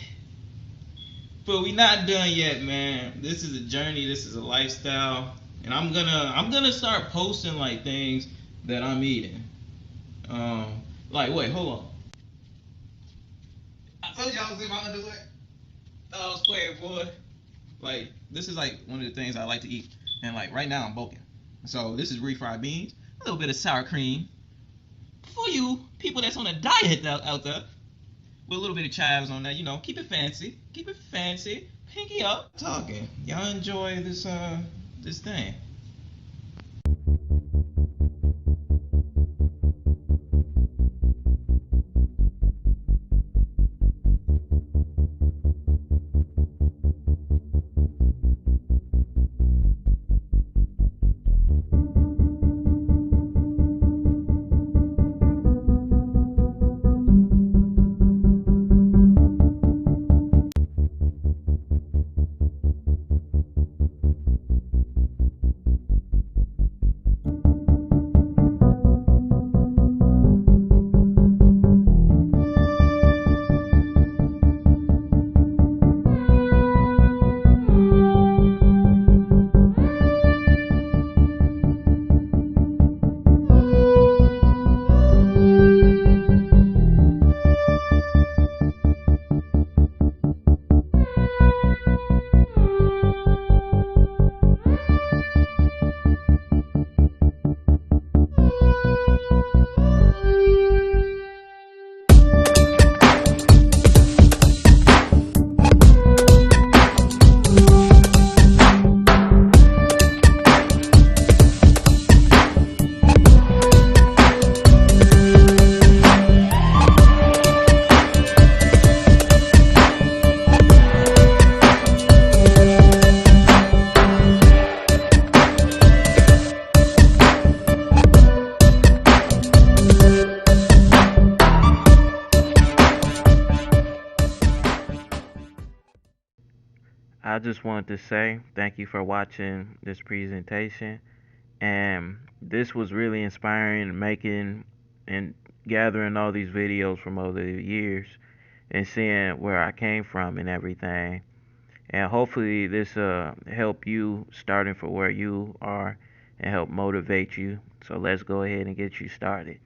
But we not done yet, man. This is a journey, this is a lifestyle. And I'm gonna start posting like things that I'm eating. Like, wait, hold on. I told y'all I was in my underwear. I was playing, boy. Like, this is like one of the things I like to eat. And like right now I'm bulking. So this is refried beans, a little bit of sour cream for you people that's on a diet out there, with a little bit of chives on that. Keep it fancy, pinky up. Talking, y'all enjoy this thing. I just wanted to say thank you for watching this presentation. And this was really inspiring, making and gathering all these videos from over the years and seeing where I came from and everything. And hopefully this help you starting for where you are and help motivate you. So let's go ahead and get you started.